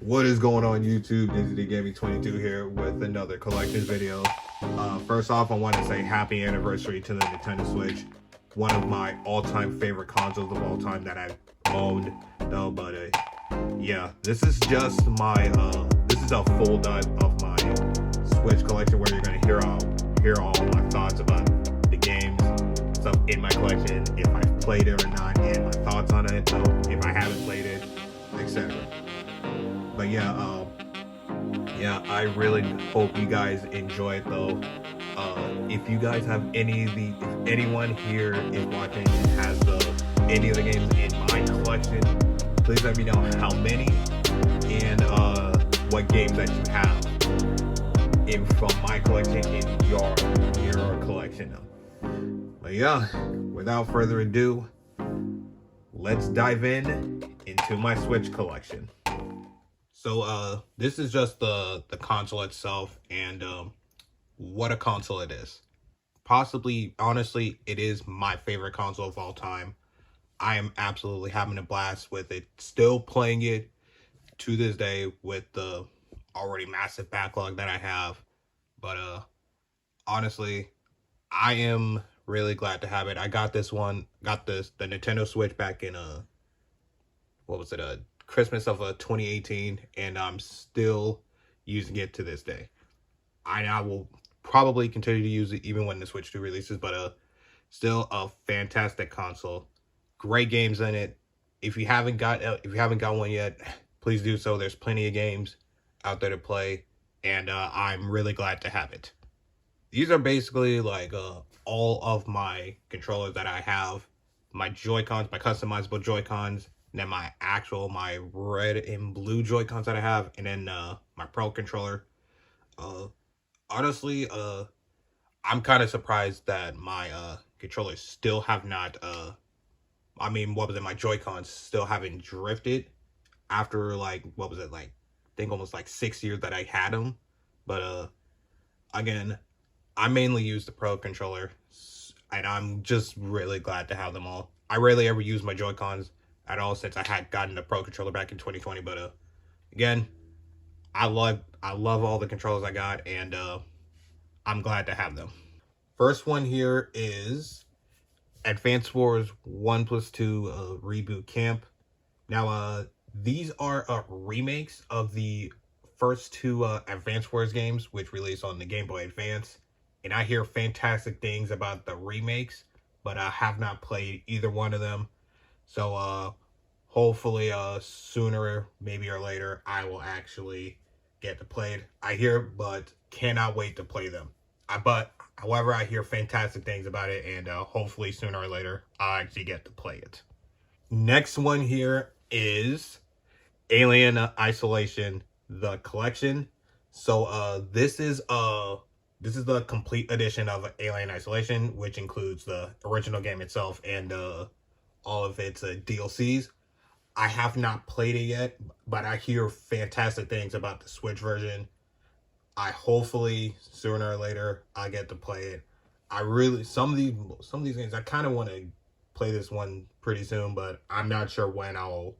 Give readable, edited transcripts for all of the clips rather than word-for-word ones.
What is going on YouTube? Disney Gaming 22 here with another collections video. First off, I want to say happy anniversary to the Nintendo Switch. One of my all-time favorite consoles of all time that I've owned. No, but yeah, this is just my this is a full dive of my Switch collection where you're gonna hear all my thoughts about the games, stuff in my collection, if I've played it or not, and my thoughts on it. So if I haven't played it, etc. But yeah, I really hope you guys enjoy it though. If you guys have if anyone here is watching and has any of the games in my collection, please let me know how many and what games that you have from my collection in your collection. But yeah, without further ado, let's dive into my Switch collection. So this is just the console itself and what a console it is. Possibly, honestly, it is my favorite console of all time. I am absolutely having a blast with it. Still playing it to this day with the already massive backlog that I have. But honestly, I am really glad to have it. I got the Nintendo Switch back in what was it, Christmas of 2018, and I'm still using it to this day. I will probably continue to use it even when the Switch 2 releases, but still a fantastic console. Great games in it. If you haven't got one yet, please do so. There's plenty of games out there to play, and I'm really glad to have it. These are basically like all of my controllers that I have. My Joy-Cons, my customizable Joy-Cons, and then my red and blue Joy-Cons that I have, and then my Pro controller. Honestly, I'm kind of surprised that my controllers still have not my Joy-Cons still haven't drifted after I think almost like 6 years that I had them. But again, I mainly use the Pro controller, and I'm just really glad to have them all. I rarely ever use my Joy-Cons at all since I had gotten the Pro controller back in 2020, but again, I love all the controllers I got, and I'm glad to have them. First one here is Advance Wars 1+2 Reboot Camp. Now these are remakes of the first two Advance Wars games, which released on the Game Boy Advance, and I hear fantastic things about the remakes, but I have not played either one of them. So hopefully sooner maybe or later I will actually get to play it. I hear, but cannot wait to play them. However, I hear fantastic things about it, and hopefully sooner or later I'll actually get to play it. Next one here is Alien Isolation, the collection. So this is the complete edition of Alien Isolation, which includes the original game itself and all of its DLCs. I have not played it yet, but I hear fantastic things about the Switch version. Hopefully sooner or later I get to play it. Some of these games I kind of want to play this one pretty soon, but I'm not sure when I'll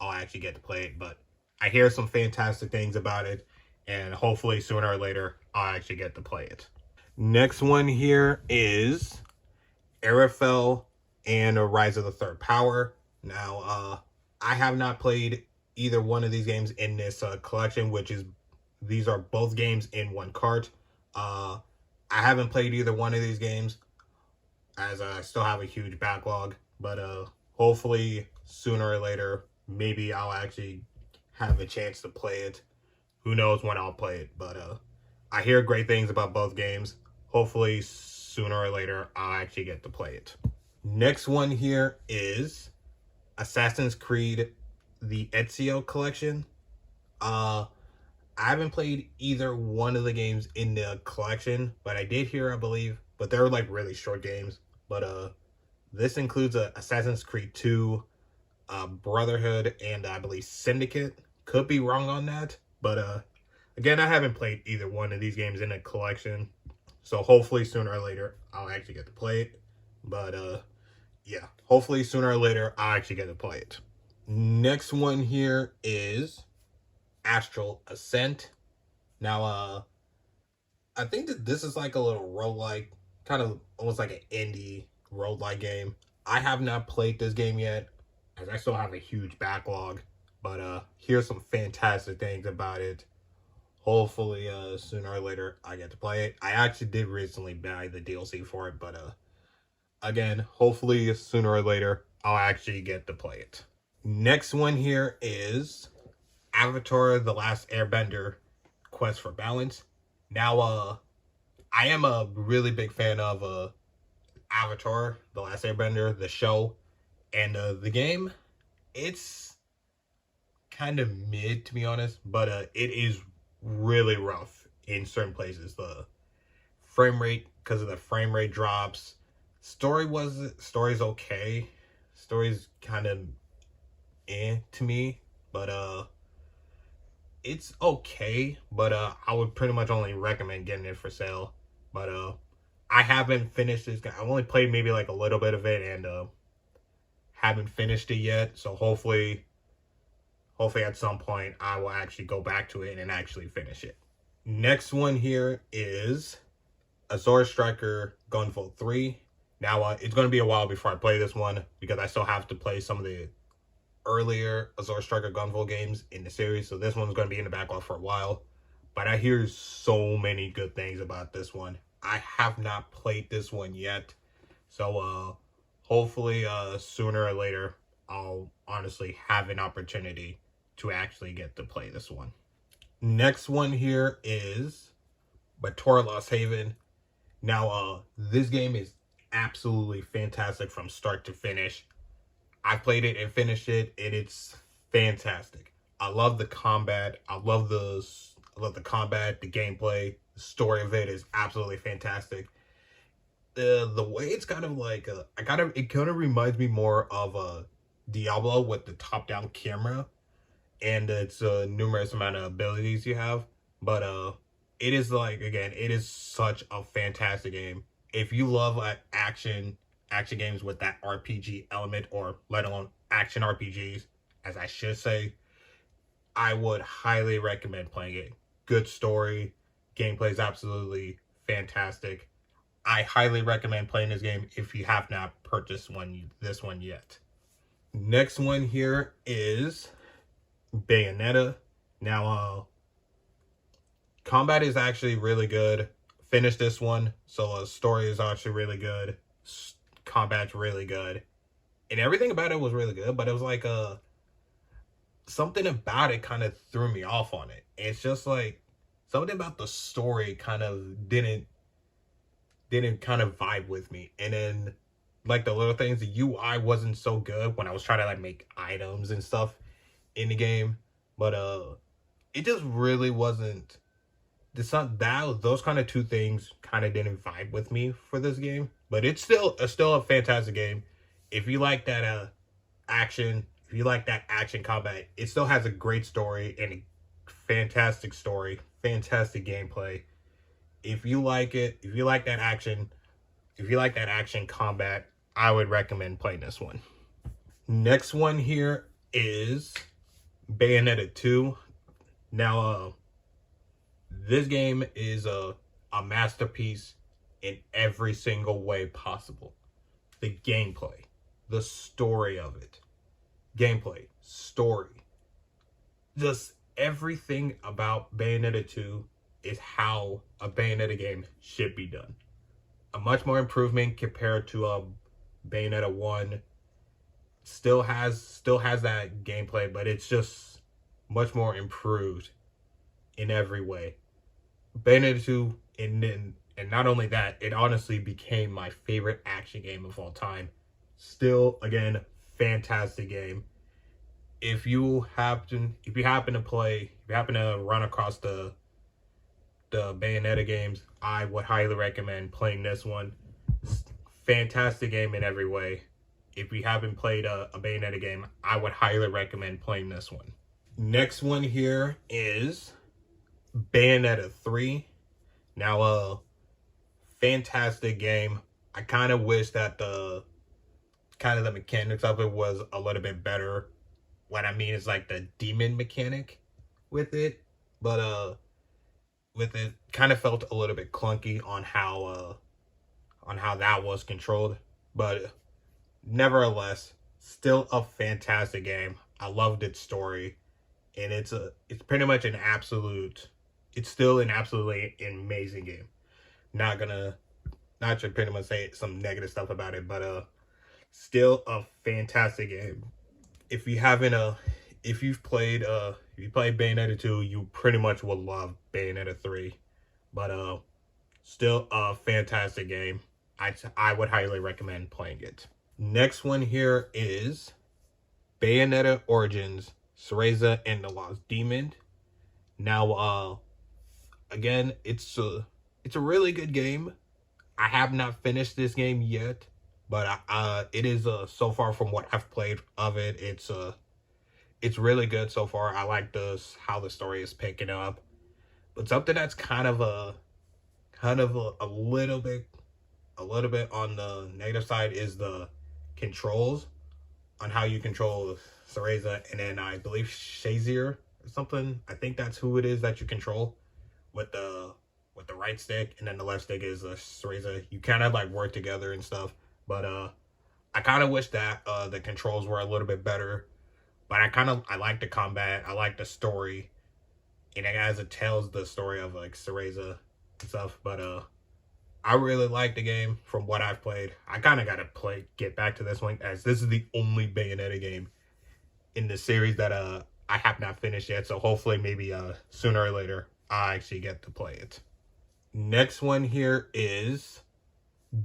actually get to play it. But I hear some fantastic things about it, and hopefully sooner or later I'll actually get to play it. Next one here is Arafel and Rise of the Third Power. Now, I have not played either one of these games in this collection, these are both games in one cart. I haven't played either one of these games as I still have a huge backlog, but hopefully sooner or later, maybe I'll actually have a chance to play it. Who knows when I'll play it, but I hear great things about both games. Hopefully sooner or later I'll actually get to play it. Next one here is Assassin's Creed the Ezio collection. I haven't played either one of the games in the collection, but I did hear, I believe, but they're like really short games. But this includes Assassin's Creed 2, Brotherhood, and I believe Syndicate. Could be wrong on that, but again, I haven't played either one of these games in the collection, so hopefully sooner or later I'll actually get to play it. But yeah, hopefully sooner or later I'll actually get to play it. Next one here is Astral Ascent. Now, I think that this is like a little roguelike, kind of almost like an indie roguelike game. I have not played this game yet, as I still have a huge backlog. But here's some fantastic things about it. Hopefully, sooner or later, I get to play it. I actually did recently buy the DLC for it, but again, hopefully, sooner or later, I'll actually get to play it. Next one here is Avatar: The Last Airbender Quest for Balance. Now, I am a really big fan of Avatar: The Last Airbender, the show, and the game. It's kind of mid, to be honest, but it is really rough in certain places. The frame rate, because of the frame rate drops. Story's okay. Story's kind of to me, but it's okay, but I would pretty much only recommend getting it for sale. But I haven't finished this game. I only played maybe like a little bit of it, and haven't finished it yet. So hopefully at some point I will actually go back to it and actually finish it. Next one here is Azure Striker Gunvolt 3. Now it's going to be a while before I play this one, because I still have to play some of the earlier Azure Striker Gunvolt games in the series, so this one's going to be in the backlog for a while. But I hear so many good things about this one. I have not played this one yet, so hopefully sooner or later I'll honestly have an opportunity to actually get to play this one. Next one here is Batora Lost Haven. Now this game is absolutely fantastic from start to finish. I played it and finished it, and it's fantastic. I love the combat. I love the combat, the gameplay, the story of it is absolutely fantastic. The way it's kind of like it kind of reminds me more of Diablo with the top-down camera, and its numerous amount of abilities you have. But it is like, again, it is such a fantastic game. If you love action games with that RPG element, or let alone action RPGs, as I should say, I would highly recommend playing it. Good story, gameplay is absolutely fantastic. I highly recommend playing this game if you have not purchased this one yet. Next one here is Bayonetta. Now, combat is actually really good. Finished this one, so story is actually really good. Combat's really good, and everything about it was really good. But it was like something about it kind of threw me off on it. It's just like something about the story kind of didn't kind of vibe with me. And then like the little things, the UI wasn't so good when I was trying to like make items and stuff in the game. But it just really wasn't. Those kind of two things kind of didn't vibe with me for this game. But it's still a fantastic game. If you like that action, if you like that action combat, it still has a great story and a fantastic story, fantastic gameplay. If you like it, if you like that action combat, I would recommend playing this one. Next one here is Bayonetta 2. Now, this game is a masterpiece in every single way possible. The gameplay, the story of it, gameplay, story, just everything about Bayonetta 2 is how a Bayonetta game should be done. A much more improvement compared to Bayonetta 1. Still has that gameplay, but it's just much more improved in every way. Bayonetta 2, and not only that, it honestly became my favorite action game of all time. Still, again, fantastic game. If you happen to run across the Bayonetta games, I would highly recommend playing this one. Fantastic game in every way. If you haven't played a Bayonetta game, I would highly recommend playing this one. Next one here is Bayonetta 3. Now, fantastic game. I kind of wish that the mechanics of it was a little bit better. What I mean is like the demon mechanic with it, but with it kind of felt a little bit clunky on how that was controlled. But nevertheless, still a fantastic game. I loved its story, and it's pretty much an absolute. It's still an absolutely amazing game. Not gonna not to pretty much say some negative stuff about it, but still a fantastic game. If you haven't if you played Bayonetta 2, you pretty much will love Bayonetta 3. But still a fantastic game. I would highly recommend playing it. Next one here is Bayonetta Origins, Cereza and the Lost Demon. Now again, it's a really good game. I have not finished this game yet, but it is so far from what I've played of it, it's really good so far. I like this how the story is picking up. But something that's a little bit on the negative side is the controls on how you control Cereza, and then I believe Shazier or something. I think that's who it is that you control with the right stick, and then the left stick is Cereza. You kind of like work together and stuff. But I kind of wish that the controls were a little bit better. But I like the combat. I like the story, and as it tells the story of like Cereza and stuff. But I really like the game from what I've played. I kind of got to get back to this one, as this is the only Bayonetta game in the series that I have not finished yet. So hopefully maybe sooner or later I actually get to play it. Next one here is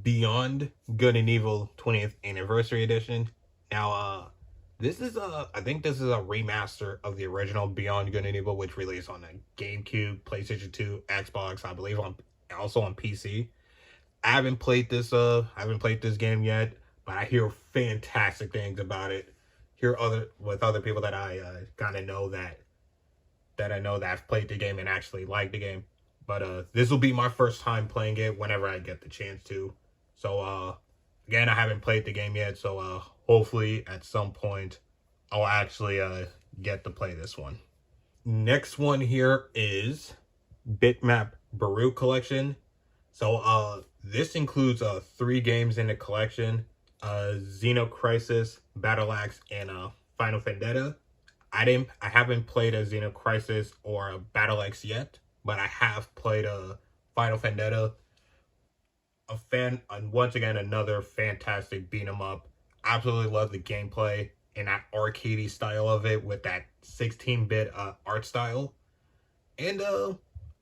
Beyond Good and Evil 20th Anniversary Edition. Now this is I think this is a remaster of the original Beyond Good and Evil, which released on the GameCube, PlayStation 2, Xbox, I believe also on PC. I haven't played this game yet, but I hear fantastic things about it. Hear other people that I kind of know that I know that have played the game and actually like the game. But this will be my first time playing it whenever I get the chance to. So again, I haven't played the game yet, so hopefully at some point I'll actually get to play this one. Next one here is Bitmap Baru Collection. So this includes 3 games in the collection: Xeno Crisis, Battle Axe, and Final Vendetta. I haven't played a Xeno Crisis or a Battle Axe yet, but I have played a Final Vendetta. And once again, another fantastic beat 'em up. Absolutely love the gameplay and that arcadey style of it with that 16-bit art style. And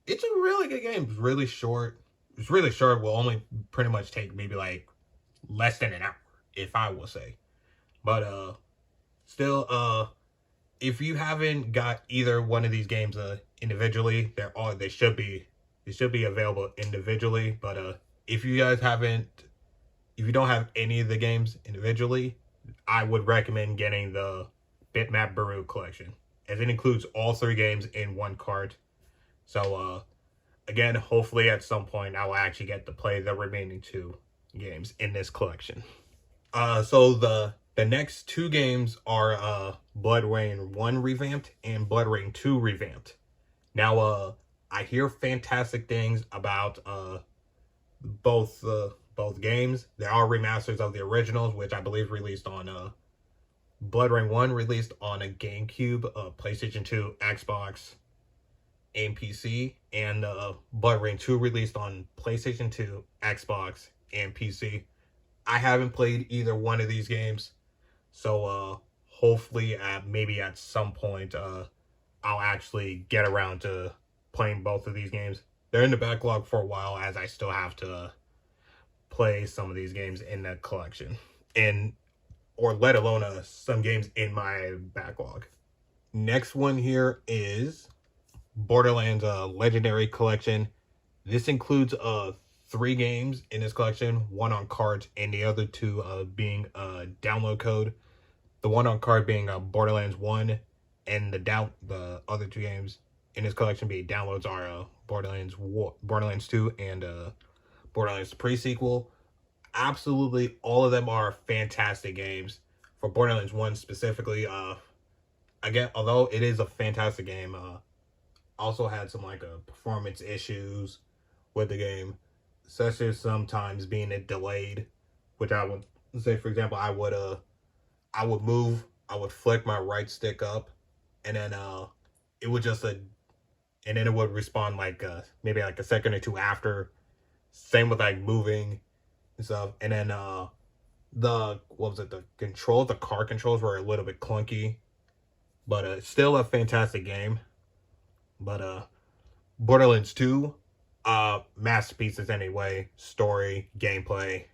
it's a really good game. It's really short. It's really short. Will only pretty much take maybe like less than an hour, if I will say. But still, if you haven't got either one of these games individually, they should be available individually. But if you don't have any of the games individually, I would recommend getting the Bitmap Baru collection, as it includes all 3 games in one cart. So again, hopefully at some point I will actually get to play the remaining 2 games in this collection. So the next 2 games are Blood Rain 1 revamped and Blood Rain 2 revamped. Now I hear fantastic things about both games. They are remasters of the originals, which I believe released on Blood Rain 1 released on a GameCube, PlayStation 2, Xbox, and PC, and Blood Rain 2 released on PlayStation 2, Xbox, and PC. I haven't played either one of these games, so hopefully maybe at some point I'll actually get around to playing both of these games. They're in the backlog for a while, as I still have to play some of these games in the collection, or let alone some games in my backlog. Next one here is Borderlands Legendary Collection. This includes 3 games in this collection, 1 on cards and the other 2 being download code. The 1 on card being Borderlands 1, and the other 2 games in this collection being downloads are Borderlands 2 and Borderlands pre-sequel. Absolutely all of them are fantastic games. For Borderlands 1 specifically, again, although it is a fantastic game, also had some like performance issues with the game, such as sometimes being delayed, which I would say, for example, I would move, I would flick my right stick up, and then it would just and then it would respond like maybe like a second or two after. Same with like moving and stuff, and then the what was it? The car controls were a little bit clunky, but still a fantastic game. But Borderlands 2, masterpieces anyway, story, gameplay,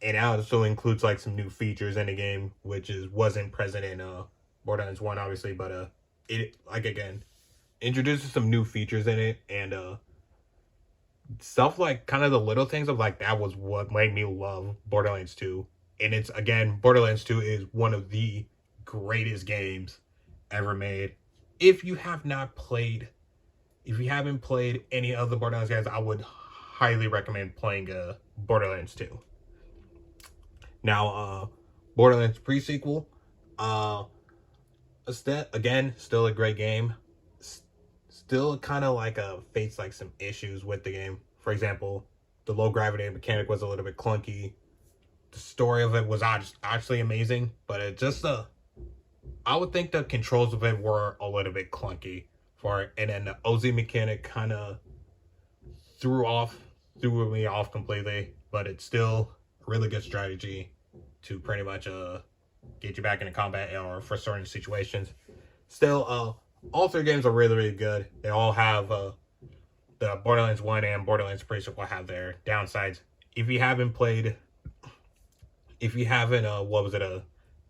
and it also includes like some new features in the game, which wasn't present in Borderlands 1, obviously, but it like again introduces some new features in it, and stuff like kind of the little things of like that was what made me love Borderlands 2. And it's again, Borderlands 2 is one of the greatest games ever made. If you have not played, if you haven't played any of the Borderlands games, I would highly recommend playing Borderlands 2. Now, Borderlands pre-sequel, again, still a great game. Still kind of like faced like some issues with the game. For example, the low gravity mechanic was a little bit clunky. The story of it was actually amazing, but it just I would think the controls of it were a little bit clunky for it, and then the OZ mechanic kind of threw me off completely. But it's still a really good strategy to pretty much get you back into combat or for certain situations. Still, all three games are really, really good. They all have the Borderlands 1 and Borderlands pre-sequel have their downsides. If you haven't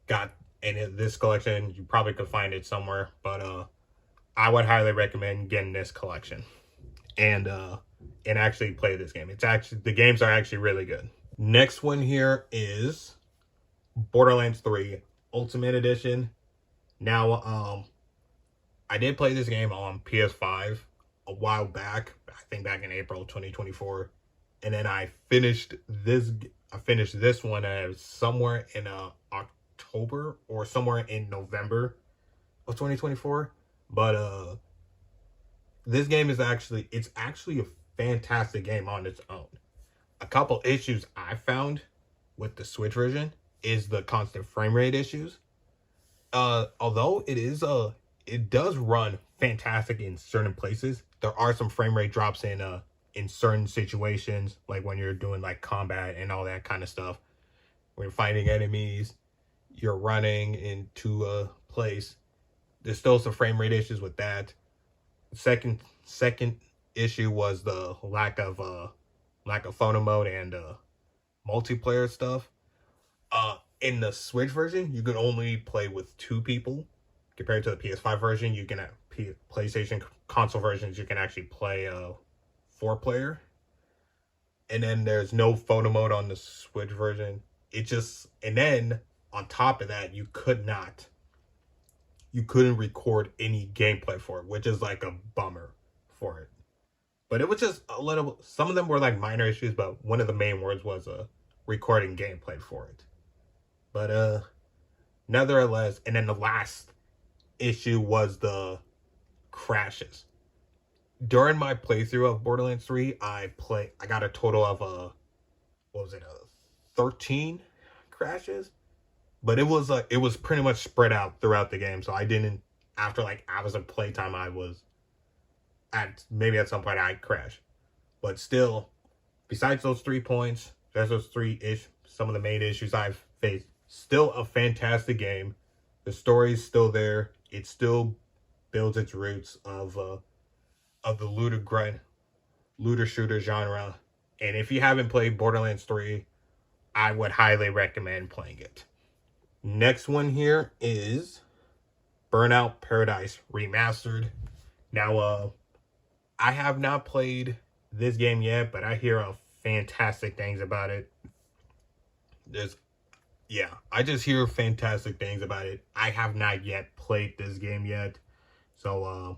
got in this collection, you probably could find it somewhere. But I would highly recommend getting this collection and actually play this game. The games are actually really good. Next one here is Borderlands 3 Ultimate Edition. Now, I did play this game on PS5 a while back. I think back in April 2024, and then I finished this one somewhere in October or somewhere in November of 2024. But this game is actually a fantastic game on its own. A couple issues I found with the Switch version is the constant frame rate issues. Although it does run fantastic in certain places, there are some frame rate drops in certain situations, like when you're doing like combat and all that kind of stuff. When you're fighting enemies, you're running into a place. There's still some frame rate issues with that. Second issue was the lack of photo mode and multiplayer stuff. In the Switch version, you can only play with 2 people. Compared to the PS5 version, you can at PlayStation console versions, you can actually play 4-player. And then there's no photo mode on the Switch version. And then on top of that, you couldn't record any gameplay for it, which is like a bummer for it. But it was just some of them were like minor issues, but one of the main words was recording gameplay for it. But nevertheless, and then the last issue was the crashes. During my playthrough of Borderlands 3, I got a total of 13 crashes, but it was pretty much spread out throughout the game. So I didn't, after like hours of playtime, at some point I crashed. But still, besides those 3 points, there's those 3 some of the main issues I've faced. Still a fantastic game. The story's still there. It still builds its roots of the looter shooter genre. And if you haven't played Borderlands 3, I would highly recommend playing it. Next one here is Burnout Paradise Remastered. Now, I have not played this game yet, but I hear fantastic things about it. I just hear fantastic things about it. I have not yet played this game yet. So,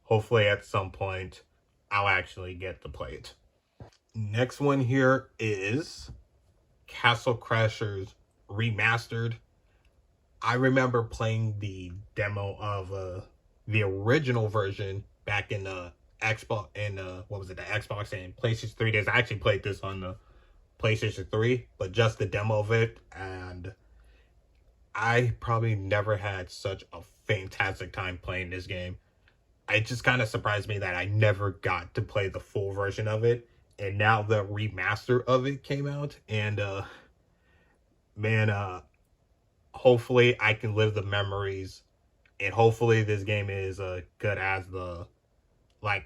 hopefully at some point, I'll actually get to play it. Next one here is Castle Crashers Remastered. I remember playing the demo of the original version back in the Xbox and what was it, the Xbox and PlayStation 3 days. I actually played this on the PlayStation 3, but just the demo of it, and I probably never had such a fantastic time playing this game. It just kind of surprised me that I never got to play the full version of it, and now the remaster of it came out, and man, hopefully I can live the memories, and hopefully this game is good as the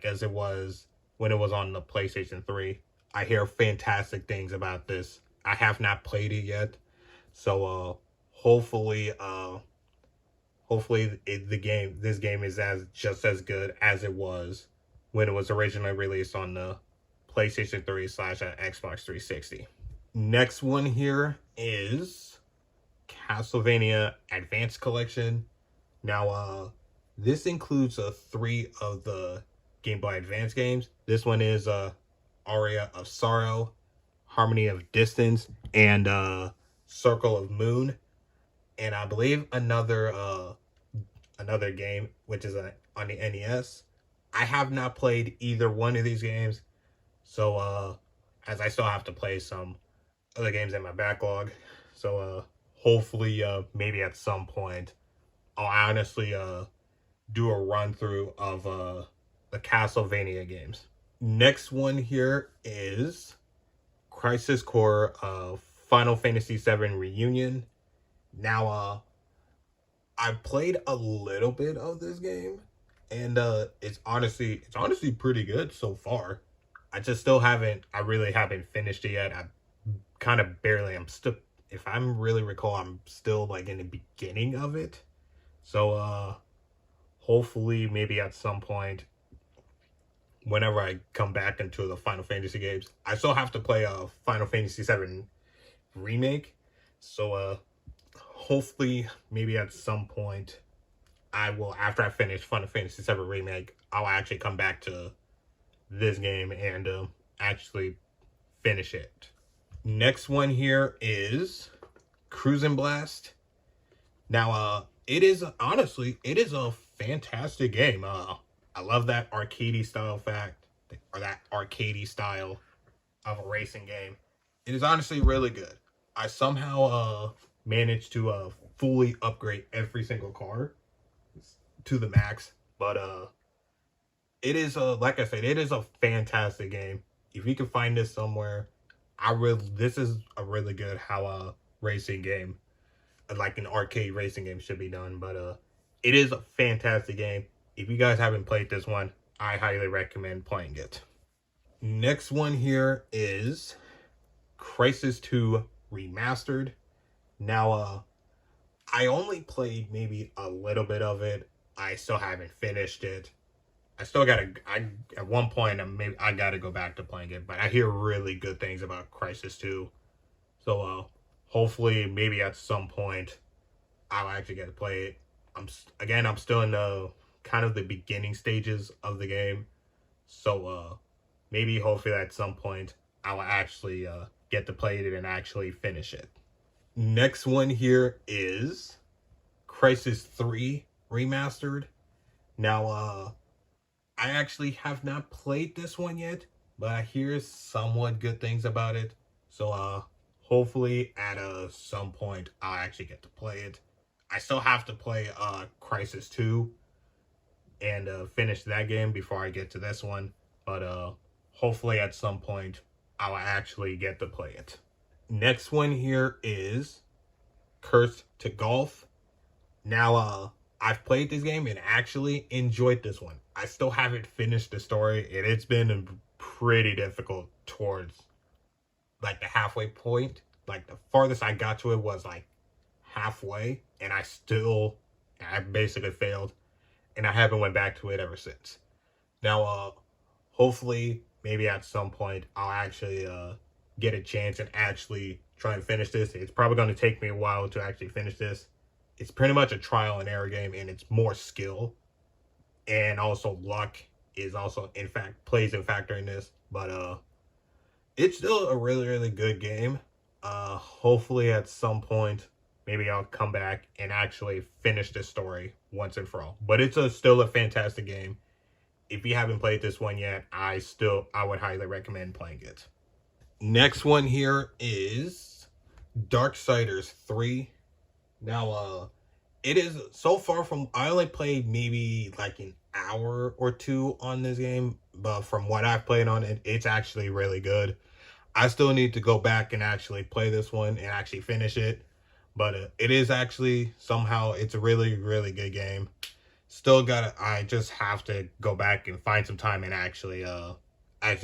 as it was when it was on the PlayStation 3. I hear fantastic things about this. I have not played it yet, so hopefully this game is as just as good as it was when it was originally released on the PlayStation 3 slash Xbox 360. Next one here is Castlevania Advanced Collection. Now, this includes 3 of the Game Boy Advance games. This one is Aria of Sorrow, Harmony of Distance, and Circle of Moon. And I believe another game, which is on the NES. I have not played either one of these games, so as I still have to play some other games in my backlog. So hopefully maybe at some point I'll honestly do a run through of the Castlevania games. Next one here is Crisis Core Final Fantasy VII Reunion. Now I played a little bit of this game, and it's honestly pretty good so far. I really haven't finished it yet. I kind of barely, I'm still, if I'm really recall, I'm still like in the beginning of it. So hopefully maybe at some point whenever I come back into the Final Fantasy games, I still have to play a Final Fantasy VII remake. So hopefully maybe at some point I will, after I finish Final Fantasy VII remake, I'll actually come back to this game and actually finish it. Next one here is Cruisin' Blast. Now it is a fantastic game. I love that arcadey style of a racing game. It is honestly really good. I somehow managed to fully upgrade every single car to the max, but it is like I said, it is a fantastic game. If you can find this somewhere, this is a really good how a racing game, like an arcade racing game, should be done. But it is a fantastic game. If you guys haven't played this one, I highly recommend playing it. Next one here is Crisis 2 Remastered. Now, I only played maybe a little bit of it. I still haven't finished it. At one point, I gotta go back to playing it, but I hear really good things about Crisis 2. So, hopefully, maybe at some point, I'll actually get to play it. I'm still in the kind of the beginning stages of the game. So, maybe hopefully at some point, I'll actually get to play it and actually finish it. Next one here is Crisis 3 Remastered. Now, I actually have not played this one yet, but I hear somewhat good things about it. So, hopefully at some point, I'll actually get to play it. I still have to play Crisis 2 and finish that game before I get to this one. But hopefully at some point, I'll actually get to play it. Next one here is Cursed to Golf. Now, I've played this game and actually enjoyed this one. I still haven't finished the story, and it's been pretty difficult towards like the halfway point. Like the farthest I got to it was like halfway, and I basically failed, and I haven't went back to it ever since. Now, hopefully, maybe at some point, I'll actually get a chance and actually try and finish this. It's probably going to take me a while to actually finish this. It's pretty much a trial and error game, and it's more skill, and also luck is also plays a factor in this. But it's still a really, really good game. Hopefully at some point, maybe I'll come back and actually finish this story once and for all. But it's still a fantastic game. if you haven't played this one yet, I would highly recommend playing it. Next one here is Darksiders 3. Now, it is so far from, I only played maybe like an hour or two on this game, but from what I've played on it, it's actually really good. I still need to go back and actually play this one and actually finish it, but it is actually somehow, it's a really, really good game. Still gotta, I just have to go back and find some time and actually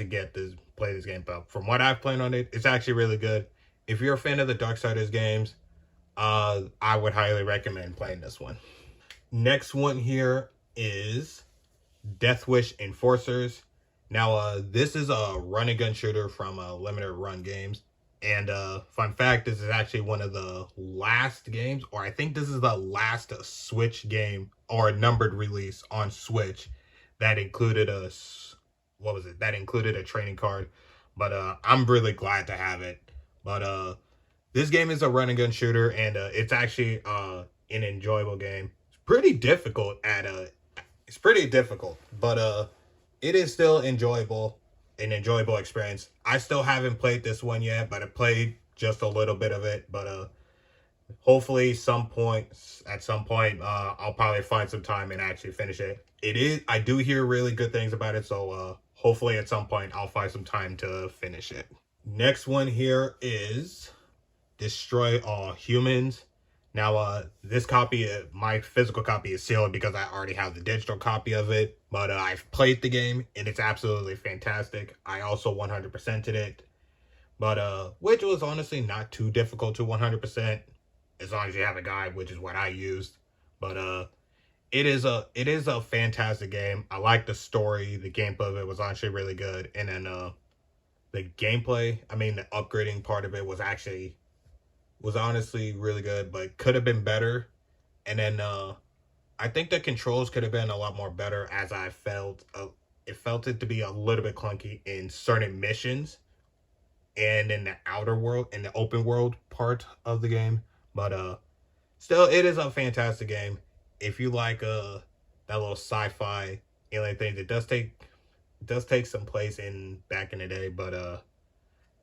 get this, play this game. But from what I've played on it, it's actually really good. If you're a fan of the Darksiders games, I would highly recommend playing this one. Next one here is Death Wish Enforcers. Now, this is a run and gun shooter from Limited Run Games. And fun fact, this is actually one of the last games, or I think this is the last Switch game or numbered release on Switch that included that included a training card. But I'm really glad to have it. But this game is a run and gun shooter, and it's actually an enjoyable game. It's pretty difficult, but it is still enjoyable, an enjoyable experience. I still haven't played this one yet, but I played just a little bit of it. But hopefully, at some point, I'll probably find some time and actually finish it. I do hear really good things about it, so hopefully at some point I'll find some time to finish it. Next one here is Destroy All Humans. Now, this copy, my physical copy is sealed because I already have the digital copy of it. But I've played the game, and it's absolutely fantastic. I also 100%ed it. But, which was honestly not too difficult to 100%, as long as you have a guide, which is what I used. But, it is a fantastic game. I like the story. The gameplay of it was actually really good. And then, the gameplay, the upgrading part of it was honestly really good, but could have been better. And then I think the controls could have been a lot more better, as I felt it to be a little bit clunky in certain missions and in the outer world, in the open world part of the game. But still, it is a fantastic game. If you like that little sci-fi alien thing, it does take some place back in the day. But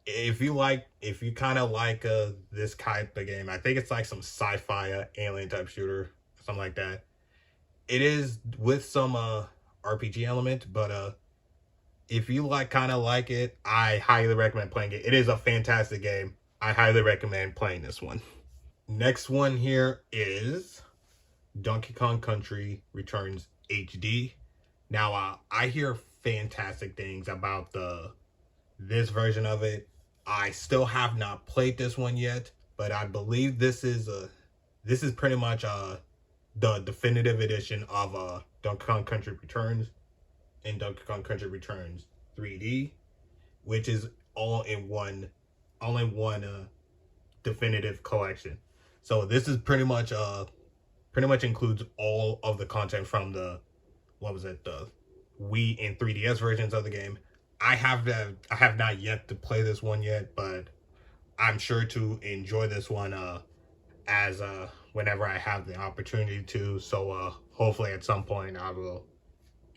if you kind of like this type of game, I think it's like some sci-fi alien type shooter, something like that. It is with some RPG element, but if you kind of like it, I highly recommend playing it. It is a fantastic game. I highly recommend playing this one. Next one here is Donkey Kong Country Returns HD. Now, I hear fantastic things about this version of it. I still have not played this one yet, but I believe this is pretty much the definitive edition of Donkey Kong Country Returns and Donkey Kong Country Returns 3D, which is all in one definitive collection. So this is pretty much includes all of the content from the Wii and 3DS versions of the game. I have not yet to play this one yet, but I'm sure to enjoy this one as whenever I have the opportunity to. So hopefully at some point I will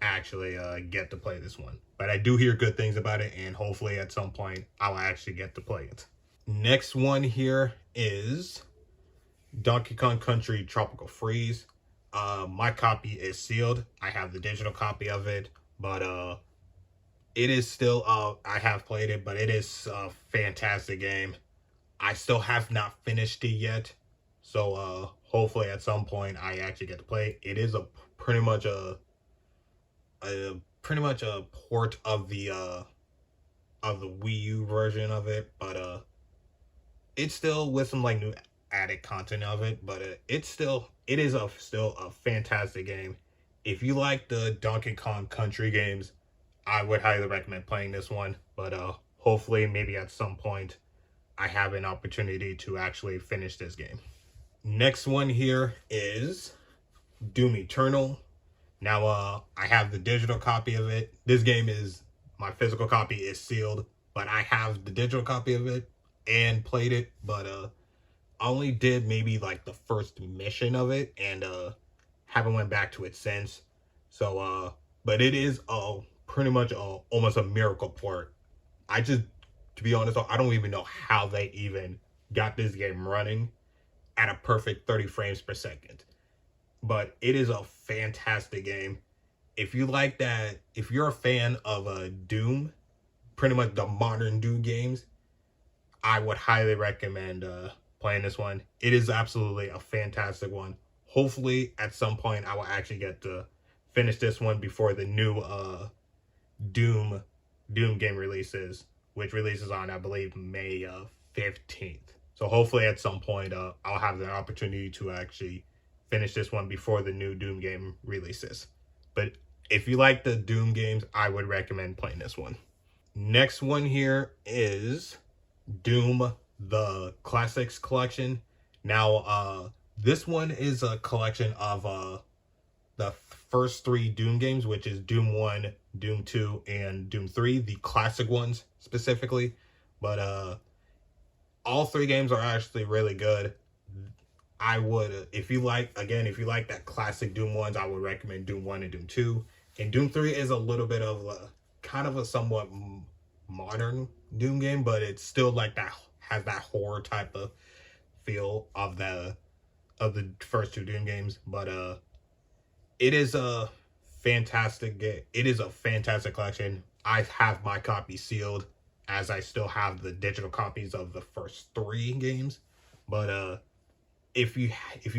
actually get to play this one. But I do hear good things about it, and hopefully at some point I'll actually get to play it. Next one here is Donkey Kong Country Tropical Freeze. My copy is sealed. I have the digital copy of it, but it is still, I have played it, but it is a fantastic game. I still have not finished it yet. So, hopefully at some point I actually get to play it. It is pretty much a port of the Wii U version of it, but, it's still with some new added content of it, but it is still a fantastic game. If you like the Donkey Kong Country games, I would highly recommend playing this one, but hopefully maybe at some point I have an opportunity to actually finish this game. Next one here is Doom Eternal. Now, I have the digital copy of it. This game my physical copy is sealed, but I have the digital copy of it and played it, but I only did maybe the first mission of it, and haven't went back to it since. So but it is pretty much almost a miracle port. I just, to be honest, I don't even know how they even got this game running at a perfect 30 frames per second. But it is a fantastic game. If you like that, if you're a fan of Doom, pretty much the modern Doom games, I would highly recommend playing this one. It is absolutely a fantastic one. Hopefully, at some point, I will actually get to finish this one before the new Doom game releases, which releases on, I believe, May 15th. So hopefully at some point I'll have the opportunity to actually finish this one before the new Doom game releases. But if you like the Doom games, I would recommend playing this one. Next one here is Doom the Classics Collection. Now this one is a collection of the first 3 Doom games, which is Doom 1, Doom 2, and Doom 3, the classic ones specifically. But all 3 games are actually really good. I would, if you like that classic Doom ones, I would recommend Doom 1 and Doom 2. And Doom 3 is a little bit of kind of a somewhat modern Doom game, but it's still like that, has that horror type of feel of the first 2 Doom games. But it is a fantastic game. It is a fantastic collection. I have my copy sealed, as I still have the digital copies of the first 3 games. But if you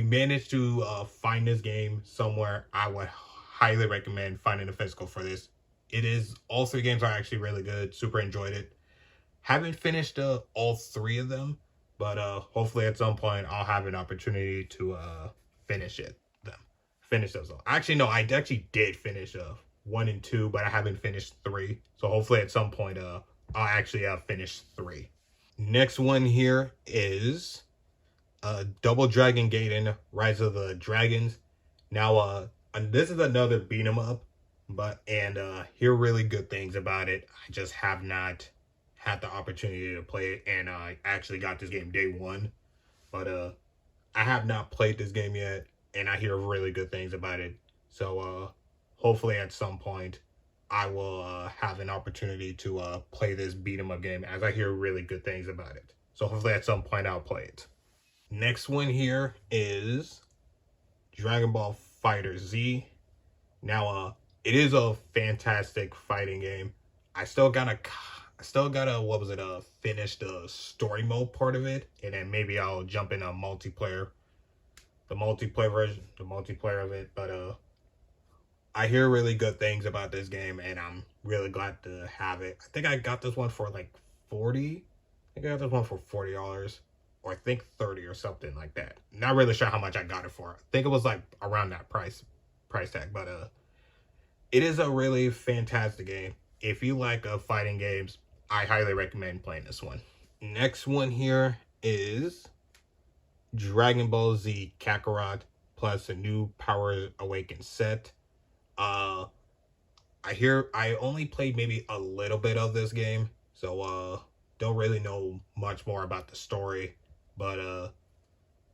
manage to find this game somewhere, I would highly recommend finding a physical for this. It is, all 3 games are actually really good. Super enjoyed it. Haven't finished all 3 of them, but hopefully at some point I'll have an opportunity to finish those all. Actually, no, I actually did finish 1 and 2, but I haven't finished 3. So hopefully at some point I'll actually finish 3. Next one here is Double Dragon Gaiden Rise of the Dragons. Now and this is another beat 'em up, but hear really good things about it. I just have not had the opportunity to play it, and I actually got this game day 1, but I have not played this game yet, and I hear really good things about it. So hopefully at some point I will have an opportunity to play this beat 'em up game, as I hear really good things about it. So hopefully at some point I'll play it. Next one here is Dragon Ball Fighter Z. Now it is a fantastic fighting game. I still gotta finish the story mode part of it, and then maybe I'll jump in a multiplayer of it. But I hear really good things about this game, and I'm really glad to have it. I think I got this one for like $40. I think I got this one for $40, or I think 30 or something like that. Not really sure how much I got it for. I think it was like around that price tag. But it is a really fantastic game. If you like fighting games, I highly recommend playing this one. Next one here is Dragon Ball Z Kakarot plus a new Power Awakened set. I only played maybe a little bit of this game, so don't really know much more about the story. But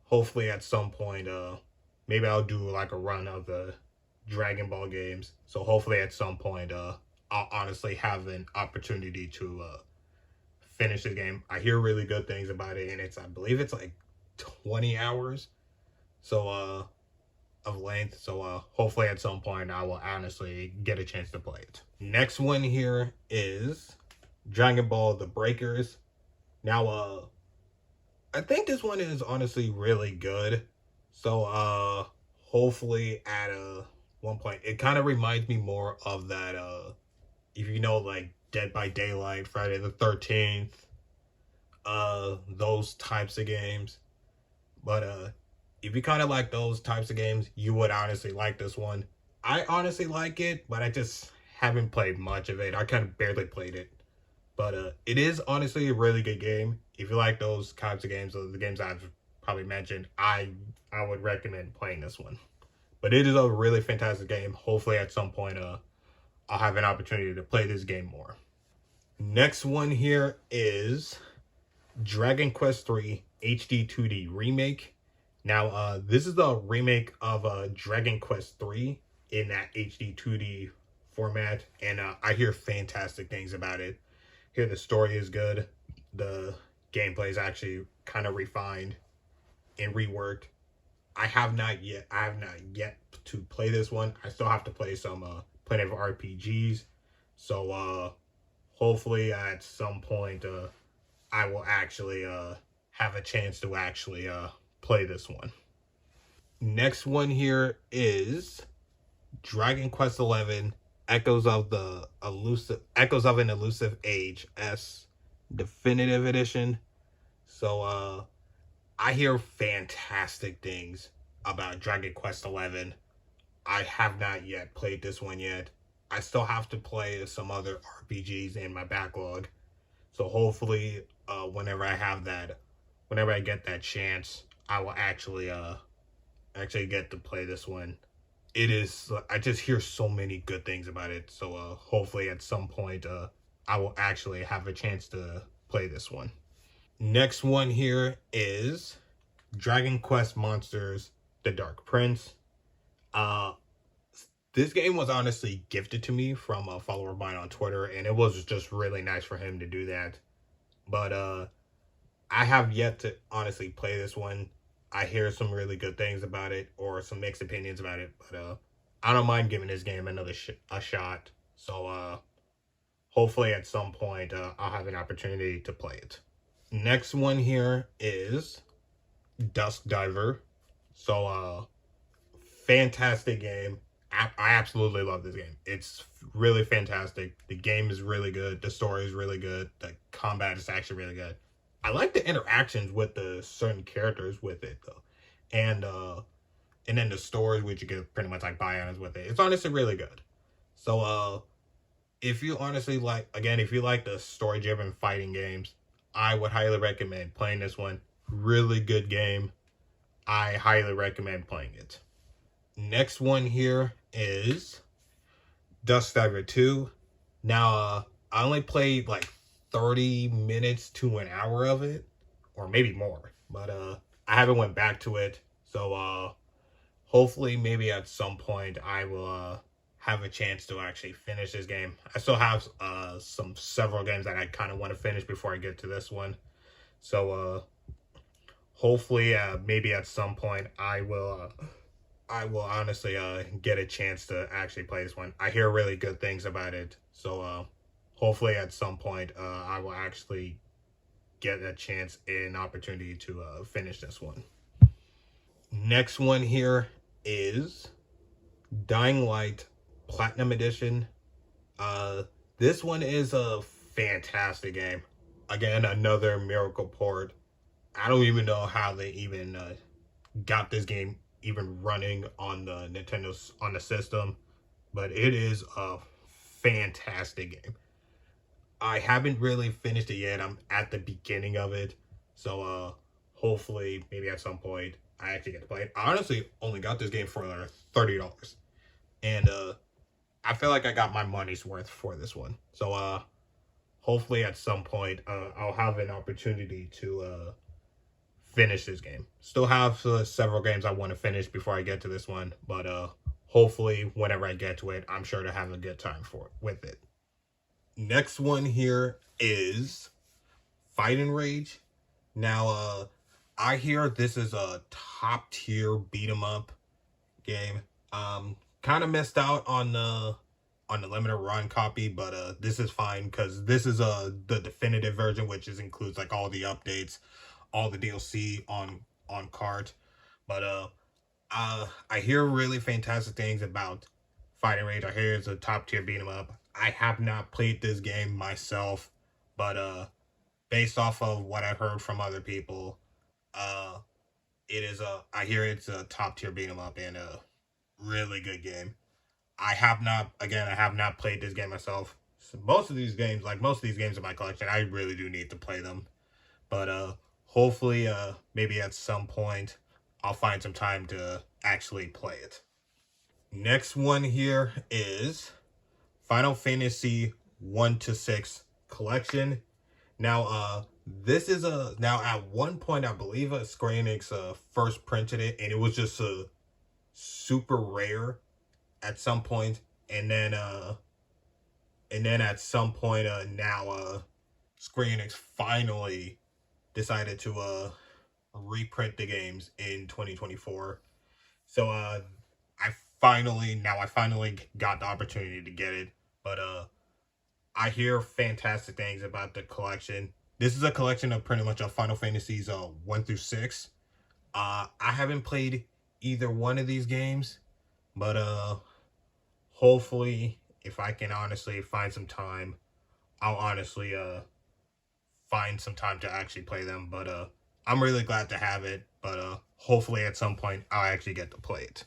hopefully at some point maybe I'll do like a run of the Dragon Ball games. So hopefully at some point I'll honestly have an opportunity to finish the game. I hear really good things about it, and I believe it's like 20 hours so of length. So hopefully at some point I will honestly get a chance to play it. Next one here is Dragon Ball The Breakers. Now I think this one is honestly really good. So hopefully at one point, it kind of reminds me more of that if you know, like Dead by Daylight, Friday the 13th, those types of games. But if you kind of like those types of games, you would honestly like this one. I honestly like it, but I just haven't played much of it. I kind of barely played it. But it is honestly a really good game. If you like those types of games, the games I've probably mentioned, I would recommend playing this one. But it is a really fantastic game. Hopefully at some point I'll have an opportunity to play this game more. Next one here is Dragon Quest III HD 2D Remake. Now this is the remake of Dragon Quest III in that HD 2D format, and I hear fantastic things about it. Hear the story is good, the gameplay is actually kind of refined and reworked. I have not yet to play this one. I still have to play some plenty of RPGs. So hopefully at some point I will actually have a chance to actually play this one. Next one here is Dragon Quest XI Echoes of an Elusive Age S Definitive Edition. So I hear fantastic things about Dragon Quest XI. I have not yet played this one yet. I still have to play some other RPGs in my backlog. So hopefully, whenever I get that chance, I will actually get to play this one. It is. I just hear so many good things about it. So hopefully, at some point, I will actually have a chance to play this one. Next one here is Dragon Quest Monsters: The Dark Prince. Uh, this game was honestly gifted to me from a follower of mine on Twitter, and it was just really nice for him to do that. But I have yet to honestly play this one. I hear some really good things about it, or some mixed opinions about it. But I don't mind giving this game a shot. So hopefully at some point I'll have an opportunity to play it. Next one here is Dusk Diver. So fantastic game. I absolutely love this game. It's really fantastic. The game is really good. The story is really good. The combat is actually really good. I like the interactions with the certain characters with it though, and then the stores which you get pretty much like buy-ons with it. It's honestly really good. So if you honestly like, again, if you like the story-driven fighting games, I would highly recommend playing this one. Really good game. I highly recommend playing it. Next one here is Dusk Diver 2. Now, I only played like 30 minutes to an hour of it, or maybe more, but I haven't went back to it. So hopefully maybe at some point I will have a chance to actually finish this game. I still have several games that I kind of want to finish before I get to this one. So hopefully maybe at some point I will honestly get a chance to actually play this one. I hear really good things about it. So hopefully at some point I will actually get a chance and opportunity to finish this one. Next one here is Dying Light Platinum Edition. This one is a fantastic game. Again, another miracle port. I don't even know how they even got this game even running on the on the system, but it is a fantastic game. I haven't really finished it yet. I'm at the beginning of it, so hopefully maybe at some point I actually get to play it. I honestly only got this game for $30, and I feel like I got my money's worth for this one. So hopefully at some point I'll have an opportunity to finish this game. Still have several games I want to finish before I get to this one, but hopefully whenever I get to it, I'm sure to have a good time with it. Next one here is Fight and Rage. Now I hear this is a top tier beat 'em up game. Kind of missed out on the limited run copy, but this is fine because this is the definitive version, which includes like all the updates, all the DLC on cart. But I hear really fantastic things about Fighting Rage. I hear it's a top tier beat 'em up. I have not played this game myself, but based off of what I've heard from other people, it is I hear it's a top tier beat 'em up and a really good game. I have not played this game myself. So most of these games in my collection, I really do need to play them. But hopefully maybe at some point I'll find some time to actually play it. Next one here is Final Fantasy 1 to 6 collection. Now this is now at one point I believe Square Enix first printed it, and it was just a super rare at some point, and then And then at some point, now Square Enix finally decided to reprint the games in 2024. So I finally got the opportunity to get it. But I hear fantastic things about the collection. This is a collection of pretty much of Final Fantasies 1 through 6. I haven't played either one of these games, but hopefully if I can honestly find some time, I'll honestly find some time to actually play them. But I'm really glad to have it, but hopefully at some point I'll actually get to play it.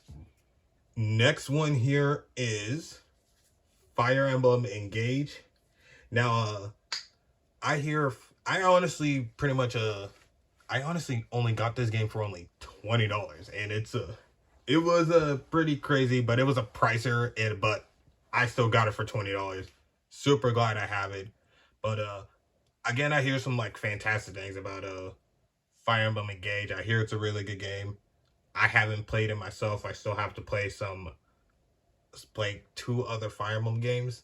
Next one here is Fire Emblem Engage. Now I hear I honestly pretty much I honestly only got this game for only $20, and it was a pretty crazy, but it was a pricer, and but I still got it for $20. Super glad I have it. But again, I hear some like fantastic things about Fire Emblem Engage. I hear it's a really good game. I haven't played it myself. I still have to play two other Fire Emblem games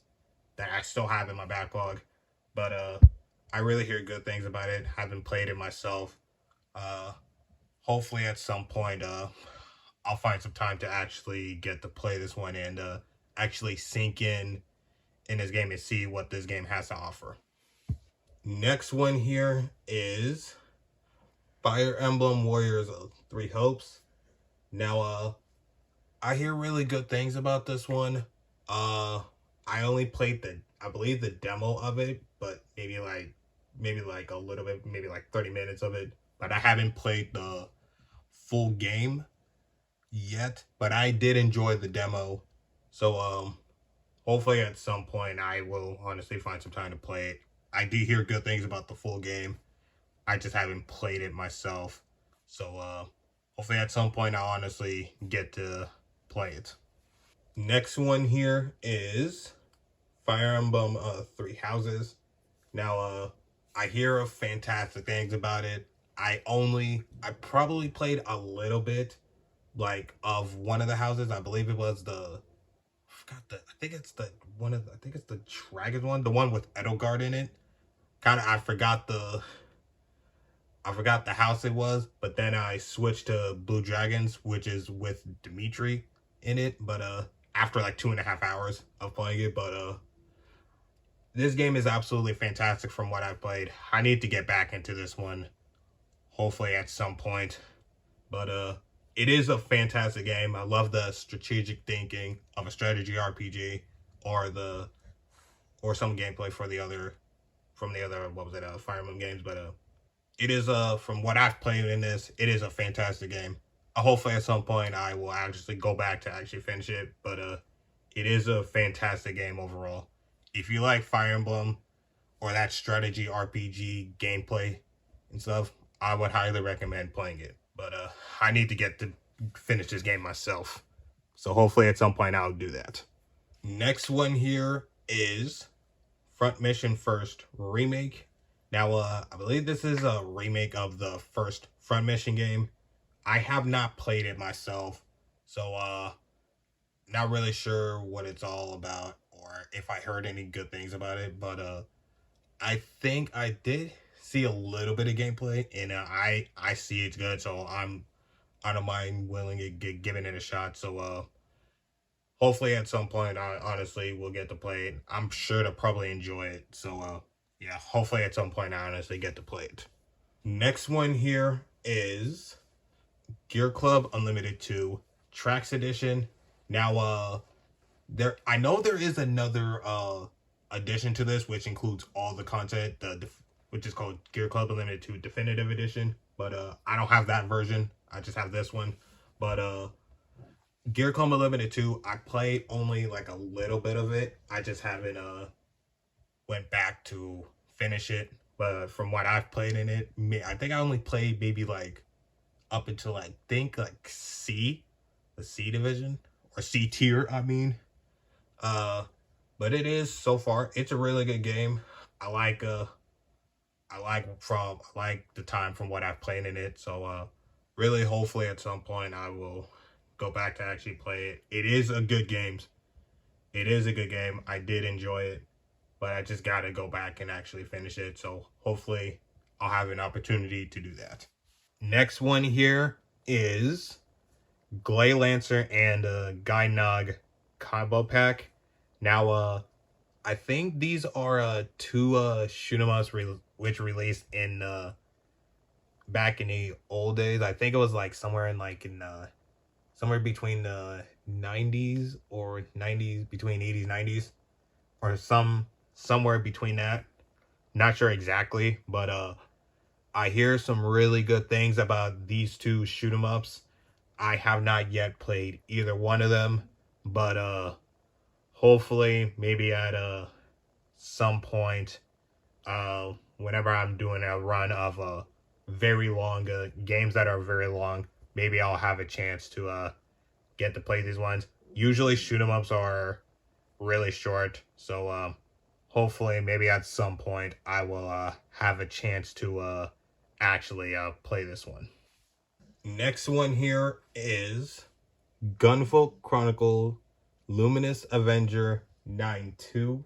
that I still have in my backlog. But I really hear good things about it. Haven't played it myself. Hopefully at some point I'll find some time to actually get to play this one and actually sink in this game and see what this game has to offer. Next one here is Fire Emblem Warriors 3 Hopes. Now I hear really good things about this one. I only played I believe the demo of it, but maybe like a little bit, maybe like 30 minutes of it. But I haven't played the full game yet, but I did enjoy the demo. So hopefully at some point I will honestly find some time to play it. I do hear good things about the full game. I just haven't played it myself. So hopefully at some point I'll honestly get to play it. Next one here is Fire Emblem 3 Houses. Now I hear fantastic things about it. I probably played a little bit like of one of the houses. I believe it was I think it's the dragon one, the one with Edelgard in it. I forgot the house it was, but then I switched to Blue Dragons, which is with Dimitri in it. But after like 2.5 hours of playing it, but this game is absolutely fantastic from what I've played. I need to get back into this one, hopefully at some point. But it is a fantastic game. I love the strategic thinking of a strategy RPG, or some gameplay from the other Fire Emblem games. But it is from what I've played in this, it is a fantastic game. Hopefully at some point I will actually go back to actually finish it. But it is a fantastic game overall. If you like Fire Emblem or that strategy RPG gameplay and stuff, I would highly recommend playing it. But I need to get to finish this game myself. So hopefully at some point I'll do that. Next one here is Front Mission First Remake. Now, I believe this is a remake of the first Front Mission game. I have not played it myself, so not really sure what it's all about or if I heard any good things about it. But I think I did see a little bit of gameplay, and I see it's good, so I don't mind willing to giving it a shot. So hopefully at some point I honestly will get to play it. I'm sure to probably enjoy it. So yeah, hopefully at some point I honestly get to play it. Next one here is Gear Club Unlimited 2 Tracks Edition. Now I know there is another addition to this which includes all the content, which is called Gear Club Unlimited 2 Definitive Edition, but I don't have that version. I just have this one. But Gear Club Unlimited 2, I played only like a little bit of it. I just haven't went back to finish it. But from what I've played in it, I think I only played maybe like up until I think like the C division or C tier, I mean. But it is, so far it's a really good game. I like the time from what I've played in it. So really hopefully at some point I will go back to actually play it. It is a good game. It is a good game. I did enjoy it. but I just gotta go back and actually finish it. So hopefully I'll have an opportunity to do that. Next one here is Glay Lancer and Gynog combo pack. Now, I think these are two shoot 'em ups which released in back in the old days. I think it was like somewhere in somewhere between the 90s or 90s, between 80s 90s, or somewhere between that. Not sure exactly, but I hear some really good things about these two shoot 'em ups. I have not yet played either one of them, but hopefully maybe at some point, whenever I'm doing a run of very long games that are very long, maybe I'll have a chance to get to play these ones. Usually shoot 'em ups are really short, so hopefully maybe at some point I will have a chance to actually play this one. Next one here is Gunfolk Chronicle Luminous Avenger 9-2.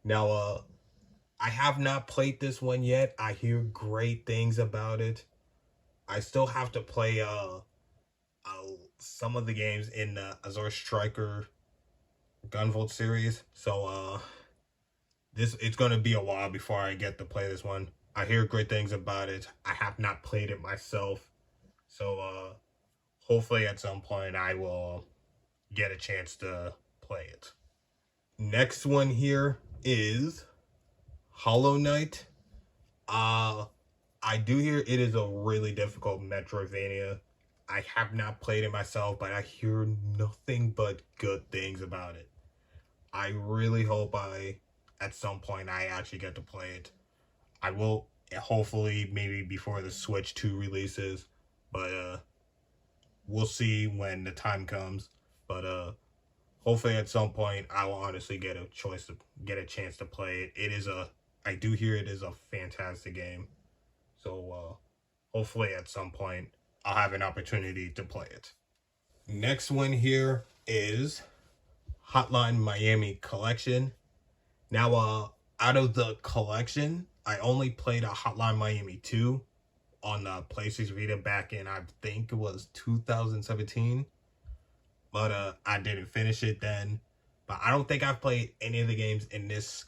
Now, I have not played this one yet. I hear great things about it. I still have to play some of the games in the Azure Striker Gunvolt series. So it's gonna be a while before I get to play this one. I hear great things about it. I have not played it myself. So hopefully at some point I will get a chance to play it. Next one here is Hollow Knight. I do hear it is a really difficult Metroidvania. I have not played it myself, but I hear nothing but good things about it. I really hope at some point I actually get to play it. I will hopefully maybe before the Switch 2 releases, but we'll see when the time comes. But hopefully at some point I will honestly get a chance to play it. I do hear it is a fantastic game. So hopefully at some point I'll have an opportunity to play it. Next one here is Hotline Miami Collection. Now, out of the collection, I only played a Hotline Miami 2 on the PlayStation Vita back in, I think it was 2017. But I didn't finish it then. But I don't think I've played any of the games in this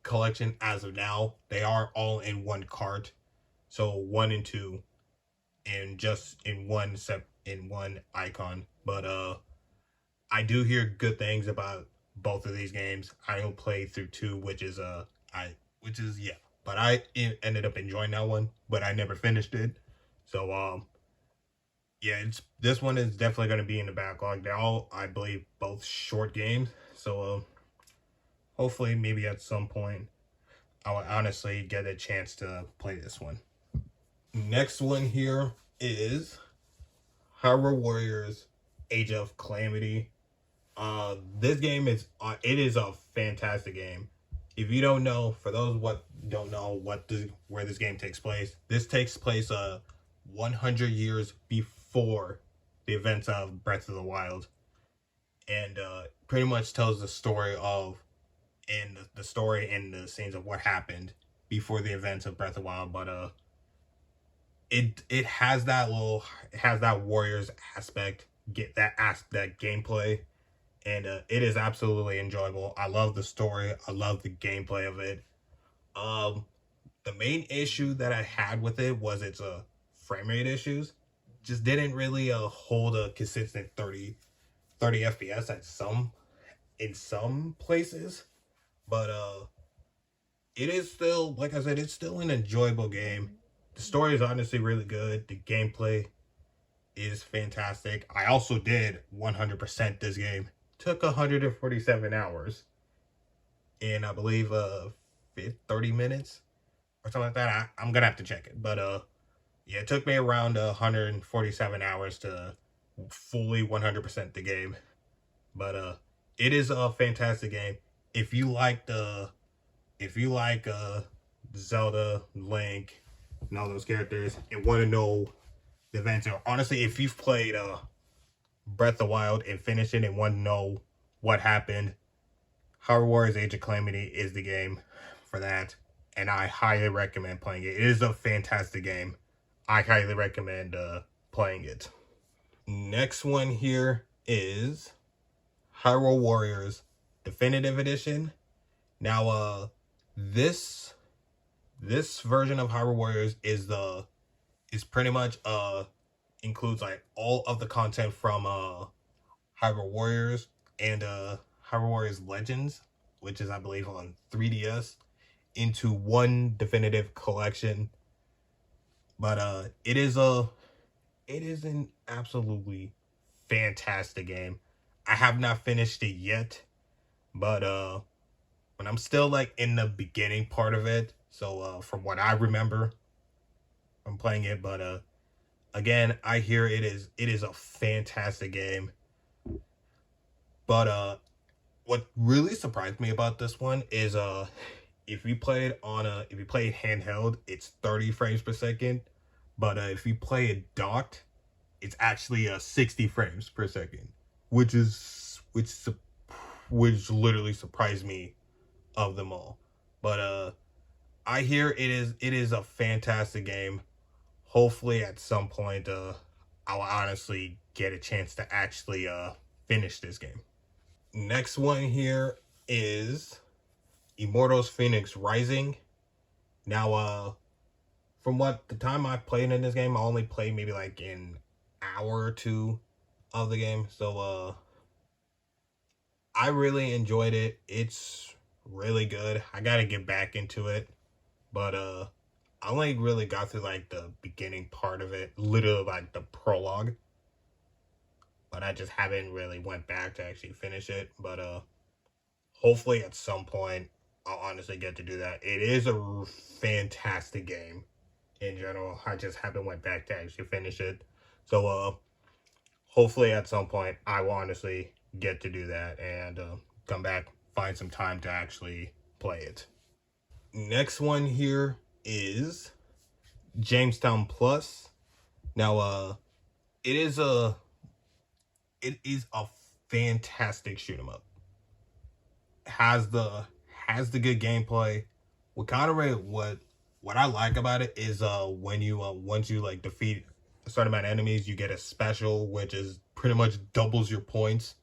collection as of now. They are all in one cart. So 1 and 2 and just in one icon. But I do hear good things about both of these games. I don't play through 2, which is but I ended up enjoying that one, but I never finished it. So yeah, this one is definitely going to be in the backlog. They're all, I believe, both short games. So hopefully maybe at some point I will honestly get a chance to play this one. Next one here is Hyrule Warriors Age of Calamity. This game is it is a fantastic game. If you don't know, for those what don't know where this game takes place, this takes place 100 years before the events of Breath of the Wild, and pretty much tells the story and the scenes of what happened before the events of Breath of the Wild. But it has that Warriors aspect, that gameplay. And it is absolutely enjoyable. I love the story. I love the gameplay of it. The main issue that I had with it was its frame rate issues. Just didn't really hold a consistent 30 FPS in some places. But it is still, like I said, it's still an enjoyable game. The story is honestly really good. The gameplay is fantastic. I also did 100% this game. Took 147 hours in, I believe, 30 minutes or something like that. I'm gonna have to check it, but yeah, it took me around 147 hours to fully 100% the game. But it is a fantastic game. If you like Zelda, Link, and all those characters, and want to know the events, or honestly, if you've played Breath of the Wild and finished it and want to know what happened, Hyrule Warriors Age of Calamity is the game for that, and I highly recommend playing it. It is a fantastic game. I highly recommend playing it. Next one here is Hyrule Warriors Definitive Edition. Now, this this version of Hyrule Warriors is pretty much includes like all of the content from Hyrule Warriors and Hyrule Warriors Legends, which is I believe on 3DS, into one definitive collection. But it is an absolutely fantastic game. I have not finished it yet, but when I'm still like in the beginning part of it. So from what I remember from playing it, but again, I hear it is a fantastic game. But what really surprised me about this one is if you play it handheld, it's 30 frames per second. But if you play it docked, it's actually 60 frames per second, which literally surprised me of them all. But I hear it is a fantastic game. Hopefully at some point I'll honestly get a chance to actually finish this game. Next one here is Immortals Phoenix Rising. Now from what the time I played in this game, I only played maybe like an hour or two of the game. So I really enjoyed it. It's really good. I gotta get back into it. But I only really got through like the beginning part of it, literally like the prologue. But I just haven't really went back to actually finish it. But hopefully at some point I'll honestly get to do that. It is a fantastic game in general. I just haven't went back to actually finish it. So hopefully at some point I will honestly get to do that and come back, find some time to actually play it. Next one here is Jamestown Plus. Now it is a fantastic shoot 'em up. Has the good gameplay. What I like about it is when you once you like defeat a certain amount of enemies, you get a special which is pretty much doubles your points.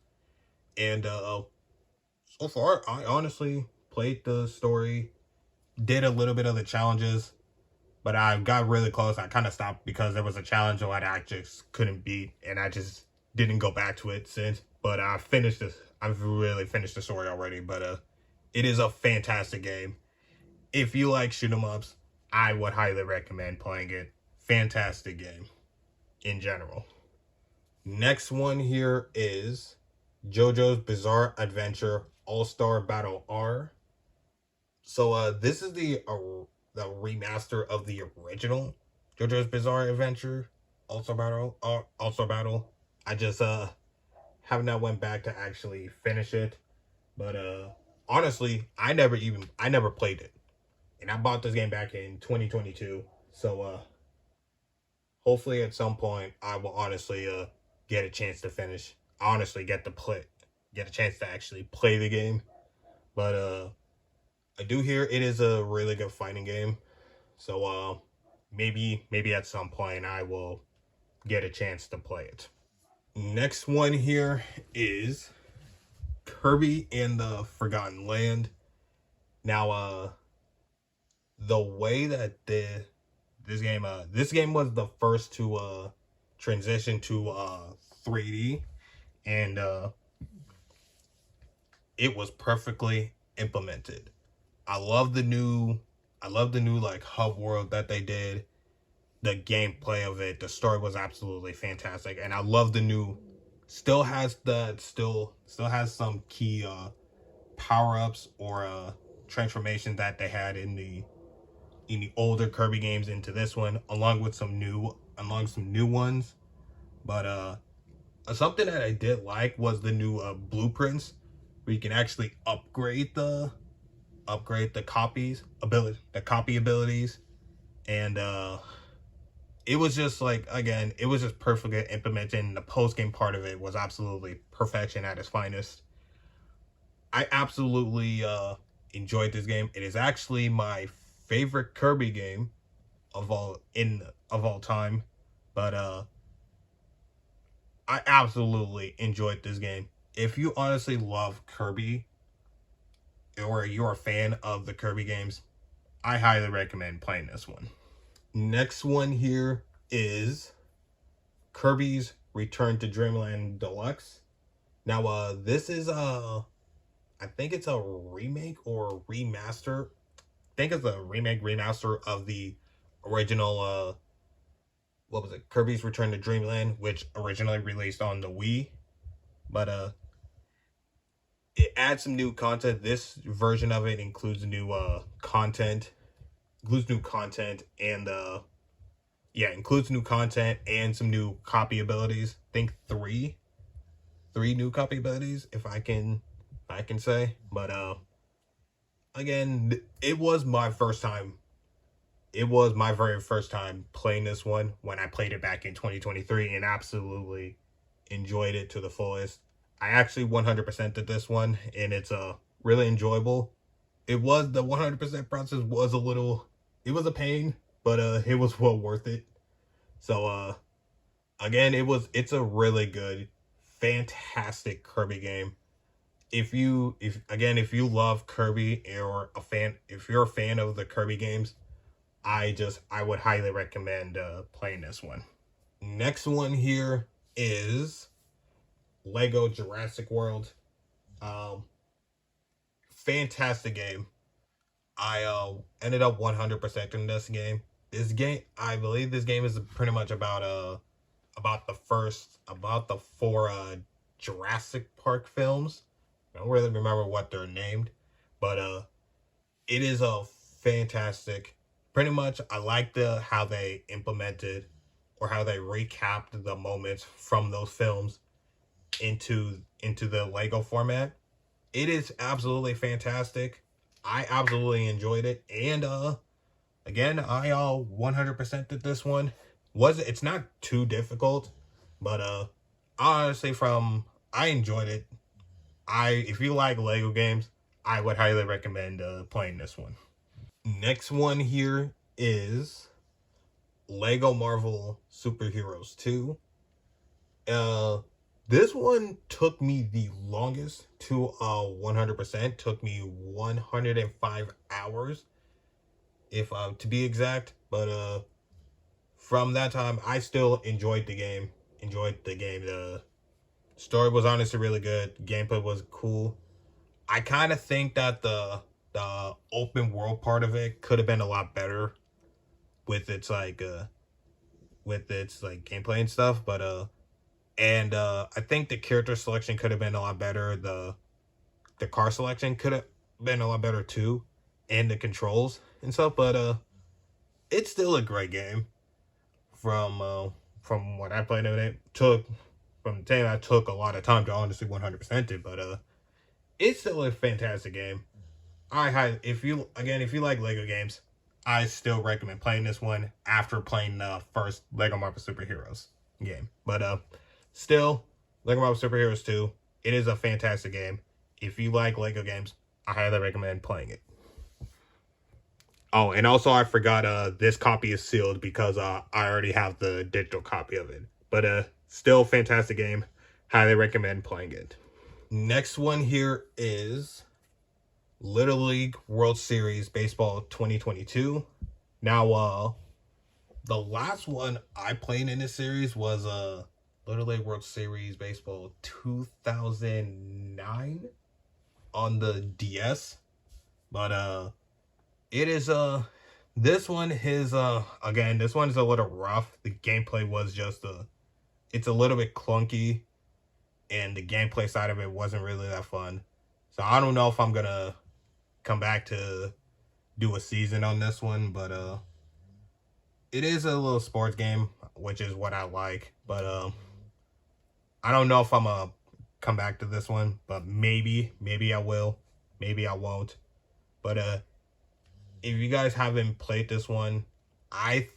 And so far I honestly played the story, did a little bit of the challenges, but I got really close. I kind of stopped because there was a challenge that I just couldn't beat, and I just didn't go back to it since. But I've really finished the story already. But it is a fantastic game. If you like shoot 'em ups, I would highly recommend playing it. Fantastic game in general. Next one here is JoJo's Bizarre Adventure All-Star Battle R. So this is the remaster of the original JoJo's Bizarre Adventure All-Star Battle. I just have not went back to actually finish it. But honestly, I never played it. And I bought this game back in 2022. So hopefully at some point I will honestly get a chance to finish. I honestly get a chance to actually play the game. But I do hear it is a really good fighting game. So maybe at some point I will get a chance to play it. Next one here is Kirby and the Forgotten Land. Now the way that this game was the first to transition to 3D, and it was perfectly implemented. I love the new like hub world that they did. The gameplay of it, the story was absolutely fantastic, and I love the new. Still has some key power ups or transformations that they had in the older Kirby games into this one, along with some new ones. But something that I did like was the new blueprints, where you can actually upgrade the copy abilities, and it was just like, again, it was just perfectly implemented. And the post game part of it was absolutely perfection at its finest. I absolutely enjoyed this game. It is actually my favorite Kirby game of all time. But I absolutely enjoyed this game. If you honestly love Kirby or you're a fan of the Kirby games, I highly recommend playing this one. Next one here is Kirby's Return to Dreamland Deluxe. Now this is I think it's a remake or remaster. I think it's a remake remaster of the original what was it? Kirby's Return to Dreamland, which originally released on the Wii. But it adds some new content. This version of it includes new content. Includes new content and includes new content and some new copy abilities. I think three new copy abilities if I can say. But again, it was my first time. It was my very first time playing this one when I played it back in 2023 and absolutely enjoyed it to the fullest. I actually 100% did this one and it's really enjoyable. It was the 100% process was it was a pain, but it was well worth it. So again, it's a really good, fantastic Kirby game. If you love Kirby or if you're a fan of the Kirby games, I would highly recommend playing this one. Next one here is Lego Jurassic World. Fantastic game. I ended up 100% in this game. I believe this game is pretty much about the four Jurassic Park films. I don't really remember what they're named, but it is a fantastic. Pretty much, I like how they implemented or how they recapped the moments from those films into the Lego format. It is absolutely fantastic. I absolutely enjoyed it, and again, I 100% did this one. It's not too difficult, but honestly, I enjoyed it. If you like Lego games, I would highly recommend playing this one. Next one here is Lego Marvel Superheroes 2. This one took me the longest to 100%. Took me 105 hours, if to be exact. But from that time, I still enjoyed the game. The story was honestly really good. Gameplay was cool. I kind of think that the open world part of it could have been a lot better with its gameplay and stuff, but I think the character selection could have been a lot better. The car selection could have been a lot better too, and the controls and stuff, but it's still a great game. From what I played of it, took a lot of time to honestly 100% it, but it's still a fantastic game. If you like Lego games, I still recommend playing this one after playing the first Lego Marvel Superheroes game. But still, Lego Marvel Superheroes 2, it is a fantastic game. If you like Lego games, I highly recommend playing it. Oh, and also I forgot this copy is sealed because I already have the digital copy of it. But still fantastic game. Highly recommend playing it. Next one here is Little League World Series Baseball 2022. Now, the last one I played in this series was Little League World Series Baseball 2009 on the DS. But it is this one is again, this one is a little rough. The gameplay was just it's a little bit clunky, and the gameplay side of it wasn't really that fun. So I don't know if I'm gonna come back to do a season on this one, but it is a little sports game, which is what I like. But I don't know if I'm gonna come back to this one, but maybe I will, maybe I won't. But if you guys haven't played this one, I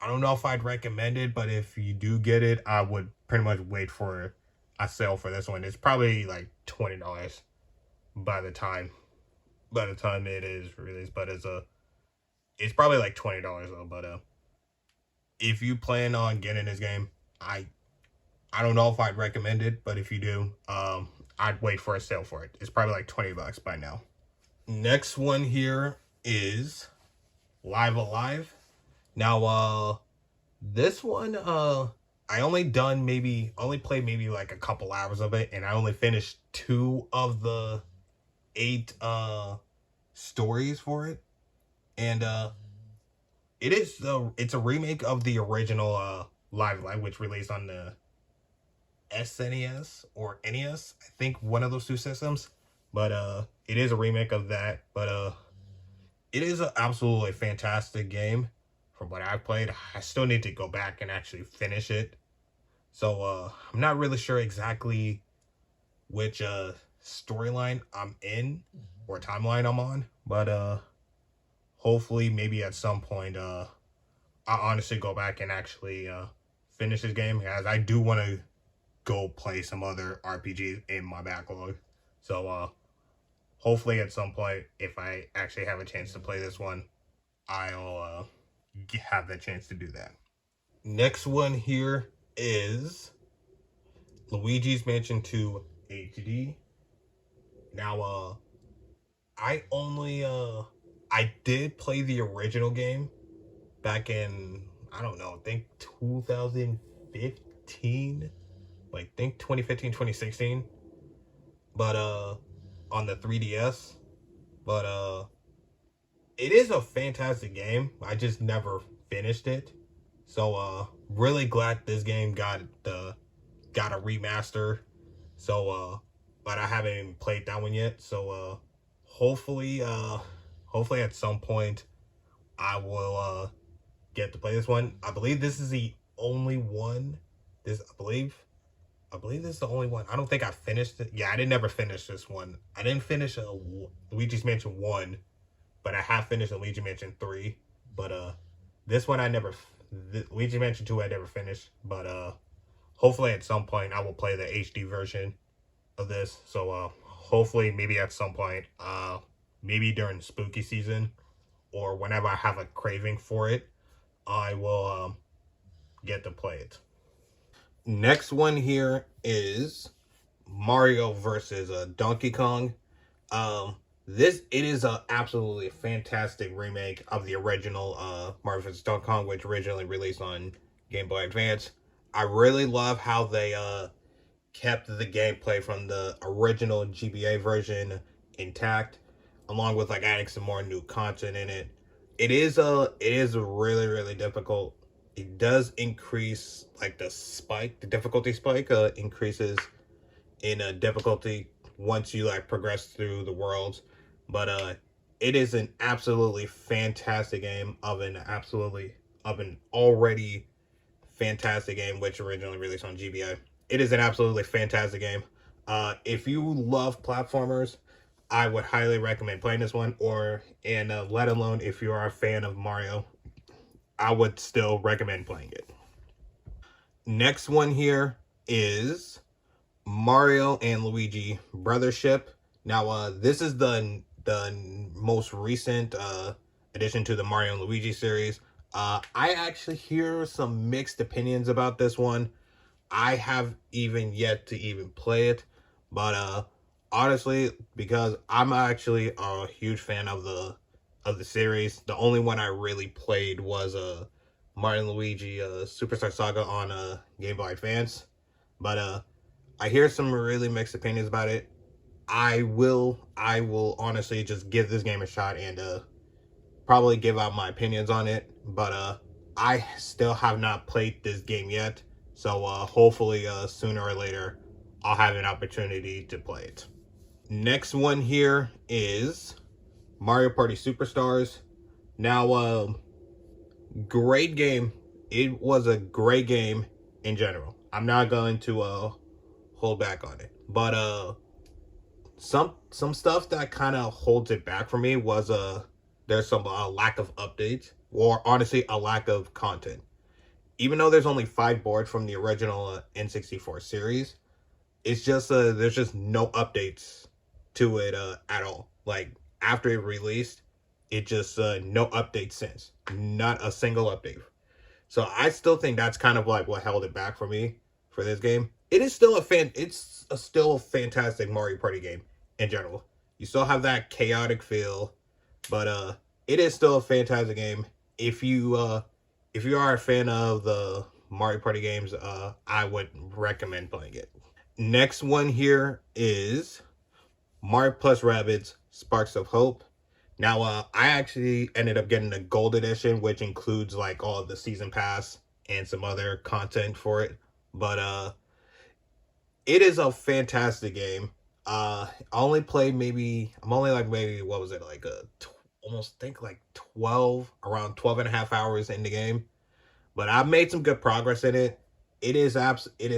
don't know if I'd recommend it, but if you do get it, I would pretty much wait for a sale for this one. It's probably like $20. by the time it is released. But it's probably like $20 though. But if you plan on getting this game, I I don't know if I'd recommend it, but if you do, I'd wait for a sale for it. It's probably like $20 by now. Next one here is Live Alive. Now, this one, I only played maybe like a couple hours of it, and I only finished two of the eight stories for it, and it's a remake of the original Live Alive, which released on the SNES or NES, I think one of those two systems. But it is a remake of that. But it is an absolutely fantastic game from what I've played. I still need to go back and actually finish it. So I'm not really sure exactly which storyline I'm in or timeline I'm on, but hopefully maybe at some point I'll honestly go back and actually finish this game, as I do want to go play some other RPGs in my backlog. So hopefully at some point, if I actually have a chance to play this one, I'll have the chance to do that. Next one here is Luigi's Mansion 2 HD. Now I did play the original game back in, I don't know, I think 2015, like think 2015, 2016, but on the 3DS. But it is a fantastic game. I just never finished it. So really glad this game got a remaster. So but I haven't even played that one yet. So hopefully at some point I will get to play this one. I believe this is the only one. I believe this is the only one. I don't think I finished it. Yeah, I didn't ever finish this one. I didn't finish Luigi's Mansion 1, but I have finished Luigi Mansion 3. But this one I never Luigi Mansion 2 I never finished, but hopefully at some point I will play the HD version of this. So hopefully maybe at some point maybe during spooky season or whenever I have a craving for it, I will get to play it. Next one here is Mario versus Donkey Kong. This it is a absolutely fantastic remake of the original Mario vs. Donkey Kong, which originally released on Game Boy Advance. I really love how they kept the gameplay from the original GBA version intact, along with like adding some more new content in it. It is really really difficult. It does increase like the difficulty spike increases in difficulty once you like progress through the worlds, but it is an absolutely fantastic game of an already fantastic game which originally released on GBA. It is an absolutely fantastic game. If you love platformers, I would highly recommend playing this one, or and let alone if you are a fan of Mario, I would still recommend playing it. Next one here is Mario and Luigi Brothership. Now, this is the most recent addition to the Mario and Luigi series. I actually hear some mixed opinions about this one. I have even yet to even play it, but honestly, because I'm actually a huge fan of the series, the only one I really played was Mario and Luigi Superstar Saga on Game Boy Advance. But I hear some really mixed opinions about it. I will honestly just give this game a shot and probably give out my opinions on it. But I still have not played this game yet, so hopefully sooner or later I'll have an opportunity to play it. Next one here is Mario Party Superstars. Now, great game. It was a great game in general. I'm not going to hold back on it, but some stuff that kind of holds it back for me was there's some lack of updates, or honestly a lack of content. Even though there's only 5 boards from the original N64 series, it's just there's just no updates to it at all. Like after it released, it just no update since. Not a single update. So I still think that's kind of like what held it back for me for this game. It is still still a fantastic Mario Party game in general. You still have that chaotic feel, but it is still a fantastic game. If you are a fan of the Mario Party games, I would recommend playing it. Next one here is Mario plus Rabbids Sparks of Hope. Now, I actually ended up getting the gold edition, which includes like all the season pass and some other content for it. But it is a fantastic game. I only played maybe I'm only like maybe what was it like almost think like 12 around 12 and a half hours in the game, but I've made some good progress in it. It is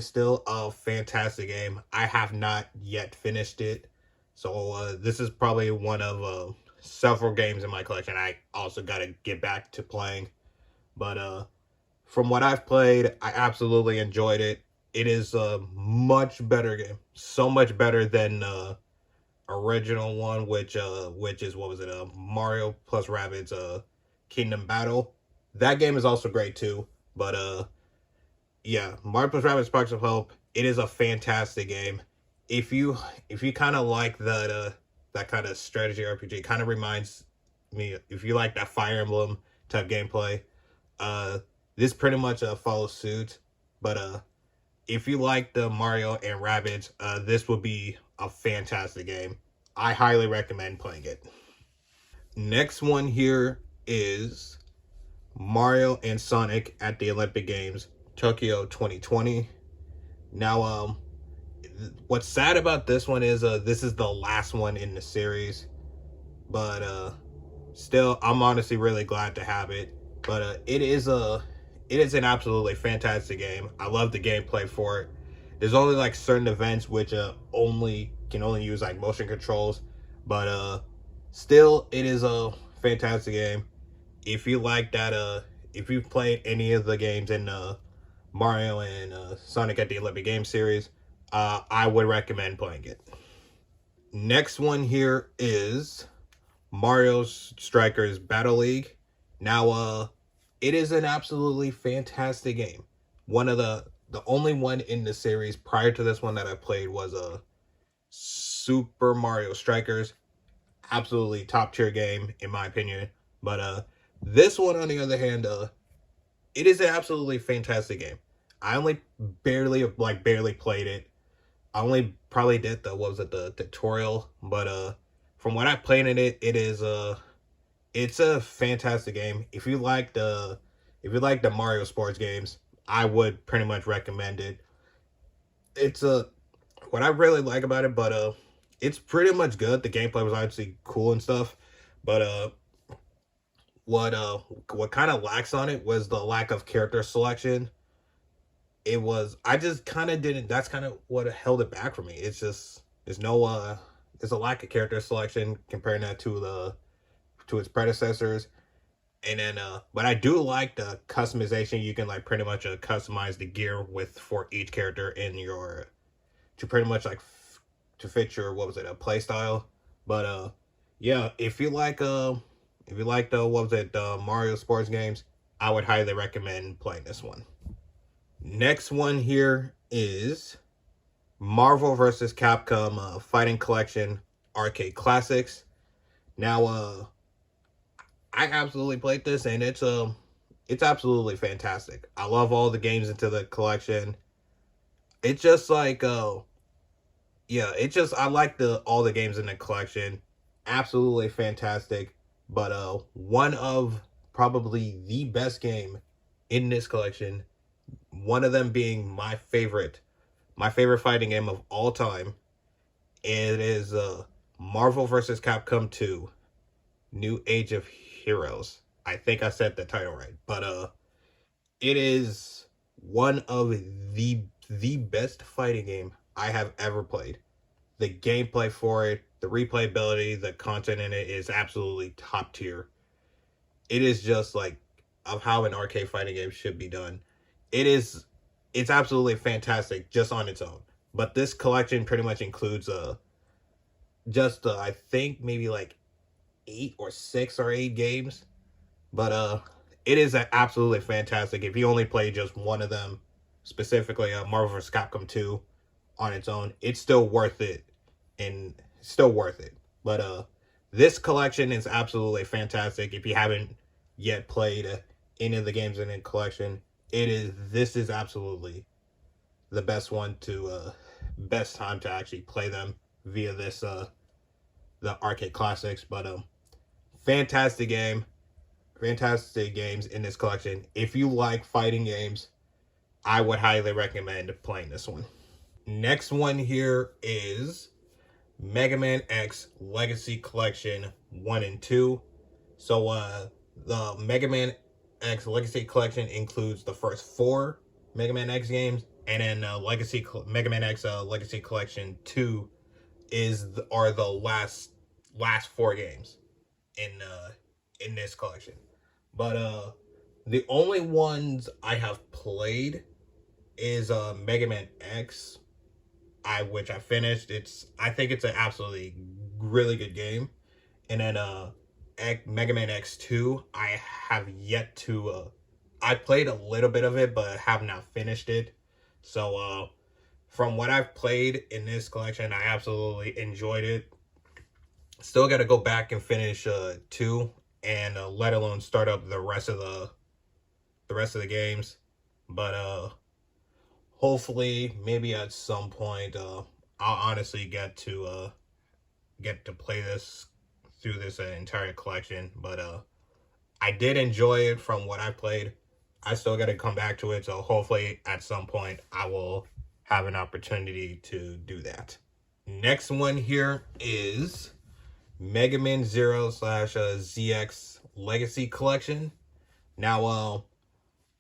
still a fantastic game. I have not yet finished it, so this is probably one of several games in my collection I also got to get back to playing. But from what I've played, I absolutely enjoyed it. It is a much better game, so much better than original one, which is what was it, Mario plus Rabbids Kingdom Battle. That game is also great too, but yeah, Mario plus Rabbids Sparks of Hope. It is a fantastic game. If you kind of like that kind of strategy RPG, it kind of reminds me, if you like that Fire Emblem type gameplay, this pretty much follows suit. But if you like the Mario and Rabbids, this would be a fantastic game. I highly recommend playing it. Next one here is Mario and Sonic at the Olympic Games Tokyo 2020. Now, what's sad about this one is this is the last one in the series, but still, I'm honestly really glad to have it. But it is an absolutely fantastic game. I love the gameplay for it. There's only like certain events which only can only use like motion controls, but still, it is a fantastic game. If you like that, if you've played any of the games in Mario and Sonic at the Olympic Games series, I would recommend playing it. Next one here is Mario Strikers Battle League. Now, it is an absolutely fantastic game. One of the only one in the series prior to this one that I played was Super Mario Strikers. Absolutely top tier game in my opinion. But this one on the other hand, it is an absolutely fantastic game. I only barely played it. I only probably did the tutorial, but from what I played in it, it's a fantastic game. If you like the Mario sports games, I would pretty much recommend it. It's what I really like about it, but it's pretty much good. The gameplay was obviously cool and stuff, but what kind of lacks on it was the lack of character selection. I just kind of didn't That's kind of what held it back for me. It's just there's a lack of character selection comparing that to its predecessors. And then but I do like the customization. You can like pretty much customize the gear with for each character in your to pretty much like to fit your what was it, a play style. But yeah, if you like the what was it, the Mario sports games, I would highly recommend playing this one. Next one here is Marvel vs. Capcom Fighting Collection Arcade Classics. Now, I absolutely played this, and it's absolutely fantastic. I love all the games into the collection. It's just like, yeah, I like all the games in the collection. Absolutely fantastic. But one of probably the best game in this collection, one of them being my favorite fighting game of all time. It is Marvel vs. Capcom 2 New Age of Heroes. I think I said the title right, but it is one of the best fighting game I have ever played. The gameplay for it, the replayability, the content in it is absolutely top tier. It is just like of how an arcade fighting game should be done. It's absolutely fantastic just on its own. But this collection pretty much includes just I think maybe like 8 games, but it is absolutely fantastic. If you only play just one of them, specifically Marvel vs. Capcom 2 on its own, it's still worth it, and still worth it. But this collection is absolutely fantastic. If you haven't yet played any of the games in the collection, this is absolutely the best one to best time to actually play them via this the arcade classics. But fantastic game, fantastic games in this collection. If you like fighting games, I would highly recommend playing this one. Next one here is Mega Man X Legacy Collection 1 and 2. So the Mega Man X Legacy Collection includes the first 4 Mega Man X games, and then Mega Man X Legacy Collection 2 are the last 4 games in this collection. But the only ones I have played is Mega Man X, which I finished. I think it's an absolutely really good game. And then Mega Man X2, I have yet to I played a little bit of it, but have not finished it. So from what I've played in this collection, I absolutely enjoyed it. Still got to go back and finish 2, and let alone start up the rest of the games. But hopefully, maybe at some point, I'll honestly get to play this through this entire collection. But I did enjoy it from what I played. I still got to come back to it, so hopefully at some point I will have an opportunity to do that. Next one here is Mega Man Zero / ZX Legacy Collection. Now,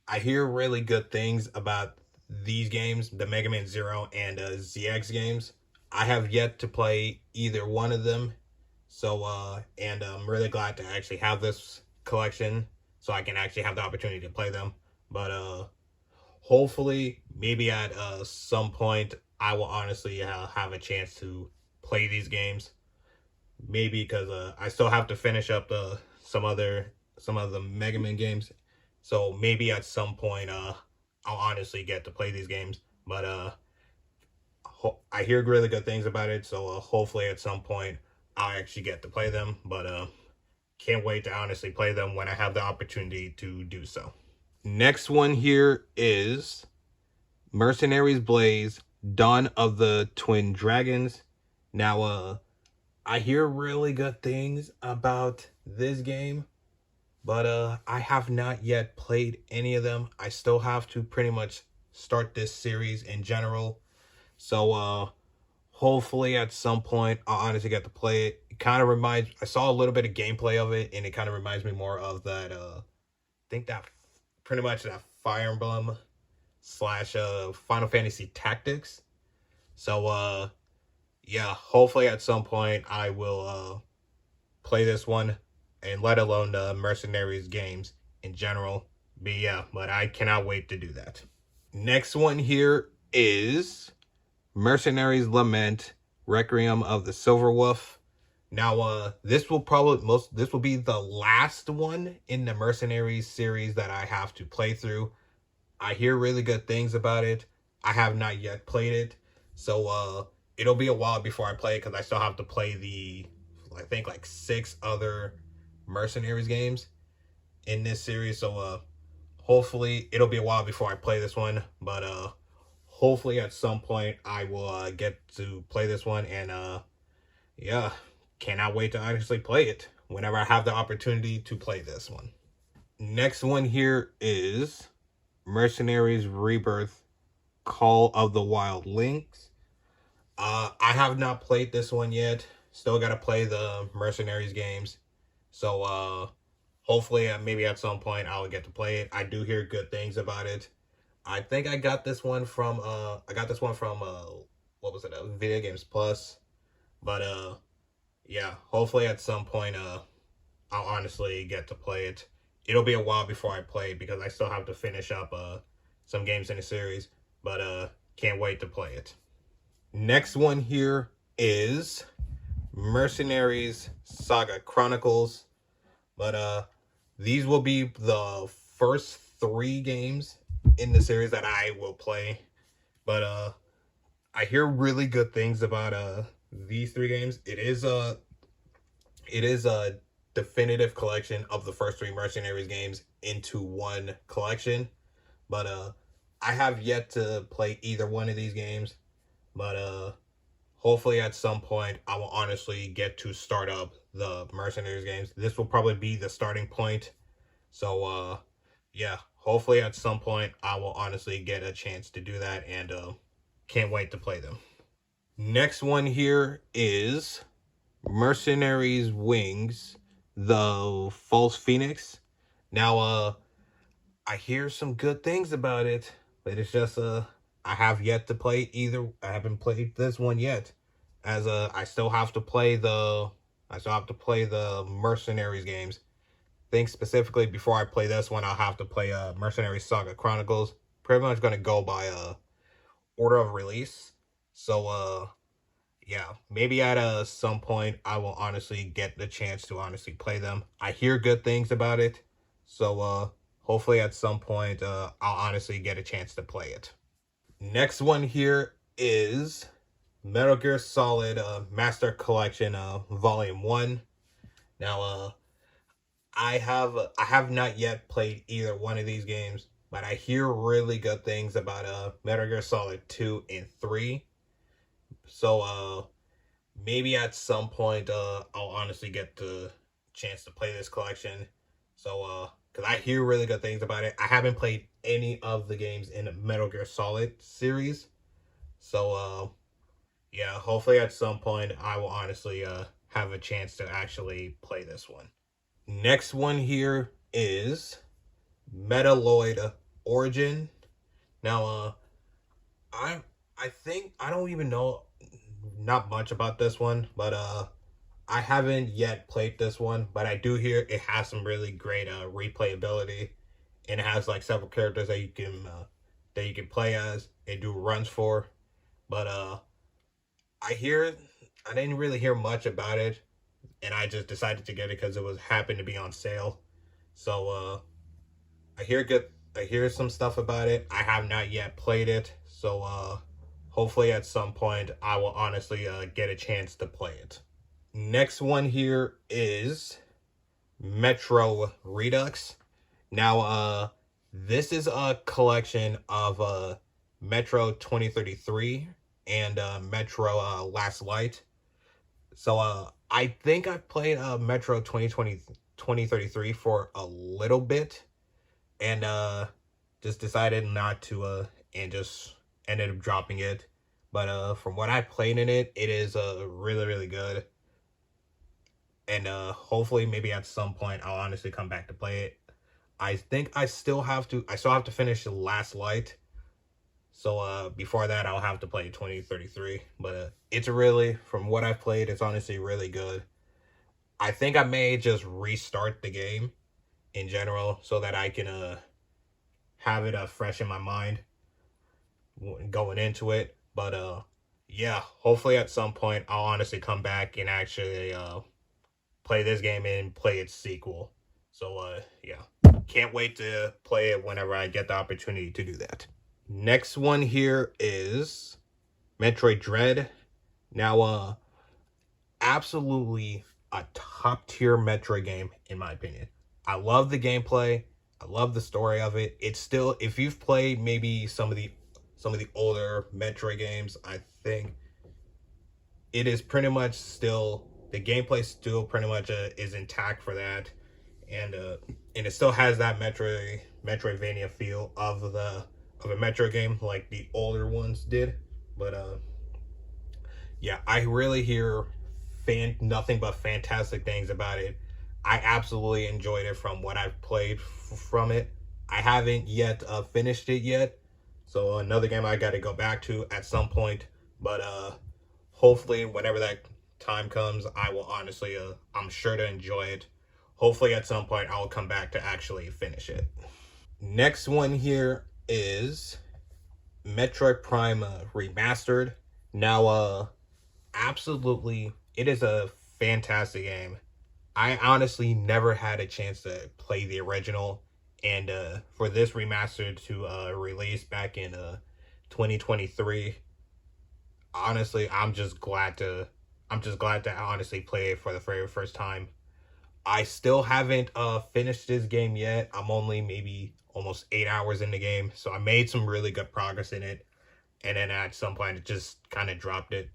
I hear really good things about these games, the Mega Man Zero and ZX games. I have yet to play either one of them, so and I'm really glad to actually have this collection so I can actually have the opportunity to play them. But hopefully, maybe at some point, I will honestly have a chance to play these games. Maybe because I still have to finish up some of the Mega Man games. So maybe at some point, I'll honestly get to play these games. But I hear really good things about it, so hopefully at some point I'll actually get to play them. But can't wait to honestly play them when I have the opportunity to do so. Next one here is Mercenaries Blaze Dawn of the Twin Dragons. Now, I hear really good things about this game, but I have not yet played any of them. I still have to pretty much start this series in general. So hopefully at some point I'll honestly get to play it. It kind of I saw a little bit of gameplay of it, and it kind of reminds me more of that I think that pretty much that Fire Emblem / Final Fantasy Tactics. So yeah, hopefully at some point I will play this one, and let alone the Mercenaries games in general. But I cannot wait to do that. Next one here is Mercenaries Lament Requiem of the Silver Wolf. Now, this will be the last one in the Mercenaries series that I have to play through. I hear really good things about it. I have not yet played it, so it'll be a while before I play it, because I still have to play I think like 6 other Mercenaries games in this series. So hopefully it'll be a while before I play this one, but hopefully at some point I will get to play this one, and yeah, cannot wait to honestly play it whenever I have the opportunity to play this one. Next one here is Mercenaries Rebirth Call of the Wild Links. I have not played this one yet. Still got to play the Mercenaries games. So hopefully maybe at some point I'll get to play it. I do hear good things about it. I think I got this one from what was it? Video Games Plus. But yeah, hopefully at some point I'll honestly get to play it. It'll be a while before I play, because I still have to finish up some games in the series, but can't wait to play it. Next one here is Mercenaries Saga Chronicles. But these will be the first 3 games in the series that I will play. But I hear really good things about these 3 games. It is a definitive collection of the first 3 Mercenaries games into one collection. But I have yet to play either one of these games. But hopefully at some point I will honestly get to start up the Mercenaries games. This will probably be the starting point. So yeah, hopefully at some point I will honestly get a chance to do that, and can't wait to play them. Next one here is Mercenaries Wings, the False Phoenix. Now I hear some good things about it, but it's just I have yet to play either. I haven't played this one yet, as I still have to play the Mercenaries games. I think specifically before I play this one, I'll have to play Mercenaries Saga Chronicles. Pretty much gonna go by order of release. So yeah, maybe at some point I will honestly get the chance to honestly play them. I hear good things about it, so hopefully at some point I'll honestly get a chance to play it. Next one here is Metal Gear Solid Master Collection Volume 1. Now I have not yet played either one of these games, but I hear really good things about Metal Gear Solid 2 and 3. So maybe at some point I'll honestly get the chance to play this collection. So cuz I hear really good things about it. I haven't played any of the games in the Metal Gear Solid series. So yeah, hopefully at some point I will honestly have a chance to actually play this one. Next one here is Metaloid Origin. Now I think I don't even know not much about this one, but I haven't yet played this one, but I do hear it has some really great replayability, and it has like several characters that you can play as and do runs for. But I hear I didn't really hear much about it, and I just decided to get it because it was happened to be on sale. So I hear good. I hear some stuff about it. I have not yet played it, so hopefully at some point I will honestly get a chance to play it. Next one here is Metro Redux. Now this is a collection of Metro 2033 and Metro Last Light. So I think I've played Metro 2033 for a little bit, and just decided not to and just ended up dropping it. But from what I played in it, it is really really good, and hopefully maybe at some point I'll honestly come back to play it. I think I still have to finish the Last Light. So before that I'll have to play 2033, but it's really, from what I've played, it's honestly really good. I think I may just restart the game in general so that I can have it fresh in my mind going into it. But yeah, hopefully at some point I'll honestly come back and actually play this game and play its sequel. So yeah, can't wait to play it whenever I get the opportunity to do that. Next one here is Metroid Dread. Now absolutely a top tier Metroid game in my opinion. I love the gameplay. I love the story of it. It's still, if you've played maybe some of the older Metroid games, I think it is pretty much still, the gameplay still pretty much is intact for that, and it still has that Metroidvania feel of a Metroid game like the older ones did. But yeah, I really hear nothing but fantastic things about it. I absolutely enjoyed it from what I've played from it. I haven't yet finished it yet, so another game I got to go back to at some point. But hopefully, whenever that time comes, I will honestly, I'm sure to enjoy it. Hopefully, at some point, I'll come back to actually finish it. Next one here is Metroid Prime Remastered. Now, absolutely It is a fantastic game. I honestly never had a chance to play the original, and for this remaster to release back in 2023, honestly, I'm just glad to honestly play it for the very first time. I still haven't finished this game yet. I'm only maybe almost 8 hours in the game, so I made some really good progress in it, and then at some point it just kind of dropped it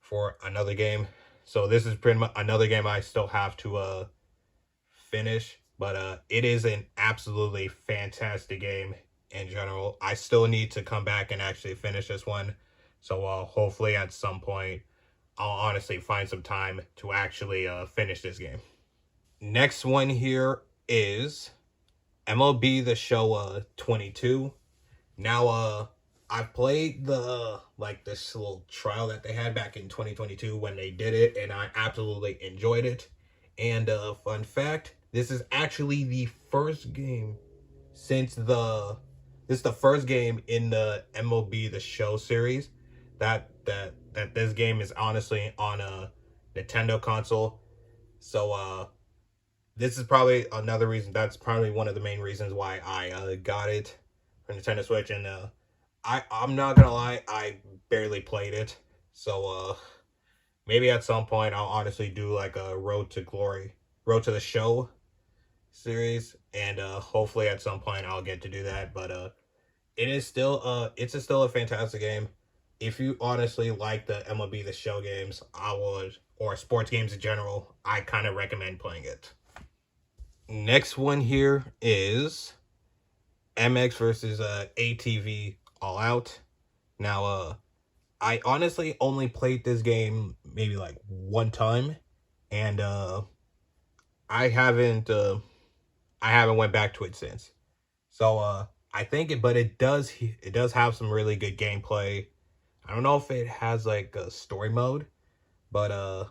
for another game. So this is pretty much another game I still have to finish, but it is an absolutely fantastic game in general. I still need to come back and actually finish this one. So hopefully at some point I'll honestly find some time to actually finish this game. Next one here is MLB The Show 22. Now I've played the like this little trial that they had back in 2022 when they did it, and I absolutely enjoyed it. And fun fact, this is actually the first game since the this is the first game in the MLB The Show series that this game is honestly on a Nintendo console. So this is probably another reason. That's probably one of the main reasons why I got it for Nintendo Switch. And I'm not gonna lie, I barely played it. So maybe at some point I'll honestly do like a Road to the Show series, and hopefully at some point I'll get to do that. But it's still a fantastic game. If you honestly like the MLB The Show games, I would, or sports games in general, I kind of recommend playing it. Next one here is MX versus ATV All Out. Now, I honestly only played this game maybe like one time, and I haven't went back to it since. So I think it does have some really good gameplay. I don't know if it has like a story mode, but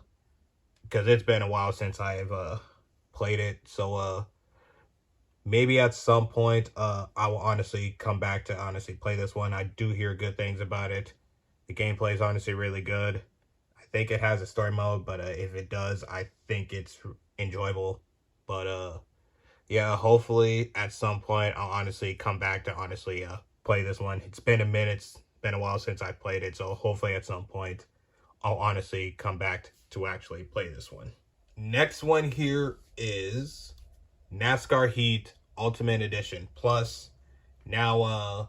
because it's been a while since I've played it, so maybe at some point I will honestly come back to honestly play this one. I do hear good things about it. The gameplay is honestly really good. I think it has a story mode, but if it does, I think it's enjoyable. But yeah, hopefully at some point I'll honestly come back to honestly play this one. It's been a minute, it's been a while since I played it, so hopefully at some point I'll honestly come back to actually play this one. Next one here is NASCAR Heat Ultimate Edition Plus. Now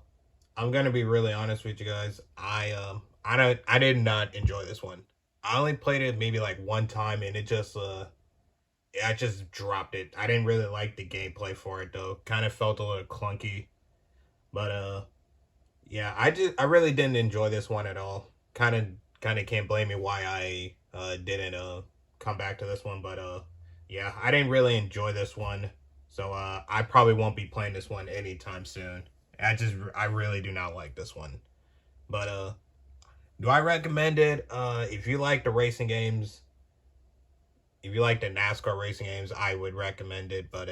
I'm gonna be really honest with you guys. I did not enjoy this one. I only played it maybe like one time, and I just dropped it. I didn't really like the gameplay for it though. Kind of felt a little clunky. But yeah, I really didn't enjoy this one at all. Kind of can't blame me why I didn't come back to this one, but yeah, I didn't really enjoy this one. So I probably won't be playing this one anytime soon. I really do not like this one. But do I recommend it? If you like the racing games, if you like the NASCAR racing games, I would recommend it. But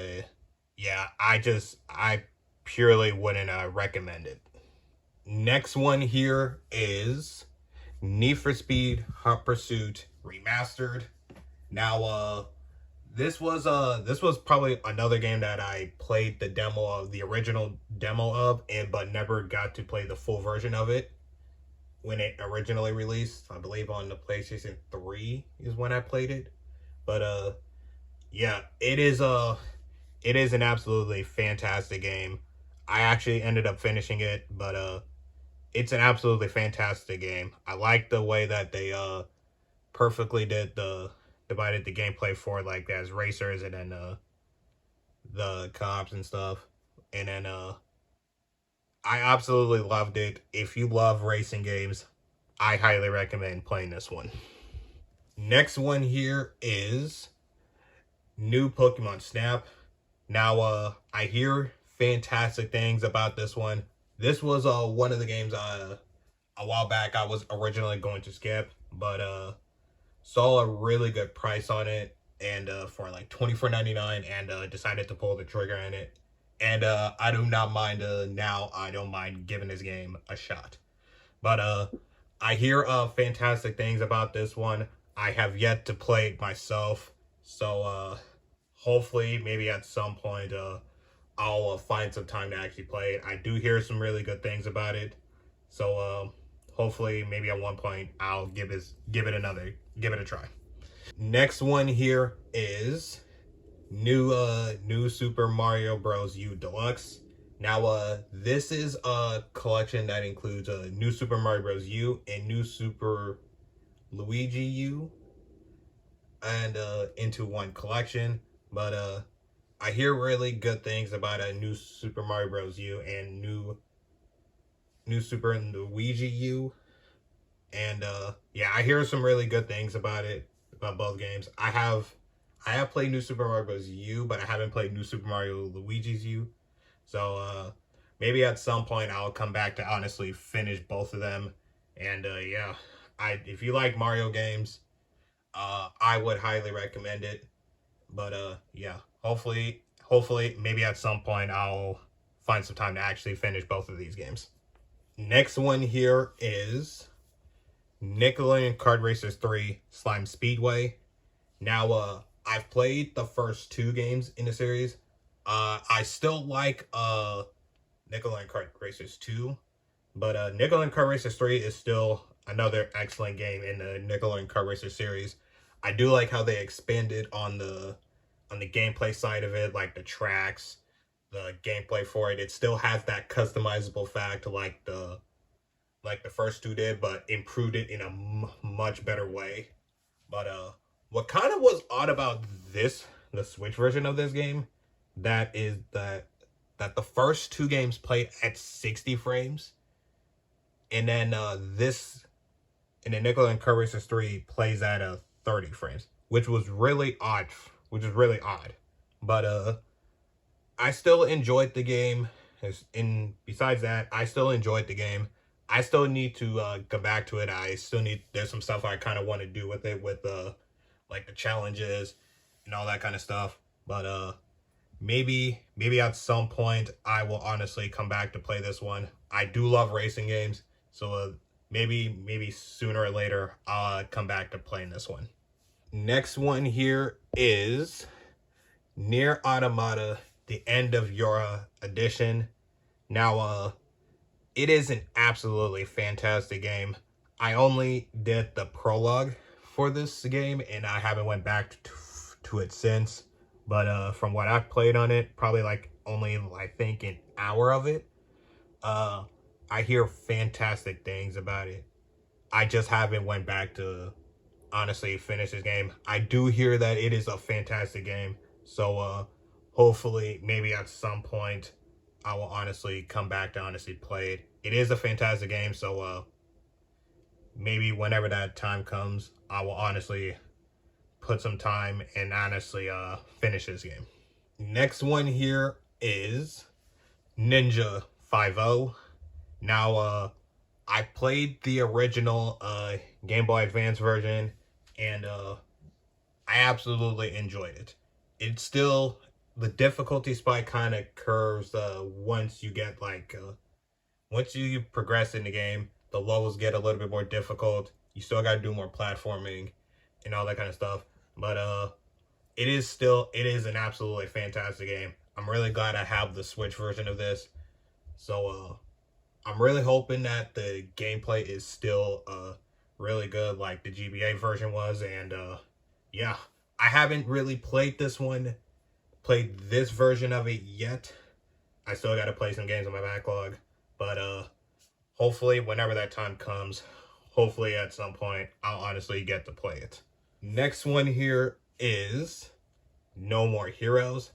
yeah, I purely wouldn't recommend it. Next one here is Need for Speed Hot Pursuit Remastered. Now this was probably another game that I played the original demo of, but never got to play the full version of it when it originally released. I believe on the PlayStation 3 is when I played it. But yeah, it is an absolutely fantastic game. I actually ended up finishing it, but it's an absolutely fantastic game. I like the way that they perfectly divided the gameplay for like as racers, and then the cops and stuff. And then I absolutely loved it. If you love racing games, I highly recommend playing this one. Next one here is new Pokemon Snap. Now I hear fantastic things about this one. This was one of the games a while back I was originally going to skip, but saw a really good price on it, and for like $24.99, and decided to pull the trigger in it. And I do not mind now. I don't mind giving this game a shot. But I hear fantastic things about this one. I have yet to play it myself. So hopefully maybe at some point I'll find some time to actually play it. I do hear some really good things about it. So hopefully maybe at one point I'll give it a try. Next one here is new Super Mario Bros. U Deluxe. Now this is a collection that includes new Super Mario Bros. U and new Super Luigi U and into one collection. But I hear really good things about a new Super Mario Bros. U and new Super Luigi U. And yeah, I hear some really good things about it, about both games. I have played New Super Mario Bros. U, but I haven't played New Super Mario Luigi's U. So maybe at some point I'll come back to honestly finish both of them. And yeah, I if you like Mario games, I would highly recommend it. But yeah, hopefully maybe at some point I'll find some time to actually finish both of these games. Next one here is Nickelodeon Kart Racers 3 Slime Speedway. Now, I've played the first two games in the series. I still like Nickelodeon Kart Racers 2, but Nickelodeon Kart Racers 3 is still another excellent game in the Nickelodeon Kart Racers series. I do like how they expanded on the gameplay side of it, like the tracks, the gameplay for it. It still has that customizable fact like the first two did, but improved it in a much better way. But what kind of was odd about the Switch version of this game, that the first two games played at 60 frames, and then this and then Nickelodeon Kart Racers 3 plays at 30 frames, which was really odd. Which is really odd, but I still enjoyed the game. In besides that, I still enjoyed the game. I still need to go back to it. I still need there's some stuff I kind of want to do with it, with like the challenges and all that kind of stuff. But maybe at some point I will honestly come back to play this one. I do love racing games, so maybe sooner or later I'll come back to playing this one. Next one here is Near Automata, The End of Your Edition. Now, it is an absolutely fantastic game. I only did the prologue for this game, and I haven't went back to it since. But from what I've played on it, probably like only I think an hour of it, I hear fantastic things about it. I just haven't went back to honestly finish this game. I do hear that it is a fantastic game. So hopefully maybe at some point I will honestly come back to honestly play it. It is a fantastic game, so maybe whenever that time comes, I will honestly put some time and honestly finish this game. Next one here is Ninja 5-0. Now I played the original Game Boy Advance version, and I absolutely enjoyed it. It's still the difficulty spike kind of curves once you get once you progress in the game, the levels get a little bit more difficult. You still got to do more platforming and all that kind of stuff. But it is an absolutely fantastic game. I'm really glad I have the Switch version of this. So I'm really hoping that the gameplay is still really good like the GBA version was. And yeah, I haven't really played this version of it yet. I still got to play some games on my backlog. But hopefully whenever that time comes, hopefully at some point, I'll honestly get to play it. Next one here is No More Heroes.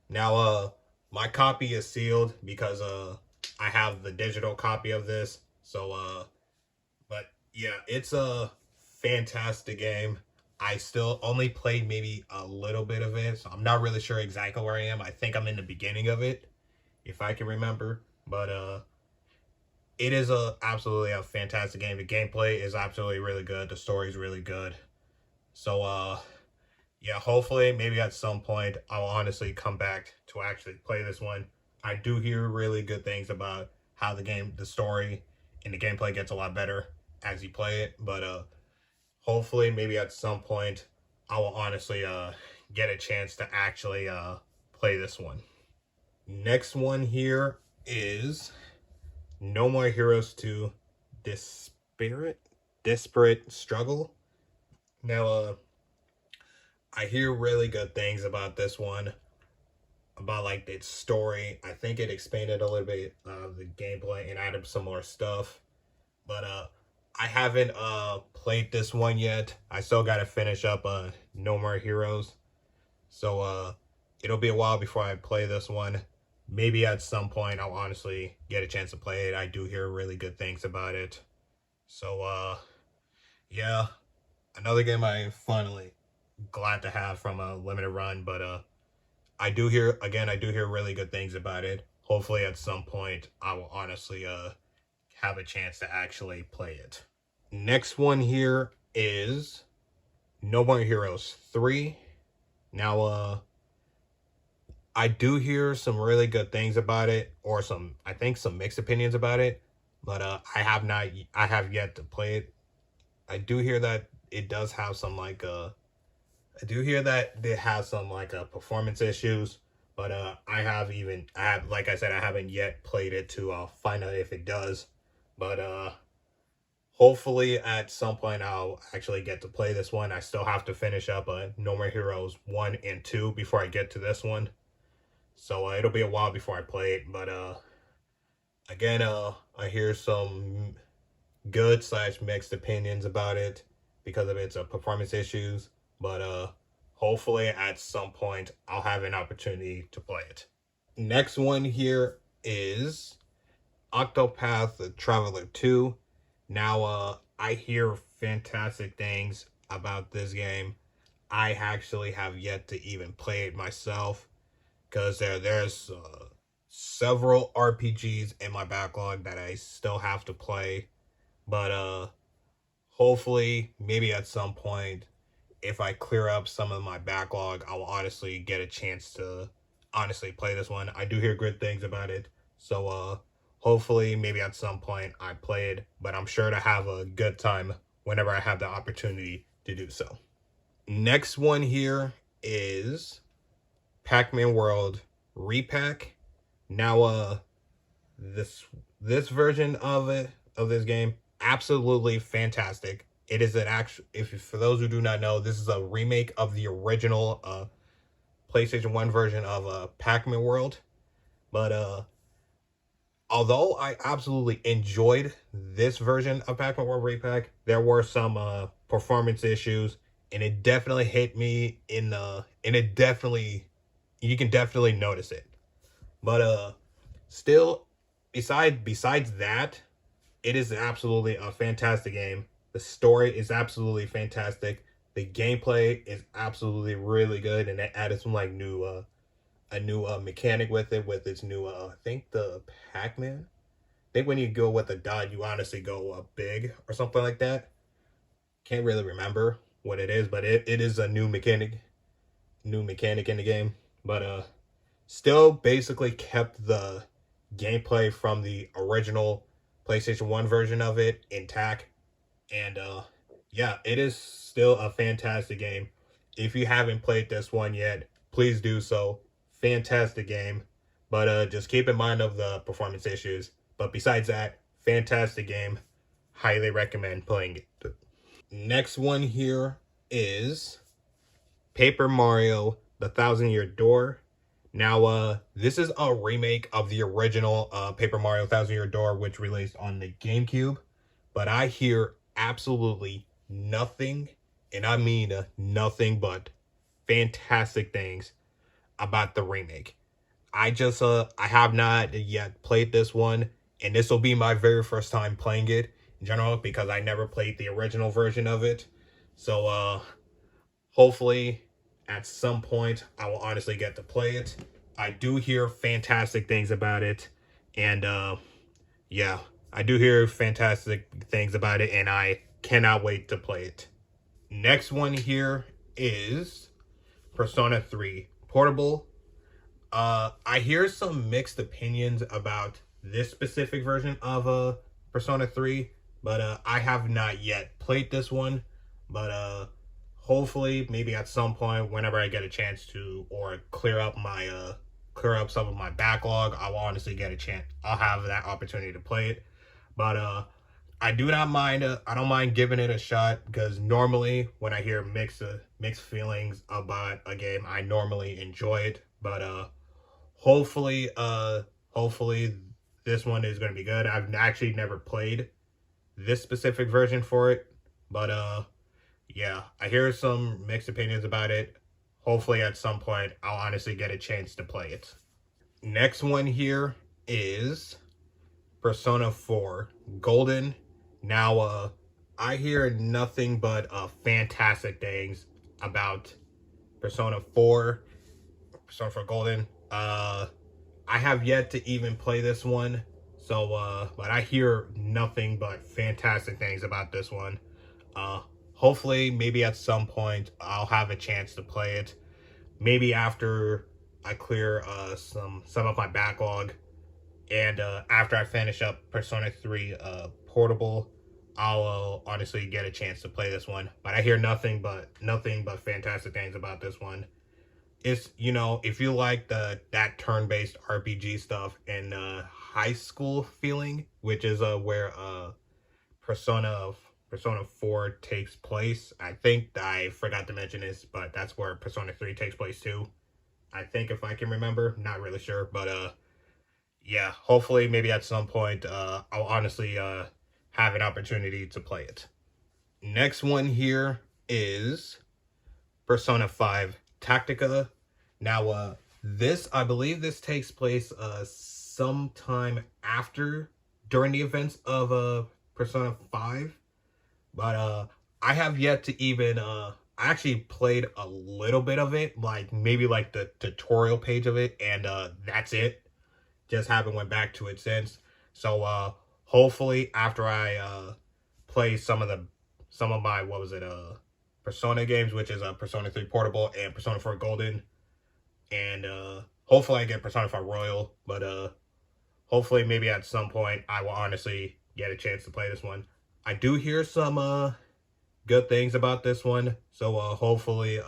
Now, my copy is sealed because I have the digital copy of this. So, but yeah, it's a fantastic game. I still only played maybe a little bit of it, so I'm not really sure exactly where I am. I think I'm in the beginning of it, if I can remember. But it is absolutely a fantastic game. The gameplay is absolutely really good. The story is really good. So yeah, hopefully maybe at some point I'll honestly come back to actually play this one. I do hear really good things about how the story and the gameplay gets a lot better as you play it. But hopefully maybe at some point I will honestly get a chance to actually play this one. Next one here is No More Heroes 2 Disparate Disparate Struggle. Now I hear really good things about this one, about like its story. I think it expanded a little bit the gameplay and added some more stuff. But I haven't played this one yet. I still gotta finish up No More Heroes. So it'll be a while before I play this one. Maybe at some point I'll honestly get a chance to play it. I do hear really good things about it. So yeah, another game I finally glad to have from a limited run, but I do hear really good things about it. Hopefully at some point I will honestly have a chance to actually play it. Next one here is No More Heroes 3. Now I do hear some really good things about it, or some mixed opinions about it, but I have yet to play it. I do hear that it does have some like I do hear that it has some like performance issues, but like I said, I haven't yet played it to find out if it does. But hopefully at some point I'll actually get to play this one. I still have to finish up No More Heroes 1 and 2 before I get to this one. So it'll be a while before I play it, but again, I hear some good / mixed opinions about it because of its performance issues. But hopefully at some point I'll have an opportunity to play it. Next one here is Octopath Traveler 2. Now I hear fantastic things about this game. I actually have yet to even play it myself, because there's several RPGs in my backlog that I still have to play. But hopefully maybe at some point, if I clear up some of my backlog, I will honestly get a chance to honestly play this one. I do hear good things about it, so hopefully maybe at some point I play it, but I'm sure to have a good time whenever I have the opportunity to do so. Next one here is Pac-Man World Repack. Now this version of this game, absolutely fantastic. It is an actual, for those who do not know, this is a remake of the original PlayStation 1 version of Pac-Man World. But although I absolutely enjoyed this version of Pac-Man World Repack, there were some performance issues, and it definitely hit me you can definitely notice it. But still, besides that, it is absolutely a fantastic game. The story is absolutely fantastic. The gameplay is absolutely really good, and it added some like a new mechanic with it, with its new I think the Pac-Man. I think when you go with a dot, you honestly go big or something like that. Can't really remember what it is, but it is a new mechanic in the game. But still basically kept the gameplay from the original PlayStation 1 version of it intact. And yeah, it is still a fantastic game. If you haven't played this one yet, please do so. Fantastic game. But just keep in mind of the performance issues. But besides that, fantastic game. Highly recommend playing it. Next one here is Paper Mario The Thousand Year Door. Now, this is a remake of the original Paper Mario Thousand Year Door, which released on the GameCube. But I hear absolutely nothing, and I mean nothing but fantastic things about the remake. I have not yet played this one, and this will be my very first time playing it in general, because I never played the original version of it. So hopefully at some point I will honestly get to play it. I do hear fantastic things about it, and yeah, I do hear fantastic things about it, and I cannot wait to play it. Next one here is Persona 3 Portable. I hear some mixed opinions about this specific version of Persona 3, but I have not yet played this one. But hopefully maybe at some point whenever I get a chance to, or clear up some of my backlog, I will honestly get a chance. I'll have that opportunity to play it. But I do not mind. I don't mind giving it a shot, because normally when I hear mixed feelings about a game, I normally enjoy it. But hopefully, hopefully this one is going to be good. I've actually never played this specific version for it, but yeah, I hear some mixed opinions about it. Hopefully at some point I'll honestly get a chance to play it. Next one here is Persona 4 Golden. Now I hear nothing but fantastic things about Persona 4, Persona 4 Golden. I have yet to even play this one, so but I hear nothing but fantastic things about this one. Uh, Hopefully, maybe at some point I'll have a chance to play it. Maybe after I clear some of my backlog, and after I finish up Persona 3 Portable, I'll honestly get a chance to play this one. But I hear nothing but fantastic things about this one. It's, if you like that turn-based RPG stuff and high school feeling, which is where Persona Persona 4 takes place. I think I forgot to mention this, but that's where Persona 3 takes place too. I think, if I can remember, not really sure, but yeah, hopefully maybe at some point I'll honestly have an opportunity to play it. Next one here is Persona 5 Tactica. Now this, I believe this takes place sometime during the events of Persona 5. But I have yet to even I actually played a little bit of it, like maybe like the tutorial page of it, and that's it. Just haven't went back to it since. So hopefully after I play some of my, what was it, Persona games, which is Persona 3 Portable and Persona 4 Golden, and hopefully I get Persona 5 Royal, but hopefully maybe at some point I will honestly get a chance to play this one. I do hear some good things about this one, so hopefully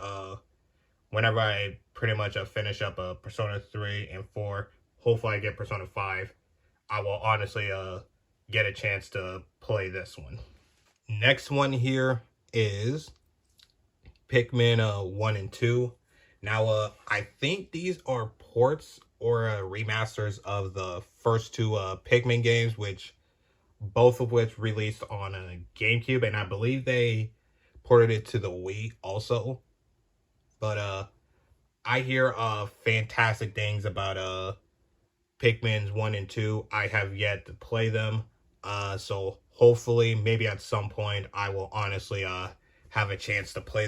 whenever I pretty much finish up Persona 3 and 4, hopefully I get Persona 5, I will honestly get a chance to play this one. Next one here is Pikmin 1 and 2. Now I think these are ports or remasters of the first two Pikmin games, both of which released on a GameCube, and I believe they ported it to the Wii also. But I hear fantastic things about Pikmin's 1 and 2. I have yet to play them. So hopefully maybe at some point I will honestly have a chance to play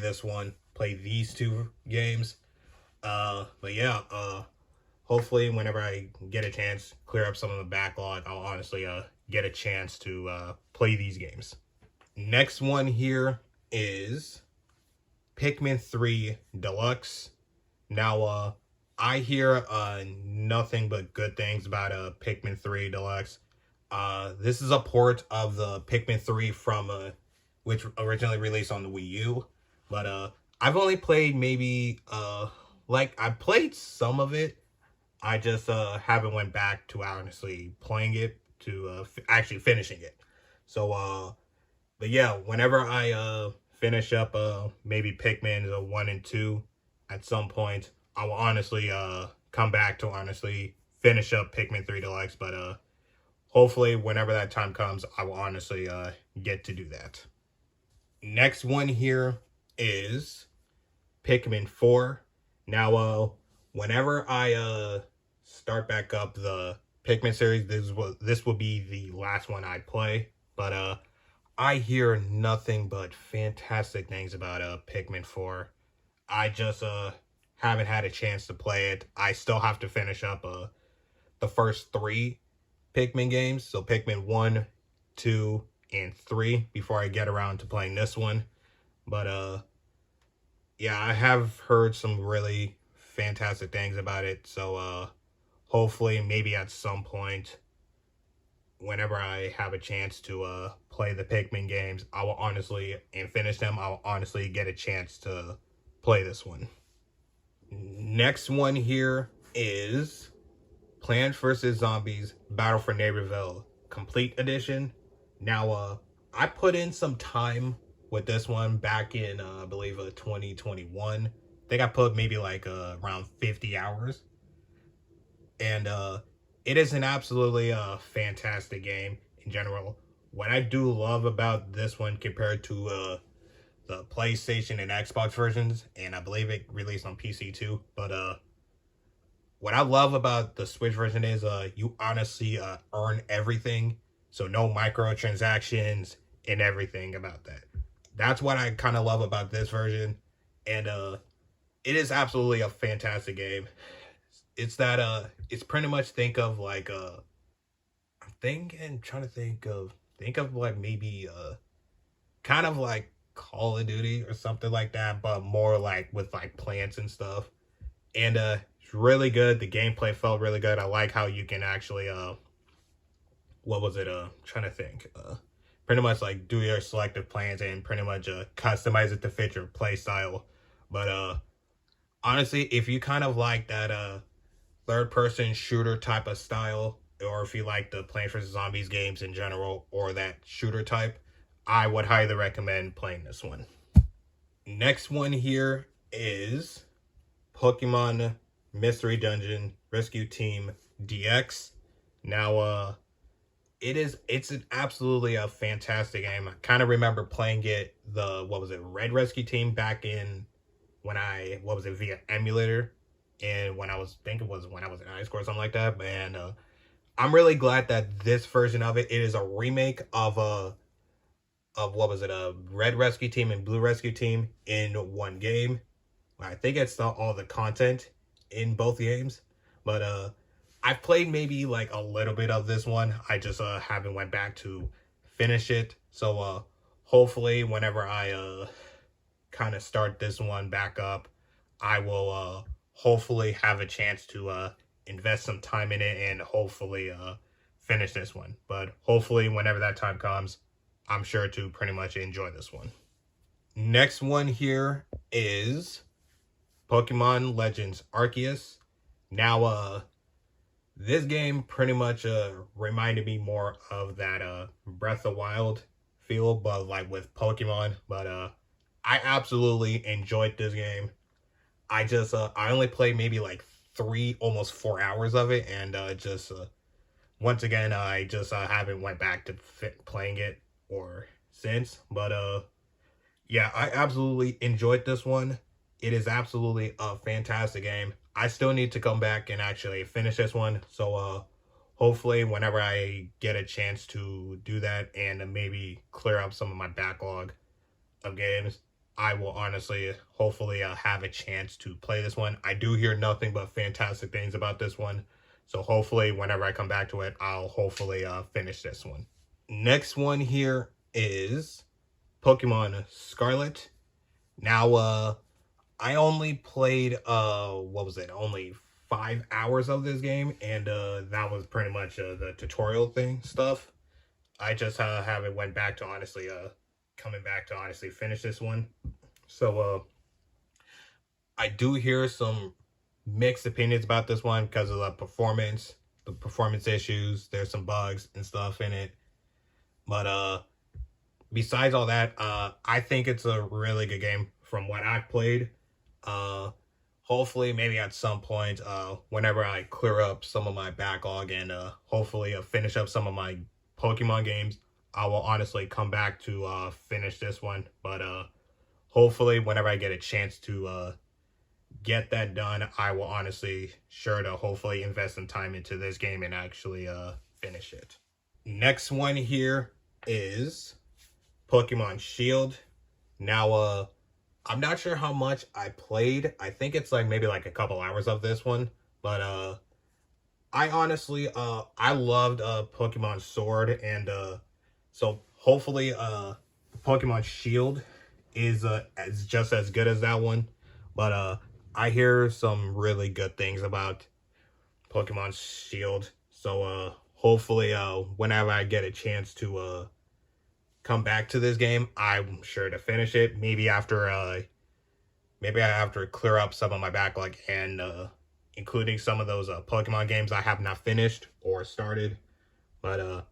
these two games. But yeah, hopefully whenever I get a chance, clear up some of the backlog, I'll honestly get a chance to play these games. Next one here is Pikmin 3 Deluxe. Now I hear nothing but good things about Pikmin 3 Deluxe. This is a port of the Pikmin 3 from which originally released on the Wii U, but I've only played maybe I played some of it. I just haven't went back to honestly playing it, to actually finishing it. So but yeah, whenever I finish up maybe Pikmin 1 and 2 at some point, I will honestly come back to honestly finish up Pikmin 3 Deluxe, but hopefully whenever that time comes, I will honestly get to do that. Next one here is Pikmin 4. Now whenever I start back up the Pikmin series, this will be the last one I play, but I hear nothing but fantastic things about Pikmin 4. I just haven't had a chance to play it. I still have to finish up the first 3 Pikmin games, so Pikmin 1, 2, and 3, before I get around to playing this one. But yeah, I have heard some really fantastic things about it, so hopefully maybe at some point whenever I have a chance to play the Pikmin games, I will honestly, and finish them, I will honestly get a chance to play this one. Next one here is Plants vs. Zombies Battle for Neighborville Complete Edition. Now, I put in some time with this one back in, I believe, 2021. I think I put maybe like around 50 hours. And it is an absolutely fantastic game in general. What I do love about this one compared to the PlayStation and Xbox versions, and I believe it released on PC too, but what I love about the Switch version is you honestly earn everything. So no microtransactions and everything about that. That's what I kind of love about this version. And it is absolutely a fantastic game. It's that it's pretty much think of like trying to think of like maybe kind of like Call of Duty or something like that, but more like with like plants and stuff. And it's really good. The gameplay felt really good. I like how you can actually what was it? Trying to think. Pretty much like do your selective plans and pretty much customize it to fit your play style. But honestly, if you kind of like that third person shooter type of style, or if you like the Plants vs. Zombies games in general, or that shooter type, I would highly recommend playing this one. Next one here is Pokemon Mystery Dungeon Rescue Team DX. Now, it's an absolutely a fantastic game. I kind of remember playing it, Red Rescue Team back in when via emulator, and when I was in high school or something like that. And I'm really glad that this version of it is a remake of Red Rescue Team and Blue Rescue Team in one game. I think it's all the content in both games, but I've played maybe like a little bit of this one. I just haven't went back to finish it. So hopefully whenever I kind of start this one back up, I will hopefully have a chance to invest some time in it and hopefully finish this one. But hopefully whenever that time comes, I'm sure to pretty much enjoy this one. Next one here is Pokemon Legends Arceus. Now, this game pretty much reminded me more of that Breath of the Wild feel, but like with Pokemon. But I absolutely enjoyed this game. I only played maybe like almost 4 hours of it, and once again I just haven't went back to playing it or since. But yeah, I absolutely enjoyed this one. It is absolutely a fantastic game. I still need to come back and actually finish this one. So hopefully whenever I get a chance to do that and maybe clear up some of my backlog of games, I will honestly hopefully have a chance to play this one. I do hear nothing but fantastic things about this one. So hopefully whenever I come back to it, I'll hopefully finish this one. Next one here is Pokemon Scarlet. Now, I only played, only 5 hours of this game, and that was pretty much the tutorial thing stuff. I just haven't went back to honestly, coming back to honestly finish this one. So, I do hear some mixed opinions about this one because of the performance issues. There's some bugs and stuff in it. But, besides all that, I think it's a really good game from what I've played. Hopefully maybe at some point, whenever I clear up some of my backlog and hopefully finish up some of my Pokemon games, I will honestly come back to finish this one. But hopefully whenever I get a chance to get that done, I will honestly sure to hopefully invest some time into this game and actually finish it. Next one here is Pokemon Shield. Now, I'm not sure how much I played. I think it's like maybe like a couple hours of this one. But I honestly, I loved Pokemon Sword. And so hopefully Pokemon Shield is just as good as that one. But I hear some really good things about Pokemon Shield. So hopefully whenever I get a chance to come back to this game, I'm sure to finish it. Maybe I have to clear up some of my backlog and including some of those Pokemon games I have not finished or started. But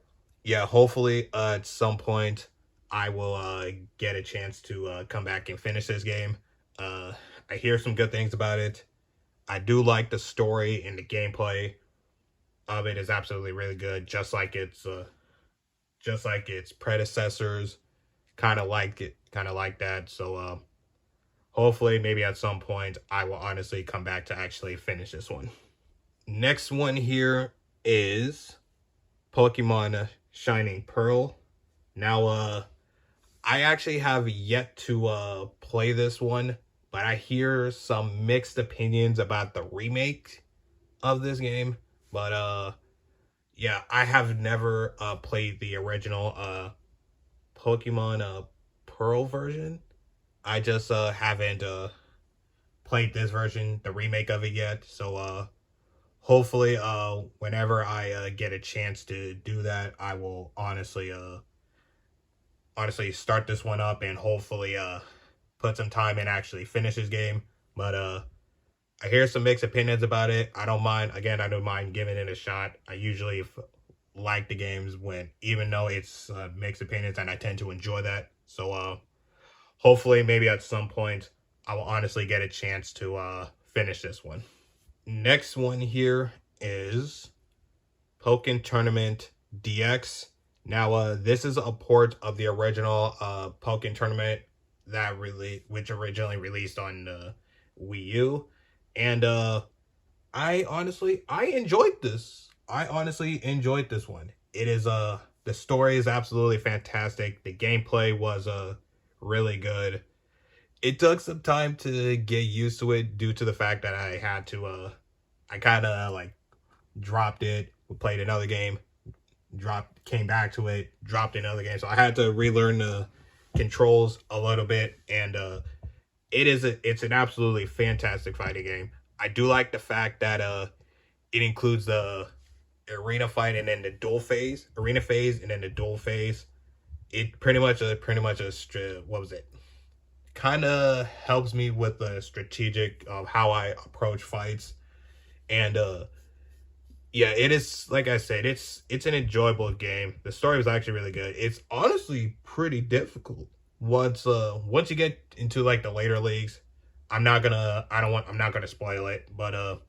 yeah, hopefully at some point I will get a chance to come back and finish this game. I hear some good things about it. I do like the story and the gameplay of it is absolutely really good, just like its predecessors. Kind of like that. So hopefully, maybe at some point, I will honestly come back to actually finish this one. Next one here is Pokemon Shining Pearl. Now, I actually have yet to play this one, but I hear some mixed opinions about the remake of this game. But yeah, I have never played the original Pokemon Pearl version. I just haven't played this version, the remake of it yet. So hopefully whenever I get a chance to do that, I will honestly start this one up and hopefully put some time and actually finish this game. But I hear some mixed opinions about it. I don't mind giving it a shot. I usually like the games when, even though it's mixed opinions, and I tend to enjoy that. So hopefully maybe at some point I will honestly get a chance to finish this one. Next one here is Pokken Tournament DX. Now this is a port of the original Pokken Tournament which originally released on Wii U. And I enjoyed this. I honestly enjoyed this one. It is the story is absolutely fantastic. The gameplay was really good. It took some time to get used to it due to the fact that I kind of like dropped it, played another game, came back to it, dropped another game. So I had to relearn the controls a little bit, and it's an absolutely fantastic fighting game. I do like the fact that it includes the arena fight and then the arena phase and then the duel phase. It pretty much what was it? Kind of helps me with the strategic of how I approach fights, and yeah, it is, like I said, it's an enjoyable game. The story was actually really good. It's honestly pretty difficult once you get into like the later leagues. I'm not gonna spoil it, but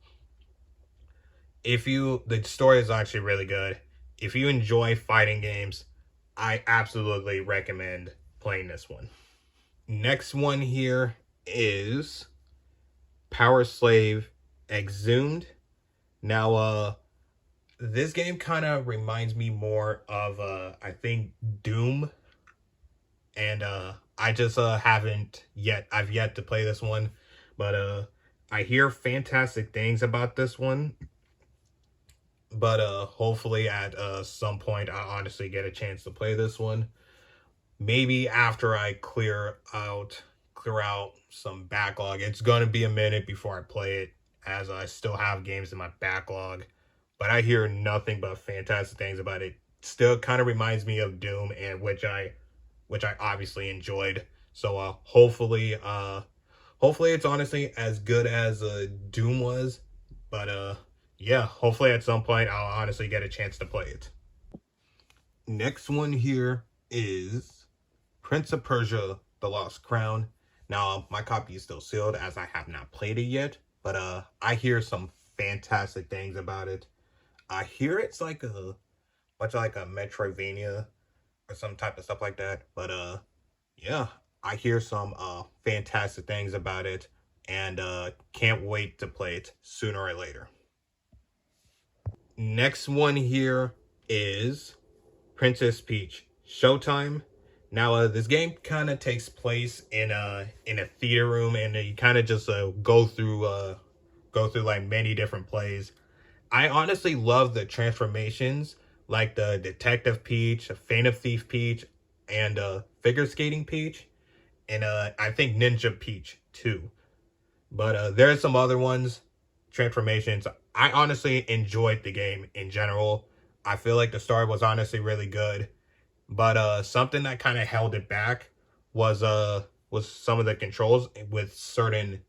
the story is actually really good. If you enjoy fighting games, I absolutely recommend playing this one. Next one here is Power Slave Exhumed. Now this game kind of reminds me more of I think Doom, and I just I've yet to play this one, but I hear fantastic things about this one. But hopefully at some point I'll honestly get a chance to play this one. Maybe after I clear out some backlog. It's gonna be a minute before I play it, as I still have games in my backlog. But I hear nothing but fantastic things about it. Still kind of reminds me of Doom, and which I obviously enjoyed. So hopefully it's honestly as good as Doom was. But yeah, hopefully at some point I'll honestly get a chance to play it. Next one here is Prince of Persia: The Lost Crown. Now my copy is still sealed as I have not played it yet, but I hear some fantastic things about it. I hear it's like much like a Metroidvania or some type of stuff like that. But yeah, I hear some fantastic things about it, and can't wait to play it sooner or later. Next one here is Princess Peach Showtime. Now this game kind of takes place in a theater room, and you kind of just go through like many different plays. I honestly love the transformations, like the Detective Peach, Feint of Thief Peach, and Figure Skating Peach, and I think Ninja Peach too. But there are some other transformations. I honestly enjoyed the game in general. I feel like the story was honestly really good, but something that kind of held it back was some of the controls with certain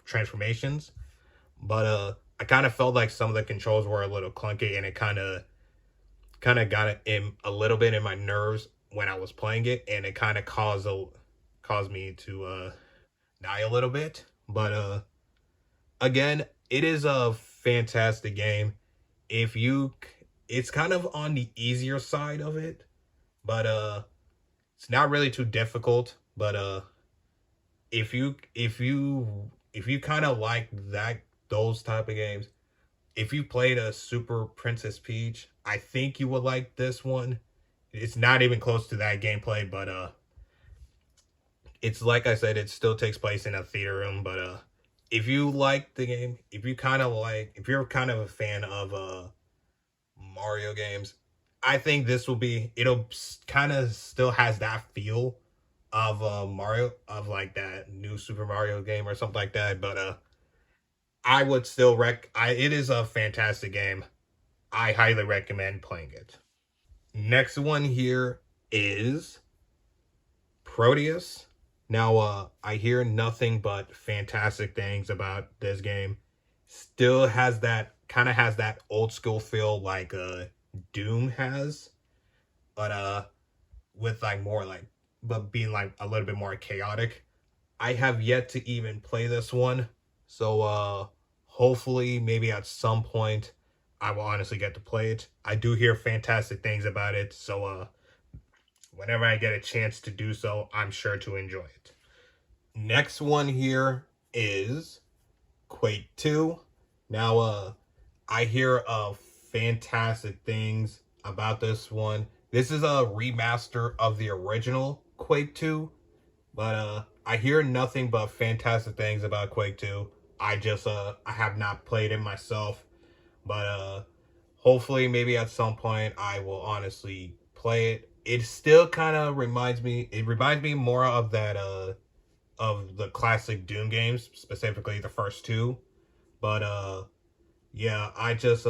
transformations. But I kind of felt like some of the controls were a little clunky, and it kind of got it in a little bit in my nerves when I was playing it, and it kind of caused me to die a little bit. But again, it is a fantastic game. If you, it's kind of on the easier side of it, but it's not really too difficult. But if you kind of like that those type of games, if you played a Super Princess Peach, I think you would like this one. It's not even close to that gameplay, but it's like I said, it still takes place in a theater room. But if you like the game, if you're kind of a fan of Mario games, I think this will be. It'll kind of still has that feel of Mario, of like that new Super Mario game or something like that. But I would still it is a fantastic game. I highly recommend playing it. Next one here is Proteus. Now, I hear nothing but fantastic things about this game. Still has that old school feel like Doom has, but with like more like, but being like a little bit more chaotic. I have yet to even play this one, so hopefully maybe at some point I will honestly get to play it. I do hear fantastic things about it, so whenever I get a chance to do so, I'm sure to enjoy it. Next one here is Quake 2. Now, I hear fantastic things about this one. This is a remaster of the original Quake 2, but I hear nothing but fantastic things about Quake 2. I have not played it myself, but hopefully maybe at some point I will honestly play it. It still kind of reminds me more of that of the classic Doom games, specifically the first two. But yeah, I just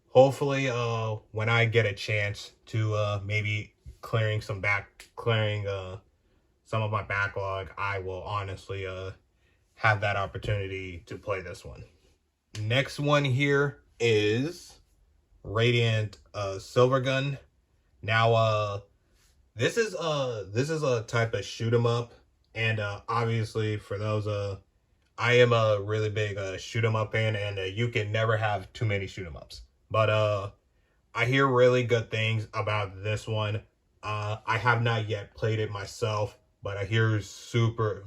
hopefully when I get a chance to maybe clearing some of my backlog, I will honestly have that opportunity to play this one. Next one here is Radiant Silvergun. Now this is a type of shoot 'em up, and obviously for those I am a really big shoot 'em up fan, and you can never have too many shoot 'em ups. But I hear really good things about this one. I have not yet played it myself, but I hear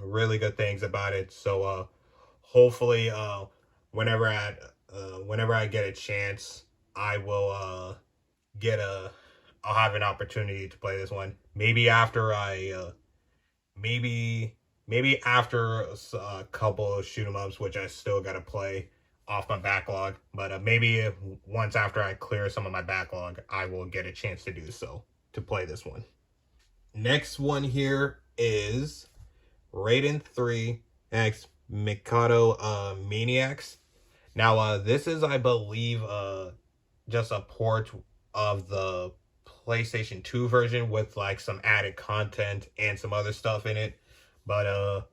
really good things about it. So hopefully whenever I get a chance, I will I'll have an opportunity to play this one. Maybe after maybe after a couple of shoot 'em ups, which I still gotta play off my backlog. But maybe once after I clear some of my backlog, I will get a chance to do so, to play this one. Next one here is Raiden 3 X Mikado Maniacs. Now this is, I believe, just a port of the PlayStation 2 version with like some added content and some other stuff in it. But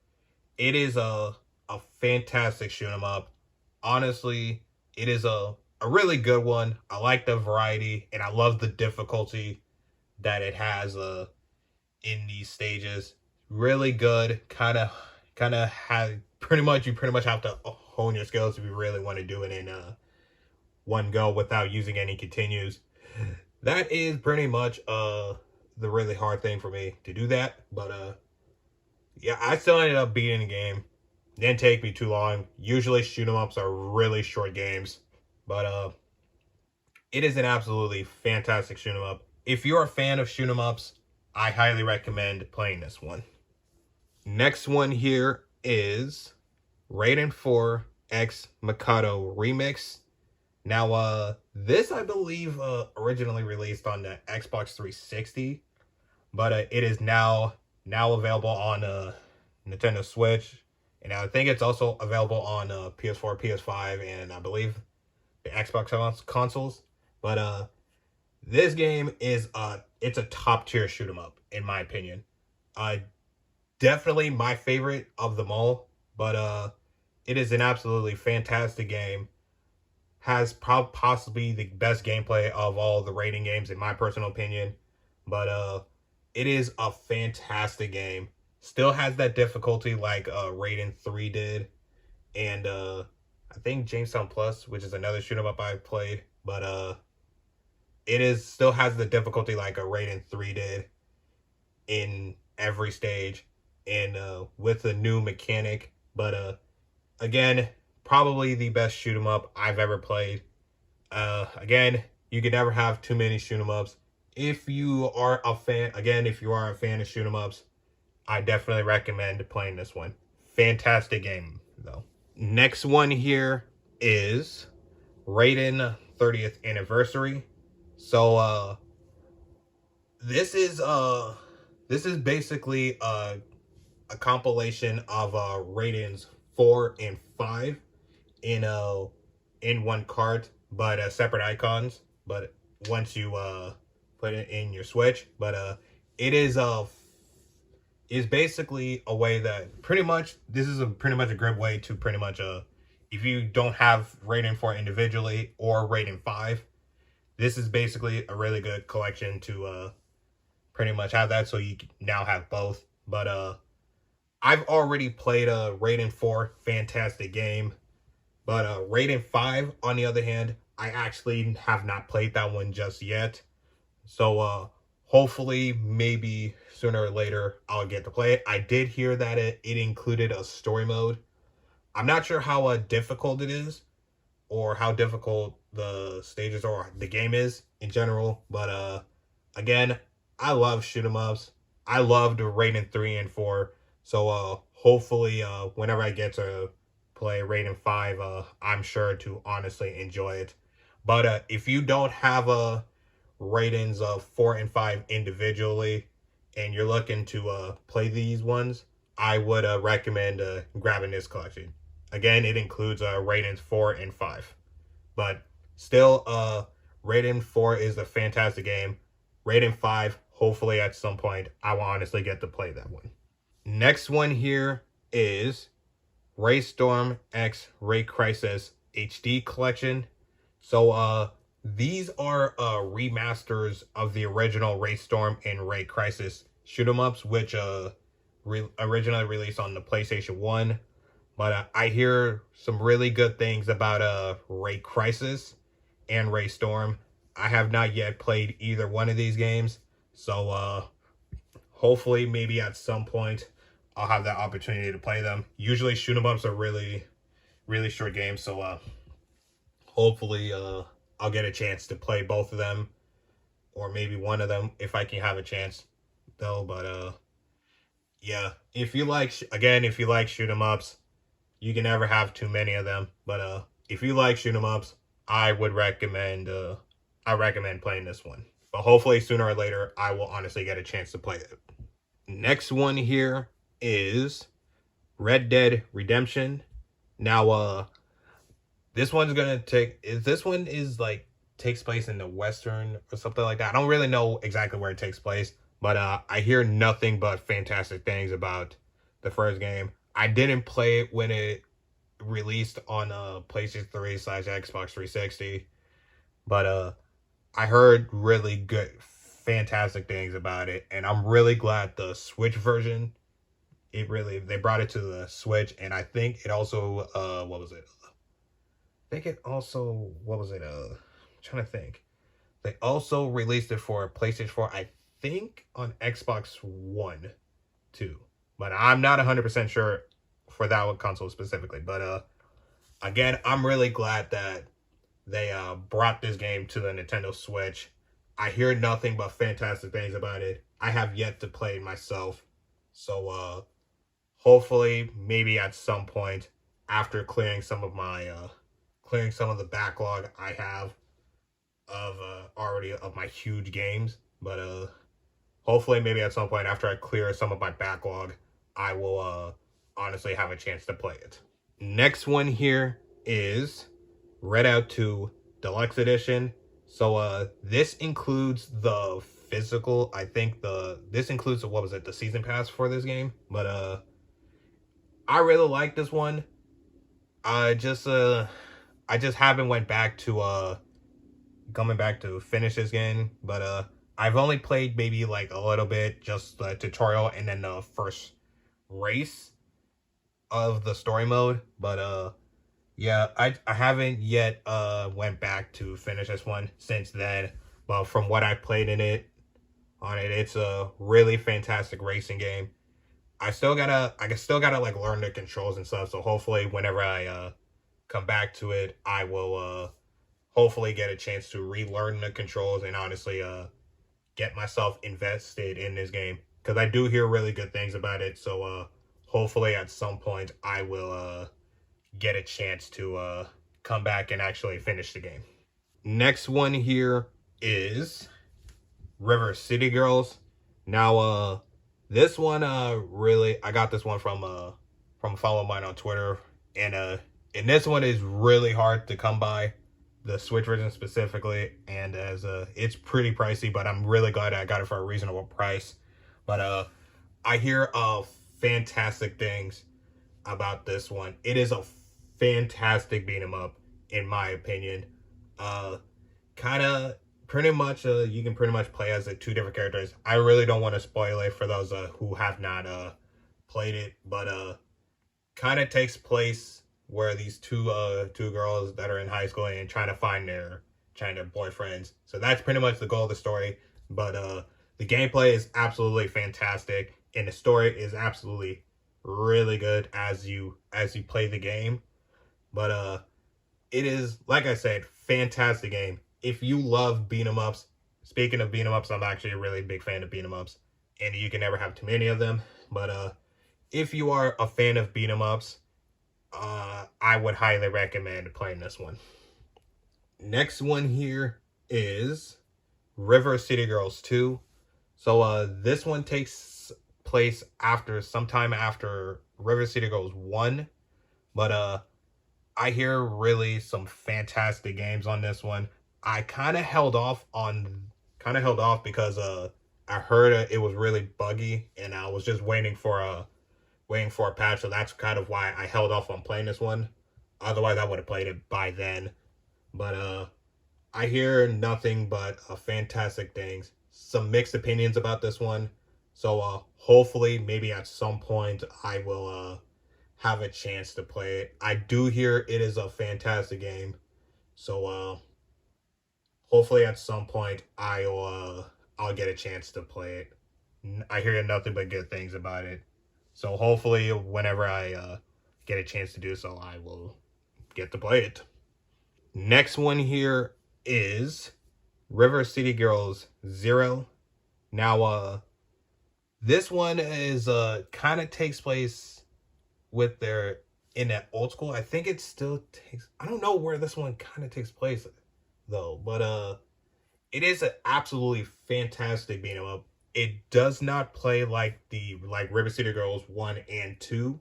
it is a fantastic shoot 'em up. Honestly, it is a really good one. I like the variety, and I love the difficulty that it has in these stages. Really good. Kind of have you pretty much have to hone your skills if you really want to do it in one go without using any continues. That is pretty much the really hard thing for me to do that. But yeah, I still ended up beating the game. Didn't take me too long. Usually shoot 'em ups are really short games, but it is an absolutely fantastic shoot 'em up. If you're a fan of shoot 'em ups, I highly recommend playing this one. Next one here is Raiden 4 X Mikado Remix. Now, this I believe originally released on the Xbox 360, but it is now available on Nintendo Switch, and I think it's also available on PS4, PS5, and I believe the Xbox consoles. But this game is it's a top tier shoot 'em up in my opinion. Uh, Definitely my favorite of them all. But it is an absolutely fantastic game. Has possibly the best gameplay of all the rating games in my personal opinion. But it is a fantastic game. Still has that difficulty like Raiden 3 did. And I think Jamestown Plus, which is another shoot 'em up I played, but it is still has the difficulty like a Raiden 3 did in every stage and with a new mechanic. But again, probably the best shoot 'em up I've ever played. Again, you can never have too many shoot 'em ups. If you are a fan, again, if you are a fan of shoot 'em ups, I definitely recommend playing this one. Fantastic game though. Next one here is Raiden 30th Anniversary. So this is basically a compilation of Raiden's 4 and 5 in one cart, but separate icons. But once you put it in your Switch, but it is basically a way that pretty much this is pretty much a great way to pretty much if you don't have Raiden 4 individually or Raiden 5, this is basically a really good collection to pretty much have that, so you now have both. But I've already played Raiden 4, fantastic game. But Raiden 5, on the other hand, I actually have not played that one just yet. So hopefully, maybe sooner or later, I'll get to play it. I did hear that it included a story mode. I'm not sure how difficult it is or how difficult the stages or the game is in general. But again, I love shoot 'em ups. I loved Raiden 3 and 4. So hopefully, whenever I get to play Raiden 5, I'm sure to honestly enjoy it. But if you don't have Raiden's 4 and 5 individually and you're looking to play these ones, I would recommend grabbing this collection. Again, it includes Raiden's 4 and 5. But still, Raiden 4 is a fantastic game. Raiden 5, hopefully at some point, I will honestly get to play that one. Next one here is Ray Storm X Ray Crisis HD Collection. So these are remasters of the original Ray Storm and Ray Crisis shoot 'em ups, which originally released on the PlayStation 1. But I hear some really good things about Ray Crisis and Ray Storm. I have not yet played either one of these games, so hopefully maybe at some point I'll have that opportunity to play them. Usually shoot 'em ups are really short games, so hopefully I'll get a chance to play both of them, or maybe one of them if I can have a chance though. But yeah, if you like if you like shoot 'em ups, you can never have too many of them. But if you like shoot 'em ups, I would recommend playing this one. But hopefully sooner or later I will honestly get a chance to play it. Next one here is Red Dead Redemption. Now this one's gonna takes place in the Western or something like that. I don't really know exactly where it takes place, but I hear nothing but fantastic things about the first game. I didn't play it when it released on PlayStation 3 / Xbox 360, but I heard really good, fantastic things about it, and I'm really glad the Switch version, they brought it to the Switch, and I think it also what was it? I think it also I'm trying to think. They also released it for PlayStation 4, I think on Xbox One too. But I'm not 100% sure for that console specifically. But again, I'm really glad that they brought this game to the Nintendo Switch. I hear nothing but fantastic things about it. I have yet to play it myself. So hopefully, maybe at some point, after clearing some of the backlog I have of already of my huge games. But hopefully, maybe at some point after I clear some of my backlog, I will honestly have a chance to play it. Next one here is Redout 2 Deluxe Edition. So this includes the physical, I think this includes what was it, the season pass for this game. But I really like this one. I just haven't went back to coming back to finish this game, but I've only played maybe like a little bit, just the tutorial and then the first race of the story mode. But yeah, I haven't yet went back to finish this one since then. But from what I played it's a really fantastic racing game. I still gotta like learn the controls and stuff. So hopefully, whenever I come back to it, I will hopefully get a chance to relearn the controls and honestly get myself invested in this game, because I do hear really good things about it. So hopefully at some point I will get a chance to come back and actually finish the game. Next one here is River City Girls. Now this one really, I got this one from a follow of mine on Twitter, and this one is really hard to come by, the Switch version specifically, and as it's pretty pricey, but I'm really glad I got it for a reasonable price. But I hear fantastic things about this one. It is a fantastic beat 'em up, in my opinion. Kind of pretty much you can pretty much play as the two different characters. I really don't want to spoil it for those who have not played it, but kind of takes place where these two girls that are in high school and trying to find their boyfriends. So that's pretty much the goal of the story. But the gameplay is absolutely fantastic, and the story is absolutely really good as you play the game. But it is, like I said, fantastic game. If you love beat 'em ups, speaking of beat 'em ups, I'm actually a really big fan of beat 'em ups, and you can never have too many of them. But if you are a fan of beat 'em ups, I would highly recommend playing this one. Next one here is River City Girls 2. So this one takes place sometime after River City Girls 1. But I hear really some fantastic games on this one. I kind of held off because I heard it was really buggy, and I was just waiting for a patch. So that's kind of why I held off on playing this one. Otherwise, I would have played it by then. But I hear nothing but fantastic things. Some mixed opinions about this one. So hopefully, maybe at some point, I will have a chance to play it. I do hear it is a fantastic game. So hopefully at some point I'll get a chance to play it. I hear nothing but good things about it. So hopefully whenever I get a chance to do so, I will get to play it. Next one here is River City Girls 0. Now this one is kind of takes place with their in that old school. I think it still takes, I don't know where this one kind of takes place though, but it is an absolutely fantastic beat 'em up. It does not play like River City Girls 1 and 2,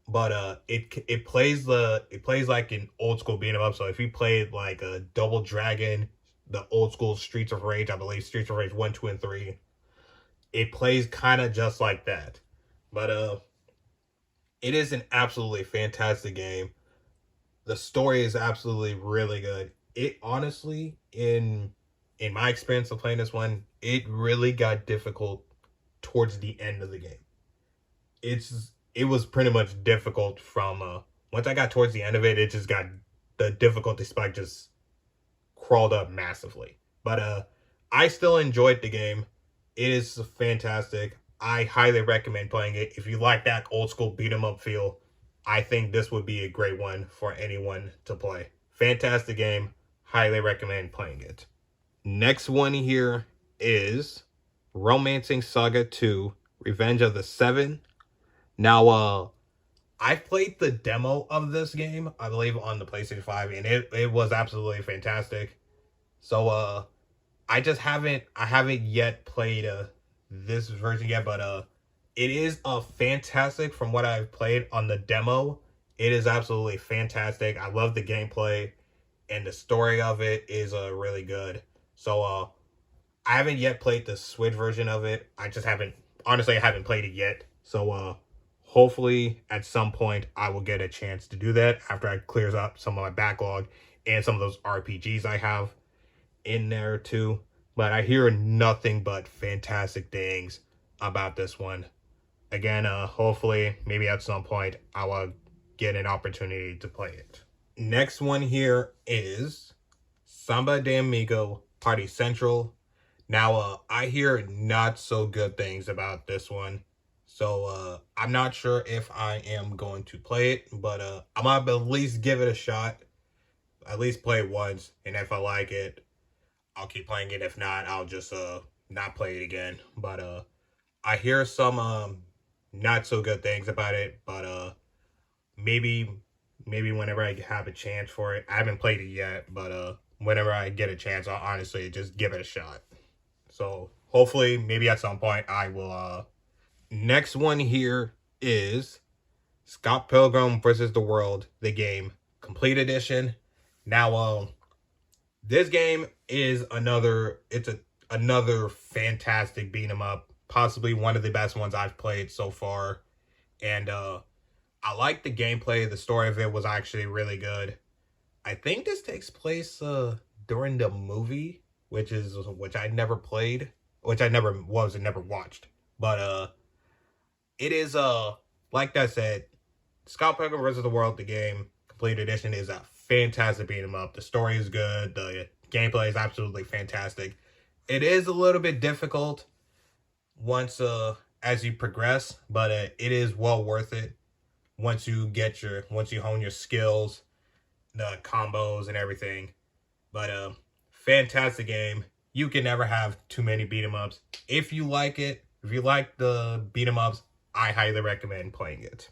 but it plays like an old school beat 'em up. So if you played like a Double Dragon, the old school Streets of Rage, I believe Streets of Rage 1, 2, and 3, it plays kind of just like that. But it is an absolutely fantastic game. The story is absolutely really good. It honestly, in my experience of playing this one, it really got difficult towards the end of the game. It was pretty much difficult from once I got towards the end of it, it just got, the difficulty spike just crawled up massively. But I still enjoyed the game. It is fantastic. I highly recommend playing it. If you like that old school beat 'em up feel, I think this would be a great one for anyone to play. Fantastic game. Highly recommend playing it. Next one here is Romancing Saga 2, Revenge of the Seven. Now, I played the demo of this game, I believe, on the PlayStation 5, and it was absolutely fantastic. So, I haven't yet played this version yet, but it is fantastic from what I've played on the demo. It is absolutely fantastic. I love the gameplay, and the story of it is really good. So I haven't yet played the Switch version of it. I just haven't, honestly, I haven't played it yet. So hopefully at some point I will get a chance to do that after I clears up some of my backlog and some of those RPGs I have in there too. But I hear nothing but fantastic things about this one. Again, hopefully maybe at some point I will get an opportunity to play it. Next one here is Samba de Amigo Party Central. Now, I hear not so good things about this one. So, I'm not sure if I am going to play it, but I'm gonna at least give it a shot. At least play it once, and if I like it, I'll keep playing it. If not, I'll just not play it again. But I hear some not so good things about it, but maybe whenever I have a chance for it. I haven't played it yet, but whenever I get a chance, I'll honestly just give it a shot. So hopefully maybe at some point I will next one here is Scott Pilgrim versus the World, the game, complete edition. Now this game is another fantastic beat 'em up, possibly one of the best ones I've played so far. And I like the gameplay. The story of it was actually really good. I think this takes place during the movie, which I never played, which I never watched. But it is like I said, Scott Pilgrim vs. the World, the game, complete edition, is a fantastic beat 'em up. The story is good. The gameplay is absolutely fantastic. It is a little bit difficult once as you progress, but it is well worth it once you hone your skills, the combos and everything. But fantastic game. You can never have too many beat 'em ups. If you like the beat 'em ups, I highly recommend playing it.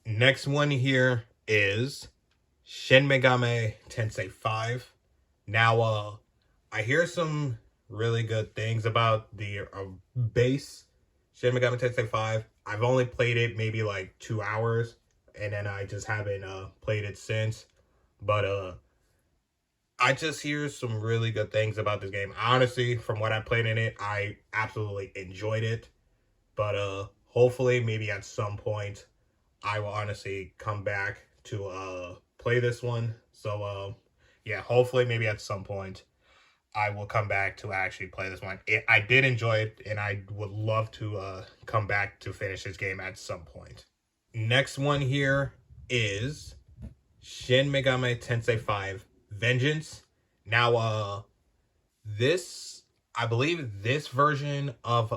Next one here is Shin Megami Tensei 5. Now, I hear some really good things about the base Shin Megami Tensei 5. I've only played it maybe like 2 hours, and then I just haven't played it since. But I just hear some really good things about this game. Honestly, from what I played in it, I absolutely enjoyed it. But hopefully maybe at some point I will honestly come back to play this one. So yeah, hopefully maybe at some point I will come back to actually play this one. I did enjoy it, and I would love to come back to finish this game at some point. Next one here is Shin Megami Tensei 5 Vengeance. Now, I believe this version of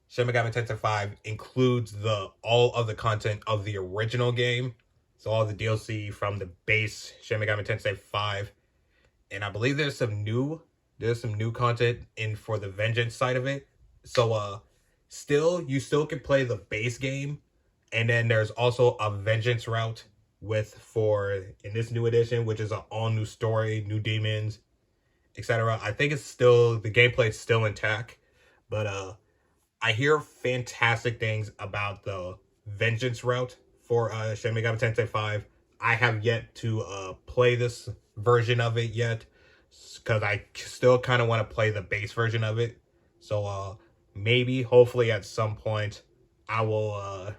Shin Megami Tensei 5 includes all of the content of the original game. So all the DLC from the base Shin Megami Tensei 5. And I believe there's some new content in for the Vengeance side of it. So you still can play the base game, and then there's also a Vengeance route in this new edition, which is an all new story, new demons, etc. I think the gameplay is still intact, but I hear fantastic things about the Vengeance route for Shin Megami Tensei 5. I have yet to play this version of it yet, because I still kind of want to play the base version of it. So hopefully at some point I will,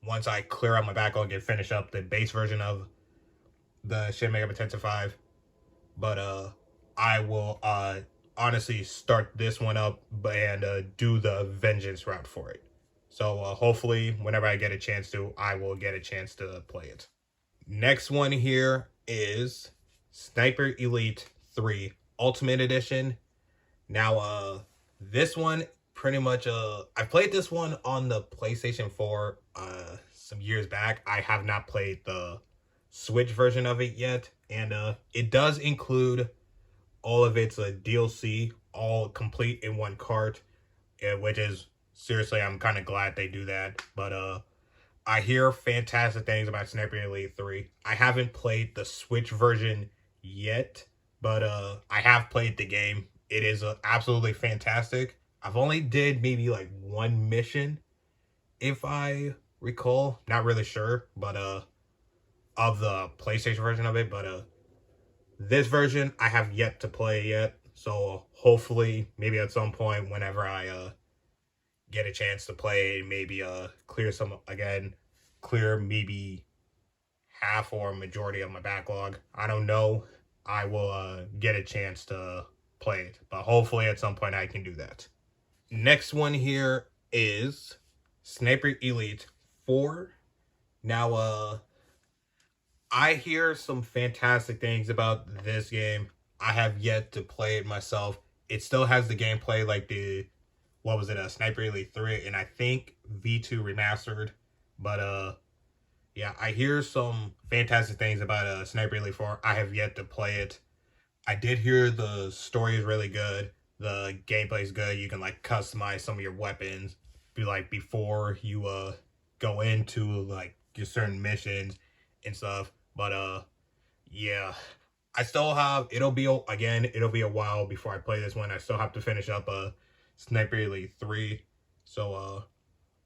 once I clear out my backlog and finish up the base version of the Shin Megami Tensei 5. But I will honestly start this one up and do the Vengeance route for it. So hopefully whenever I get a chance to, I will get a chance to play it. Next one here is Sniper Elite 3 Ultimate Edition. Now, this one pretty much, I played this one on the PlayStation 4 some years back. I have not played the Switch version of it yet, and it does include all of its DLC, all complete in one cart, which is, seriously, I'm kind of glad they do that. But I hear fantastic things about Sniper Elite 3. I haven't played the Switch version yet, but I have played the game. It is absolutely fantastic. I've only did maybe like one mission, if I recall. Not really sure, but of the PlayStation version of it. But This version I have yet to play yet, so hopefully maybe at some point whenever I get a chance to play, maybe clear some again, clear maybe half or majority of my backlog. I don't know. I will get a chance to play it, but hopefully at some point I can do that. Next one here is Sniper Elite 4. Now I hear some fantastic things about this game. I have yet to play it myself. It still has the gameplay like the what was it, Sniper Elite 3 and I think V2 remastered. But yeah, I hear some fantastic things about Sniper Elite 4. I have yet to play it. I did hear the story is really good. The gameplay is good. You can like customize some of your weapons. Be like before you go into like your certain missions and stuff. But yeah. I still have it'll be a while before I play this one. I still have to finish up Sniper Elite 3. So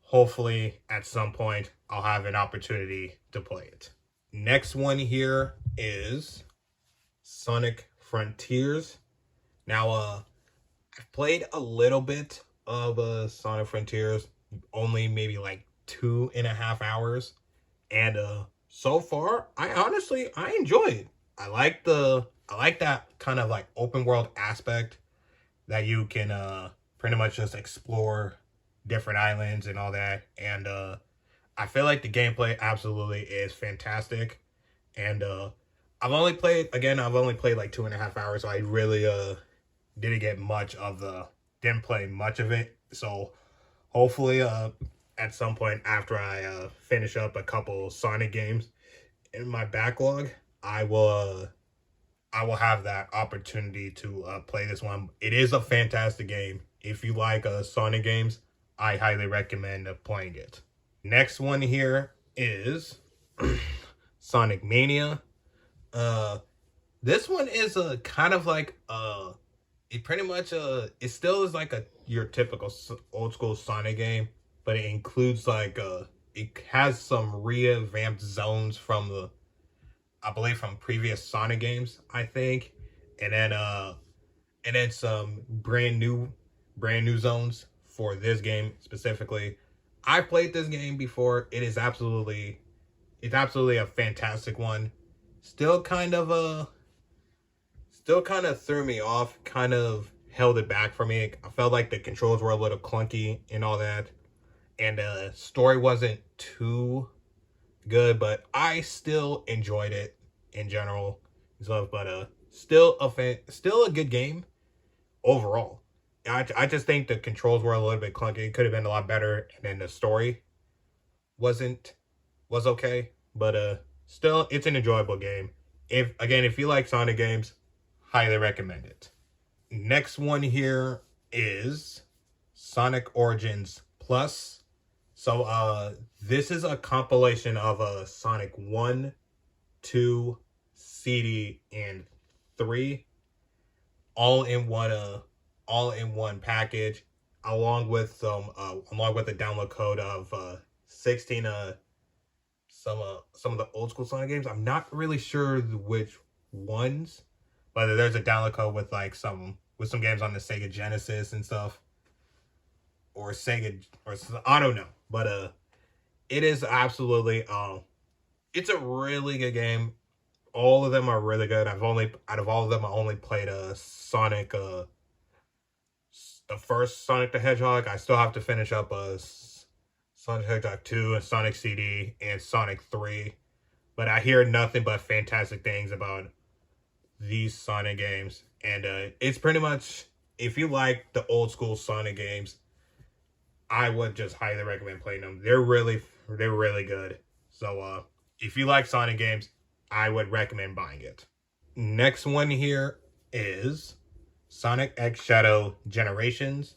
hopefully at some point I'll have an opportunity to play it. Next one here is Sonic Frontiers. Now I've played a little bit of Sonic Frontiers, only maybe like 2.5 hours. And so far I enjoy it. I like that kind of like open world aspect that you can pretty much just explore different islands and all that. And I feel like the gameplay absolutely is fantastic. And I've only played like 2.5 hours, so I really didn't play much of it. So hopefully at some point after I finish up a couple Sonic games in my backlog, I will have that opportunity to play this one. It is a fantastic game. If you like Sonic games, I highly recommend playing it. Next one here is Sonic Mania. This one is a kind of like it pretty much it still is like your typical old school Sonic game, but it includes like it has some revamped zones from I believe from previous Sonic games, I think. And then some brand new zones for this game specifically. I played this game before. It's absolutely a fantastic one. Still kind of threw me off, kind of held it back for me. I felt like the controls were a little clunky and all that. And story wasn't too good, but I still enjoyed it in general and stuff. But still a good game overall. I just think the controls were a little bit clunky. It could have been a lot better, and then the story was okay. But still, it's an enjoyable game. If you like Sonic games, highly recommend it. Next one here is Sonic Origins Plus. So this is a compilation of Sonic 1, 2, CD, and 3 all in one package, along with the download code of 16 some of the old school Sonic games. I'm not really sure which ones, but there's a download code with like some games on the Sega Genesis and stuff, or Sega, or I don't know. But it is absolutely it's a really good game. All of them are really good. Out of all of them, I only played Sonic the first Sonic the Hedgehog. I still have to finish up Sonic the Hedgehog 2 and Sonic CD and Sonic 3. But I hear nothing but fantastic things about these Sonic games. And it's pretty much, if you like the old school Sonic games, I would just highly recommend playing them. They're really good. So if you like Sonic games, I would recommend buying it. Next one here is Sonic X Shadow Generations.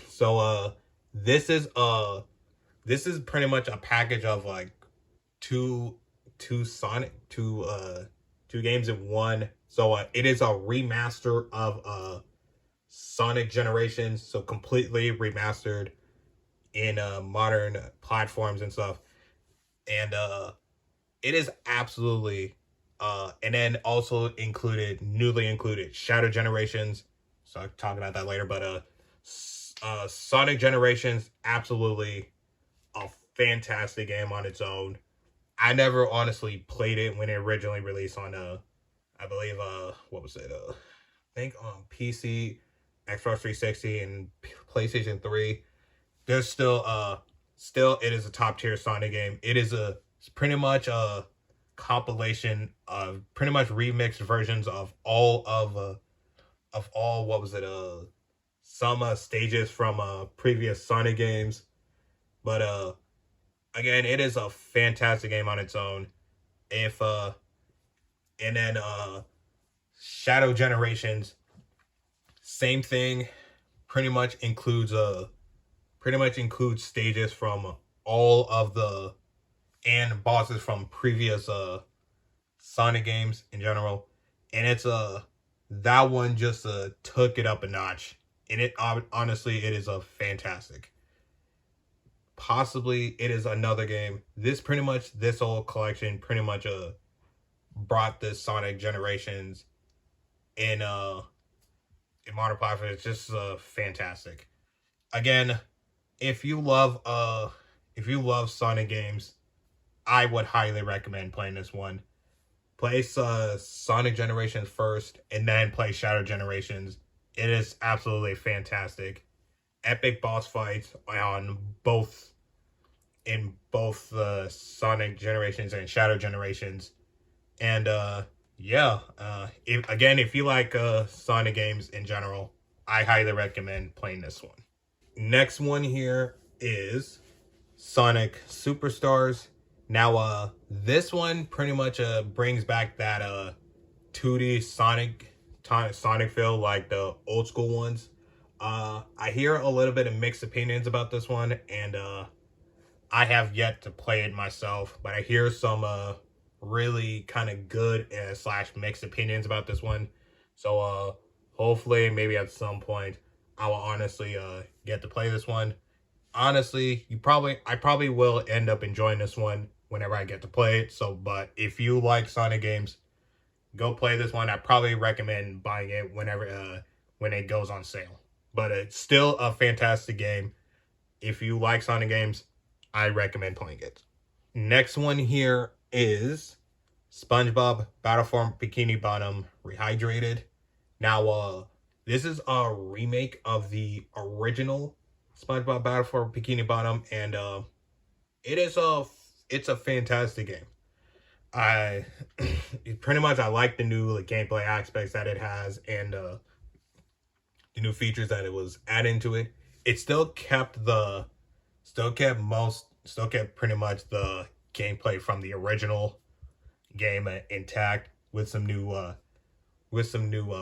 So this is pretty much a package of like two games in one. So it is a remaster of Sonic Generations, so completely remastered in modern platforms and stuff. And it is absolutely And then also newly included Shadow Generations. So I'll talk about that later. But Sonic Generations, absolutely a fantastic game on its own. I never honestly played it when it originally released on I believe what was it? I think on PC, Xbox 360, and PlayStation 3. There's still it is a top tier Sonic game. It's pretty much a compilation of pretty much remixed versions of all what was it some stages from previous Sonic games. But again, it is a fantastic game on its own. If and then Shadow Generations, same thing, pretty much includes stages from all of the and bosses from previous Sonic games in general. And it's that one just took it up a notch. And it honestly, it is a fantastic. Possibly it is another game. This whole collection pretty much brought this Sonic Generations in modern platforms. It's just fantastic. Again, if you love Sonic games, I would highly recommend playing this one. Play Sonic Generations first, and then play Shadow Generations. It is absolutely fantastic. Epic boss fights on both the Sonic Generations and Shadow Generations. And if you like Sonic games in general, I highly recommend playing this one. Next one here is Sonic Superstars. Now, this one pretty much brings back that 2D Sonic feel like the old school ones. I hear a little bit of mixed opinions about this one, and I have yet to play it myself, but I hear some really kind of good / mixed opinions about this one. So hopefully, maybe at some point, I will honestly get to play this one. Honestly, I probably will end up enjoying this one whenever I get to play it. So, but if you like Sonic games, go play this one. I probably recommend buying it whenever when it goes on sale. But it's still a fantastic game. If you like Sonic games, I recommend playing it. Next one here is SpongeBob Battle for Bikini Bottom Rehydrated. Now, this is a remake of the original SpongeBob Battle for Bikini Bottom, and it's a fantastic game. I like the new gameplay aspects that it has, and the new features that it was adding to it. It still kept pretty much the gameplay from the original game intact with some new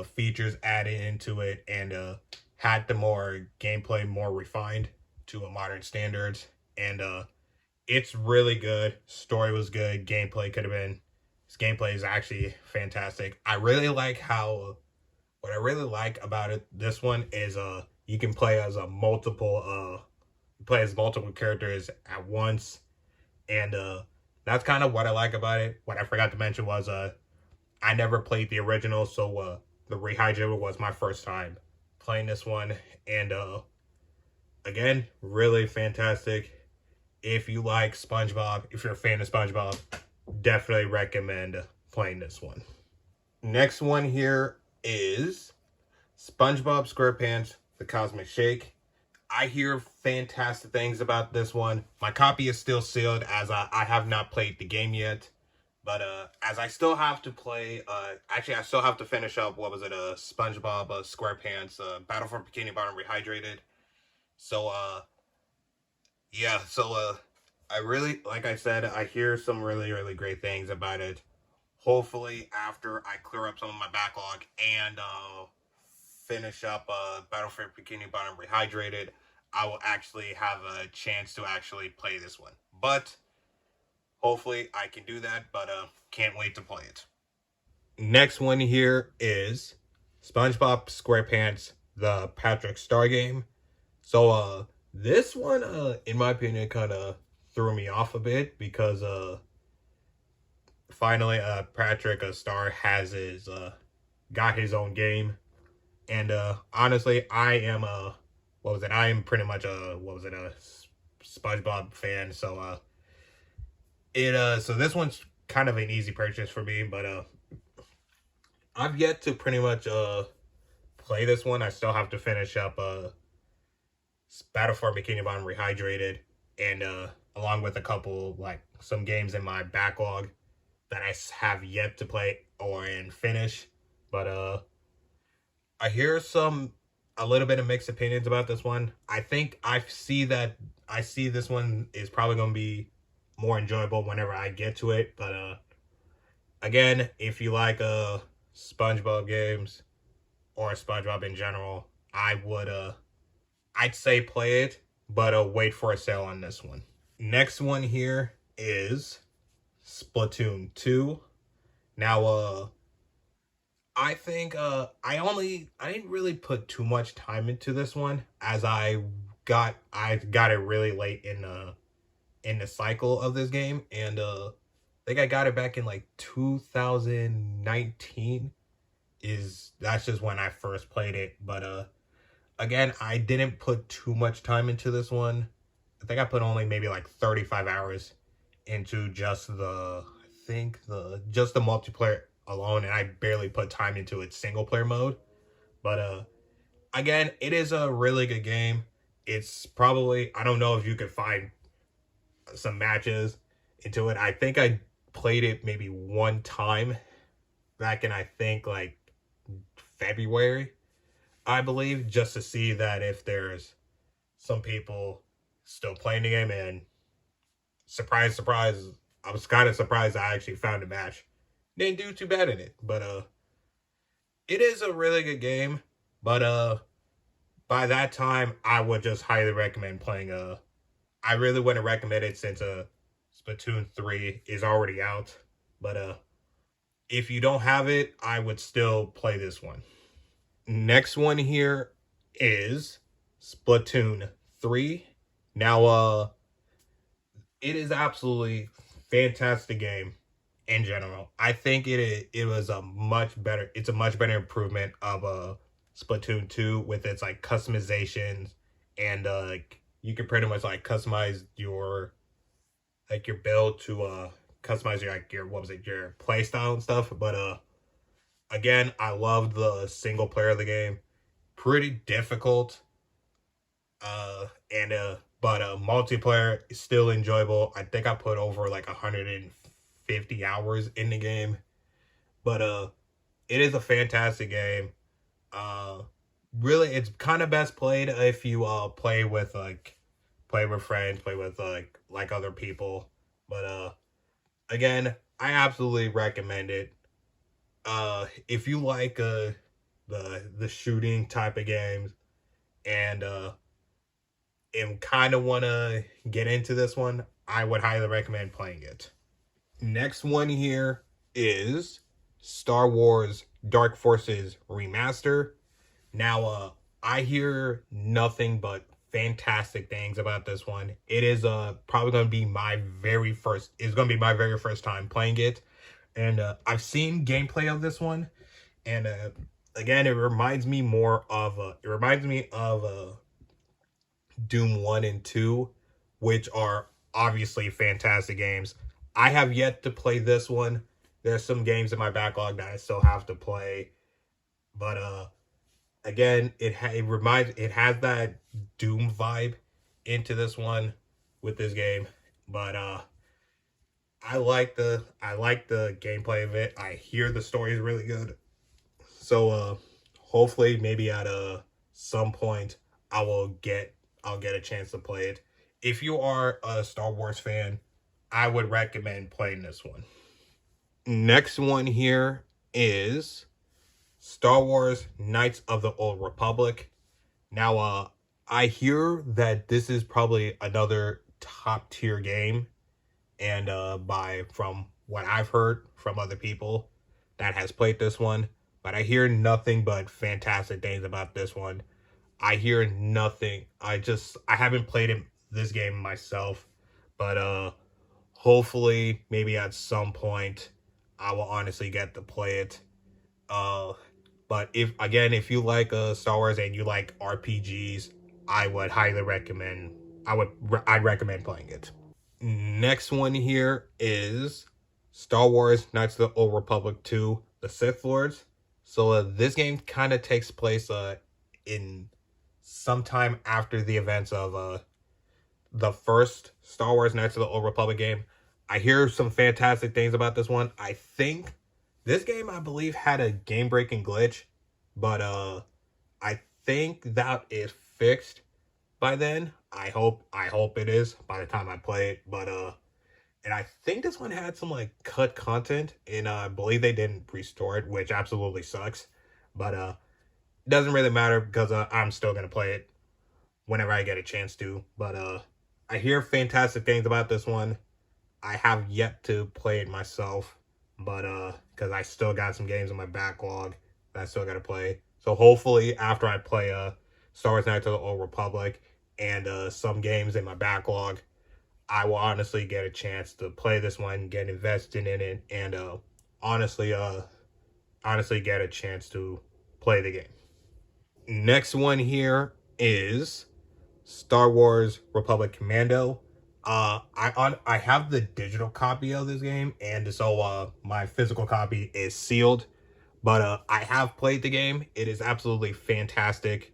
features added into it, and had the more gameplay more refined to a modern standards. And it's really good. Story was good. This gameplay is actually fantastic. What I really like about it, this one is you can play as multiple characters at once, and that's kind of what I like about it. What I forgot to mention was I never played the original, so the Rehydrator was my first time playing this one, and again, really fantastic. If you like SpongeBob, if you're a fan of SpongeBob, definitely recommend playing this one. Next one here is SpongeBob SquarePants: The Cosmic Shake. I hear fantastic things about this one. My copy is still sealed as I have not played the game yet. But as I still have to play, I still have to finish up, SpongeBob SquarePants Battle for Bikini Bottom Rehydrated. So, I really, like I said, I hear some really, really great things about it. Hopefully, after I clear up some of my backlog and finish up Battle for Bikini Bottom Rehydrated, I will actually have a chance to actually play this one. But hopefully I can do that, but can't wait to play it. Next one here is SpongeBob SquarePants: The Patrick Star Game. So this one in my opinion kind of threw me off a bit because finally, Patrick Star has his got his own game, and honestly, I am a what was it? I am pretty much a what was it a SpongeBob fan, so so this one's kind of an easy purchase for me, but I've yet to pretty much play this one. I still have to finish up Battle for Bikini Bottom Rehydrated, and along with a couple like some games in my backlog that I have yet to play or and finish. But I hear a little bit of mixed opinions about this one. I think I see this one is probably going to be more enjoyable whenever I get to it. But again, if you like SpongeBob games or SpongeBob in general, I'd say play it, but wait for a sale on this one. Next one here is Splatoon 2. Now I think I didn't really put too much time into this one, as I got it really late in the cycle of this game, and I think I got it back in like 2019. That's just when I first played it. But again, I didn't put too much time into this one. I think I put only maybe like 35 hours into just the multiplayer alone, and I barely put time into its single player mode. But again, it is a really good game. It's probably, I don't know if you could find some matches into it. I think I played it maybe one time back in, I think, like February, I believe, just to see that if there's some people still playing the game. And surprise, surprise, I was kind of surprised I actually found a match. Didn't do too bad in it, but it is a really good game. But by that time, I would just highly recommend playing I really wouldn't recommend it, since Splatoon 3 is already out. But if you don't have it, I would still play this one. Next one here is Splatoon 3. Now it is absolutely fantastic game in general. I think it was a much better improvement of Splatoon 2, with its like customizations, and you can pretty much like customize your build to customize your your play style and stuff. But again, I loved the single player of the game. Pretty difficult. But multiplayer is still enjoyable. I think I put over like 150 hours in the game. But it is a fantastic game. Really, it's kind of best played if you play with friends, play with like other people. But again, I absolutely recommend it. If you like the shooting type of games, and kind of want to get into this one, I would highly recommend playing it. Next one here is Star Wars Dark Forces Remaster. Now, I hear nothing but fantastic things about this one. It is probably going to be my very first time playing it. And I've seen gameplay of this one, and again, it reminds me of Doom 1 and 2, which are obviously fantastic games. I have yet to play this one. There's some games in my backlog that I still have to play. But again, it has that Doom vibe into this one with this game. But I like the gameplay of it. I hear the story is really good. So hopefully maybe at some point I'll get a chance to play it. If you are a Star Wars fan, I would recommend playing this one. Next one here is Star Wars Knights of the Old Republic. Now, I hear that this is probably another top tier game, and from what I've heard from other people that has played this one, but I hear nothing but fantastic things about this one. I hear nothing. I haven't played this game myself, but hopefully maybe at some point I will honestly get to play it. Uh, but if you like Star Wars and you like RPGs, I would highly recommend. I'd recommend playing it. Next one here is Star Wars Knights of the Old Republic 2: The Sith Lords. So this game kind of takes place in sometime after the events of the first Star Wars Knights of the Old Republic game. I hear some fantastic things about this one. I think this game, I believe, had a game breaking glitch, but I think that is fixed by then. I hope it is by the time I play it. But and I think this one had some like cut content, and I believe they didn't restore it, which absolutely sucks. But it doesn't really matter because I'm still gonna play it whenever I get a chance to. But I hear fantastic things about this one. I have yet to play it myself, but because I still got some games in my backlog that I still gotta play. So hopefully after I play Star Wars Knights of the Old Republic and some games in my backlog, I will honestly get a chance to play this one, get invested in it, and honestly get a chance to play the game. Next one here is Star Wars Republic Commando. I have the digital copy of this game, and so my physical copy is sealed. But I have played the game. It is absolutely fantastic.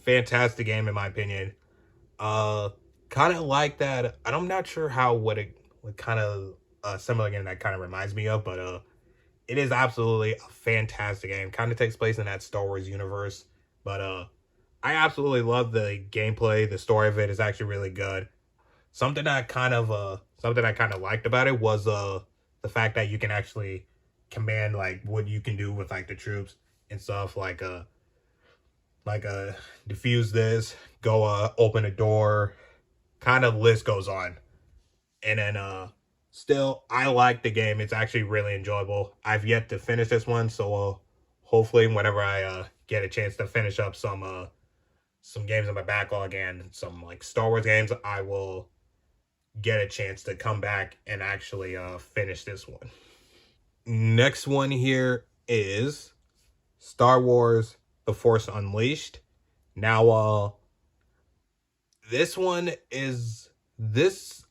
Fantastic game in my opinion. Kind of like that. I'm not sure what kind of similar game that kind of reminds me of, but it is absolutely a fantastic game. Kind of takes place in that Star Wars universe, but I absolutely love the gameplay. The story of it is actually really good. Something I kind of liked about it was the fact that you can actually command like what you can do with like the troops and stuff, like defuse this, go open a door, kind of list goes on. And then still I like the game. It's actually really enjoyable. I've yet to finish this one, so hopefully whenever I get a chance to finish up some games in my backlog and some like Star Wars games, I will get a chance to come back and actually finish this one. Next one here is Star Wars The Force Unleashed. Now this one is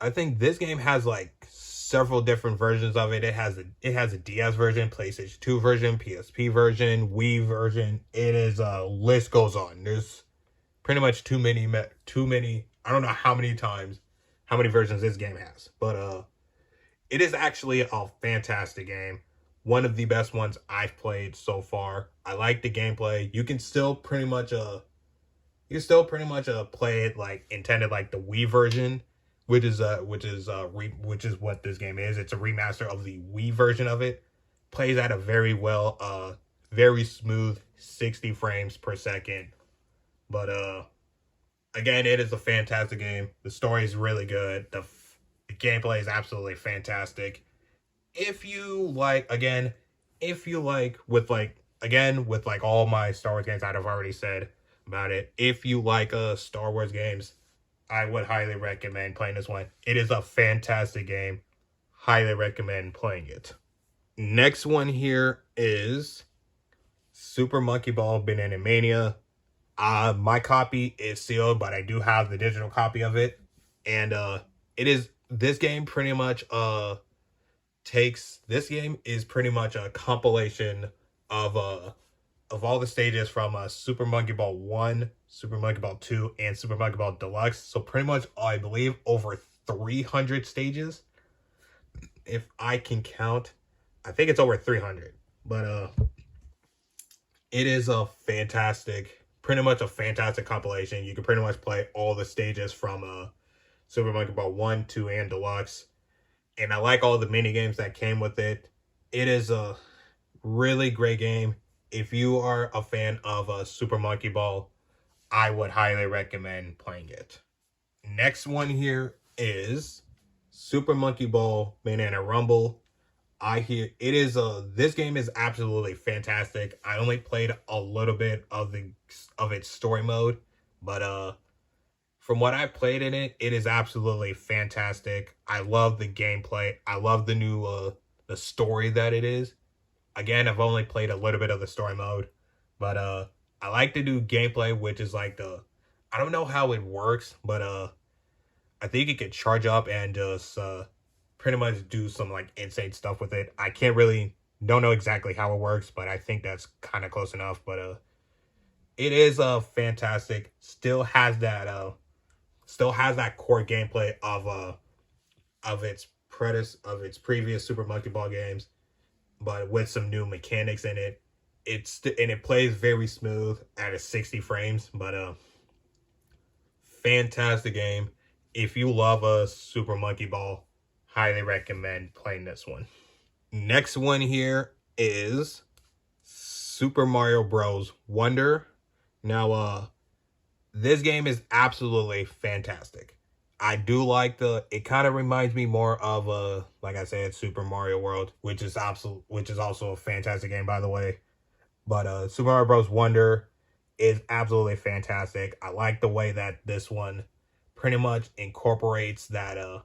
I think this game has like several different versions of it. It has a DS version, PlayStation 2 version, PSP version, Wii version. It is list goes on. There's pretty much too many. I don't know how many versions this game has, but it is actually a fantastic game. One of the best ones I've played so far. I like the gameplay. You can still pretty much play it like intended, like the Wii version, which is what this game is. It's a remaster of the Wii version of it. Plays at a very smooth 60 frames per second. But again, it is a fantastic game. The story is really good. The gameplay is absolutely fantastic. If you like with all my Star Wars games that I've already said about it, if you like Star Wars games, I would highly recommend playing this one. It is a fantastic game. Highly recommend playing it. Next one here is Super Monkey Ball Banana Mania. My copy is sealed, but I do have the digital copy of it. And this game is pretty much a compilation of all the stages from Super Monkey Ball 1, Super Monkey Ball 2, and Super Monkey Ball Deluxe. So pretty much, I believe, over 300 stages. If I can count, I think it's over 300. But it is pretty much a fantastic compilation. You can pretty much play all the stages from Super Monkey Ball 1, 2, and Deluxe. And I like all the mini games that came with it. It is a really great game. If you are a fan of Super Monkey Ball, I would highly recommend playing it. Next one here is Super Monkey Ball Banana Rumble. This game is absolutely fantastic. I only played a little bit of its story mode, but from what I played in it, it is absolutely fantastic. I love the gameplay. I love the new the story that it is. Again, I've only played a little bit of the story mode, but I like to do gameplay, which is like the, I don't know how it works, but I think you could charge up and just pretty much do some like insane stuff with it. I can't really don't know exactly how it works, but I think that's kind of close enough. But it is fantastic. Still has that core gameplay of its previous Super Monkey Ball games, but with some new mechanics in it. And it plays very smooth at a 60 frames, but fantastic game. If you love a Super Monkey Ball, highly recommend playing this one. Next one here is Super Mario Bros. Wonder. Now, this game is absolutely fantastic. I do like it kind of reminds me more of like I said, Super Mario World, which is also a fantastic game, by the way. But Super Mario Bros. Wonder is absolutely fantastic. I like the way that this one pretty much incorporates the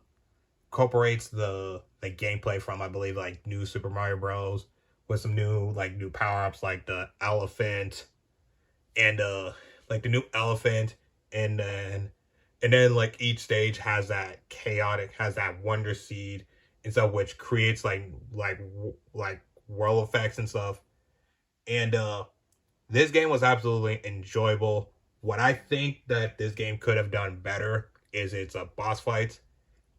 gameplay from, I believe, like new Super Mario Bros. With some new power-ups like the elephant and like the new elephant, and then like each stage has that wonder seed and stuff, which creates like world effects and stuff. And this game was absolutely enjoyable. What I think that this game could have done better is its boss fights.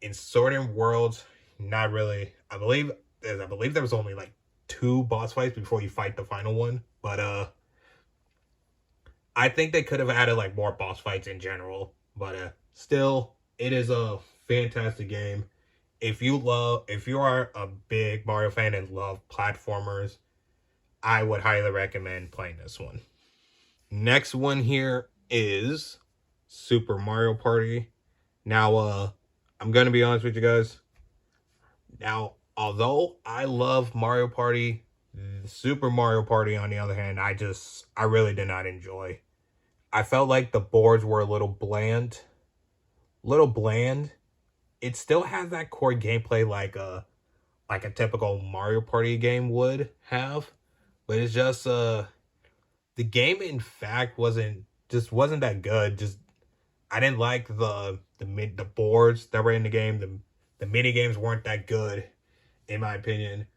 In certain worlds, not really. I believe there was only like 2 boss fights before you fight the final one. But I think they could have added like more boss fights in general. But still, it is a fantastic game. If you are a big Mario fan and love platformers, I would highly recommend playing this one. Next one here is Super Mario Party. Now, I'm gonna be honest with you guys. Now, although I love Mario Party, Super Mario Party, on the other hand, I really did not enjoy. I felt like the boards were a little bland. It still has that core gameplay like a typical Mario Party game would have, but it's just the game in fact wasn't that good. Just I didn't like the boards that were in the game. The mini games weren't that good, in my opinion.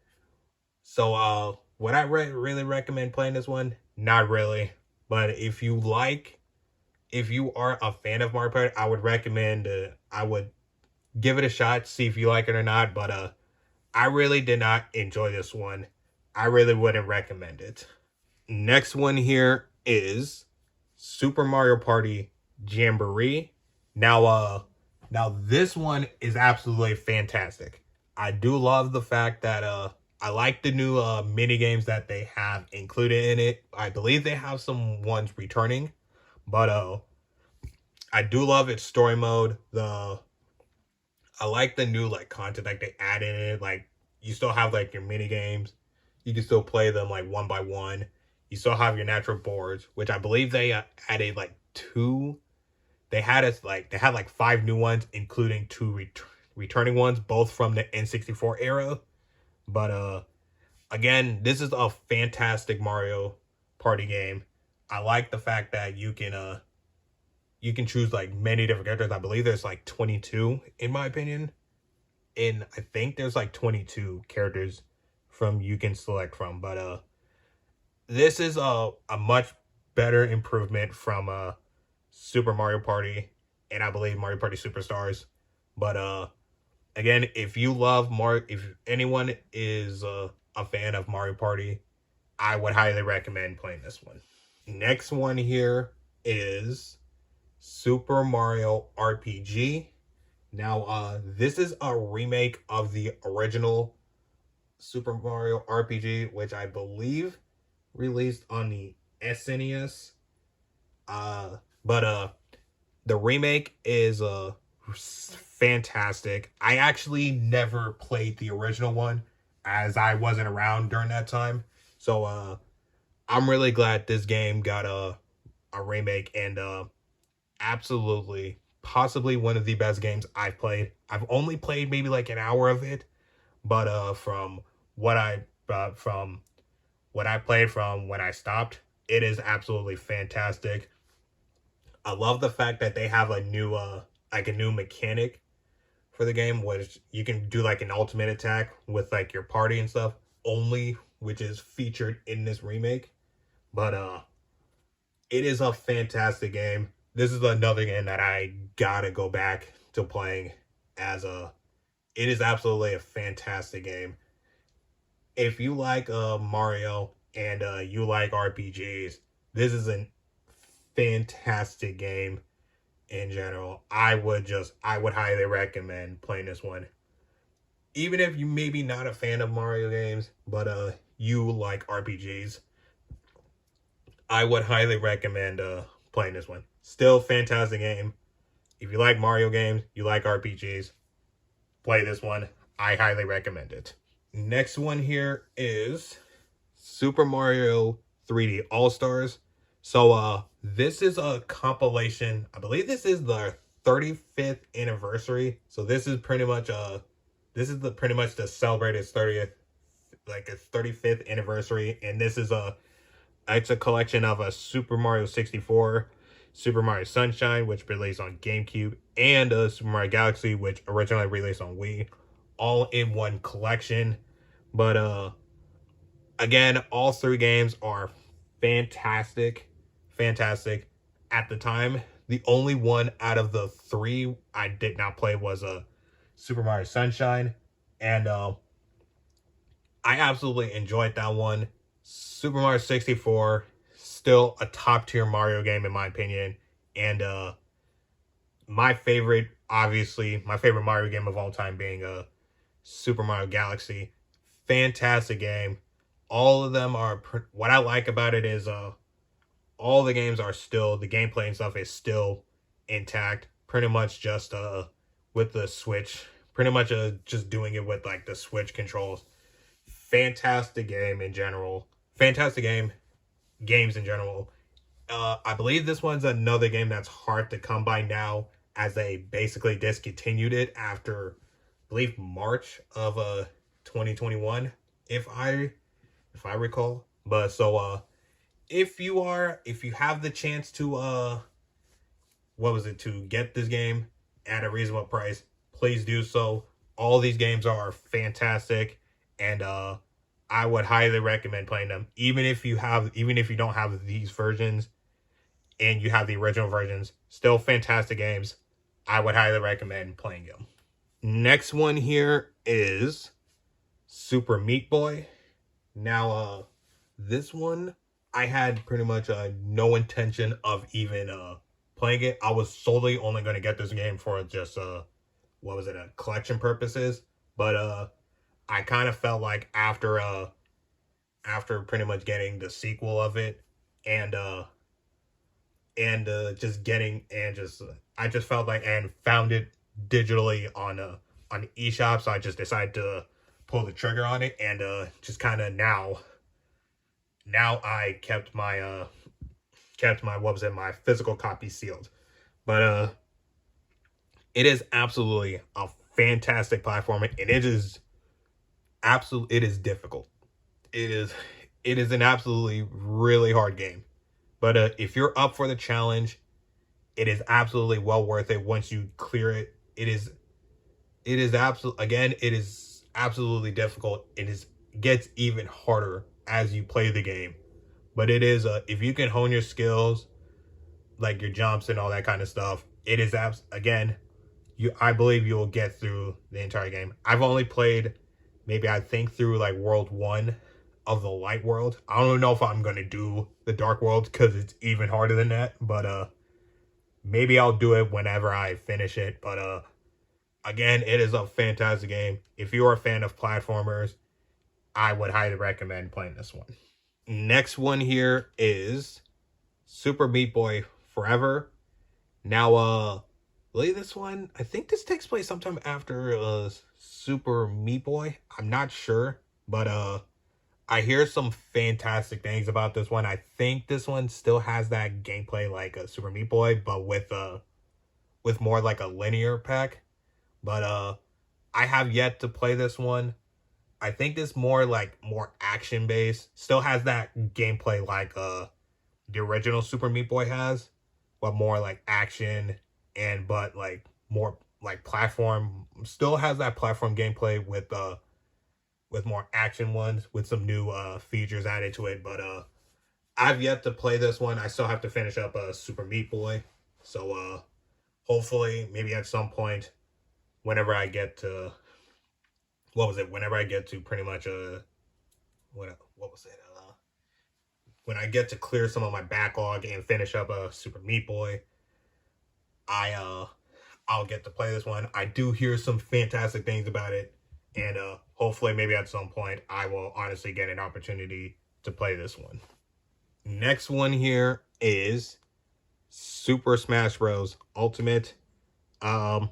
So would I really recommend playing this one? Not really. But if you are a fan of Mario Party, I would give it a shot, see if you like it or not. But I really did not enjoy this one. I really wouldn't recommend it. Next one here is Super Mario Party Jamboree. Now this one is absolutely fantastic. I do love the fact that I like the new mini games that they have included in it. I believe they have some ones returning, but I do love its story mode. I like the new like content that they add in it. Like you still have like your mini games. You can still play them like one by one. You still have your natural boards, which I believe they added like 2. They had like 5 new ones, including 2 returning ones, both from the N64 era. But again, this is a fantastic Mario Party game. I like the fact that you can choose like many different characters. I believe there's like 22 in my opinion. And I think there's like 22 characters you can select from. But this is a much better improvement from Super Mario Party and I believe Mario Party Superstars. But again, if anyone is a fan of Mario Party, I would highly recommend playing this one. Next one here is Super Mario RPG. Now, this is a remake of the original Super Mario RPG, which I believe released on the SNES. But the remake is fantastic. I actually never played the original one as I wasn't around during that time. So I'm really glad this game got a remake, and absolutely possibly one of the best games I've played. I've only played maybe like an hour of it, but from what I from what I played from when I stopped, it is absolutely fantastic. I love the fact that they have a new like a new mechanic for the game, which you can do like an ultimate attack with like your party and stuff only, which is featured in this remake. But it is a fantastic game. This is another game that I gotta go back to playing as a. It is absolutely a fantastic game. If you like Mario and you like RPGs, this is a fantastic game in general. I would highly recommend playing this one. Even if you maybe not a fan of Mario games, but you like RPGs, I would highly recommend playing this one. Still fantastic game. If you like Mario games, you like RPGs, play this one. I highly recommend it. Next one here is Super Mario 3D All-Stars. So this is a compilation. I believe this is the 35th anniversary. So this is pretty much pretty much the celebrated 30th, like its 35th anniversary, and this is it's a collection of a Super Mario 64, Super Mario Sunshine, which released on GameCube, and Super Mario Galaxy, which originally released on Wii, all in one collection. But again, all three games are fantastic. Fantastic. At the time, the only one out of the three I did not play was Super Mario Sunshine, and I absolutely enjoyed that one. Super Mario 64, still a top tier Mario game in my opinion, and my favorite, obviously, my favorite Mario game of all time being Super Mario Galaxy. Fantastic game. All of them are, what I like about it is all the games are still, the gameplay and stuff is still intact. Pretty much just with the Switch. Pretty much just doing it with like the Switch controls. Fantastic game in general. Fantastic games in general. I believe this one's another game that's hard to come by now, as they basically discontinued it after, I believe, March of 2021, if I recall. But so if you have the chance to to get this game at a reasonable price, please do so. All these games are fantastic, and I would highly recommend playing them. Even if you don't have these versions and you have the original versions, still fantastic games. I would highly recommend playing them. Next one here is Super Meat Boy. Now this one I had pretty much no intention of even playing it. I was solely only going to get this game for just collection purposes. But I kind of felt like after pretty much getting the sequel of it, and just getting, and just I just felt like, and found it digitally on eShop, so I just decided to pull the trigger on it, and just kind of now I kept my my physical copy sealed. But it is absolutely a fantastic platformer, and it is difficult. It is an absolutely really hard game. But if you're up for the challenge, it is absolutely well worth it once you clear it. It is absolutely difficult. It gets even harder as you play the game. But it is if you can hone your skills, like your jumps and all that kind of stuff, it is I believe you will get through the entire game. I've only played maybe, I think, through like World 1 of the Light World. I don't know if I'm going to do the Dark World because it's even harder than that. But maybe I'll do it whenever I finish it. But again, it is a fantastic game. If you're a fan of platformers, I would highly recommend playing this one. Next one here is Super Meat Boy Forever. Now, I believe this one, I think this takes place sometime after Super Meat Boy. I'm not sure, but I hear some fantastic things about this one. I think this one still has that gameplay like a Super Meat Boy, but with more like a linear pack. But I have yet to play this one. I think it's more like more action based. Still has that gameplay like the original Super Meat Boy has, but more like action and but like more like platform. Still has that platform gameplay with more action ones with some new features added to it. But I've yet to play this one. I still have to finish up Super Meat Boy. So hopefully maybe at some point whenever I get to what was it? Whenever I get to pretty much what was it? When I get to clear some of my backlog and finish up Super Meat Boy, I I'll get to play this one. I do hear some fantastic things about it, and hopefully maybe at some point I will honestly get an opportunity to play this one. Next one here is Super Smash Bros. Ultimate. I'm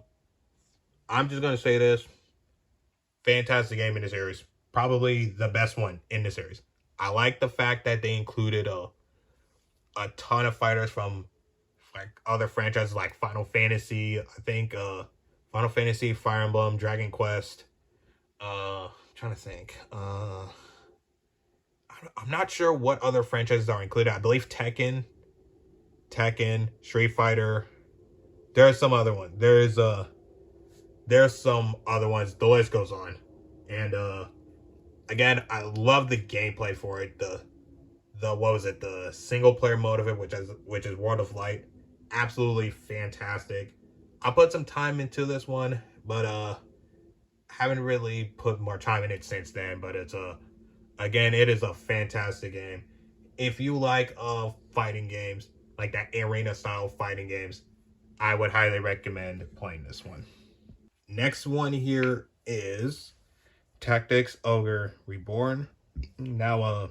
just gonna say this. Fantastic game in the series. Probably the best one in the series. I like the fact that they included a ton of fighters from like other franchises like Final Fantasy. I think Final Fantasy, Fire Emblem, Dragon Quest. I'm trying to think. I'm not sure what other franchises are included. I believe Tekken, Street Fighter. There's some other one. There's some other ones. The list goes on. And again, I love the gameplay for it. The what was it? The single player mode of it, which is World of Light. Absolutely fantastic. I put some time into this one, but haven't really put more time in it since then. But it's again, it is a fantastic game. If you like fighting games, like that arena style fighting games, I would highly recommend playing this one. Next one here is Tactics Ogre Reborn. Now, I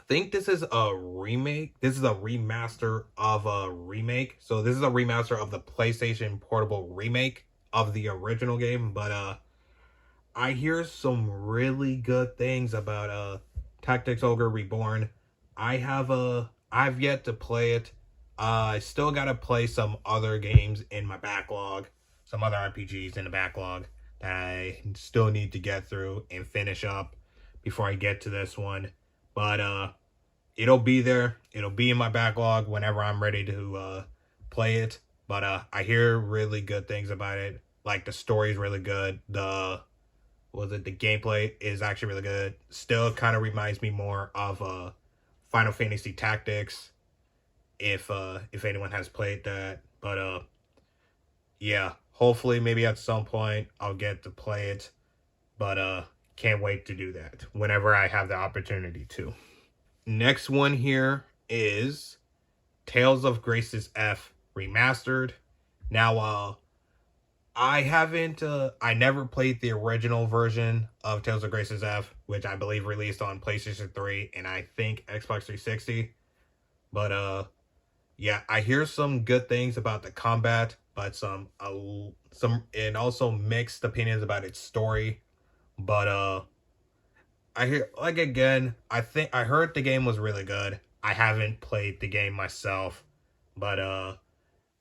think this is a remake. This is a remaster of a remake. So this is a remaster of the PlayStation Portable remake of the original game. But I hear some really good things about Tactics Ogre Reborn. I've yet to play it. I still gotta play some other games in my backlog, some other RPGs in the backlog that I still need to get through and finish up before I get to this one. But it'll be there. It'll be in my backlog whenever I'm ready to play it. But I hear really good things about it. Like the story is really good. The gameplay is actually really good. Still kind of reminds me more of Final Fantasy Tactics, if anyone has played that. But yeah, hopefully maybe at some point I'll get to play it. But can't wait to do that whenever I have the opportunity to. Next one here is Tales of Grace's F Remastered. Now, I never played the original version of Tales of Grace's F, which I believe released on PlayStation 3 and I think Xbox 360. But yeah, I hear some good things about the combat, but some and also mixed opinions about its story. But I hear, like, again, I heard the game was really good. I haven't played the game myself, but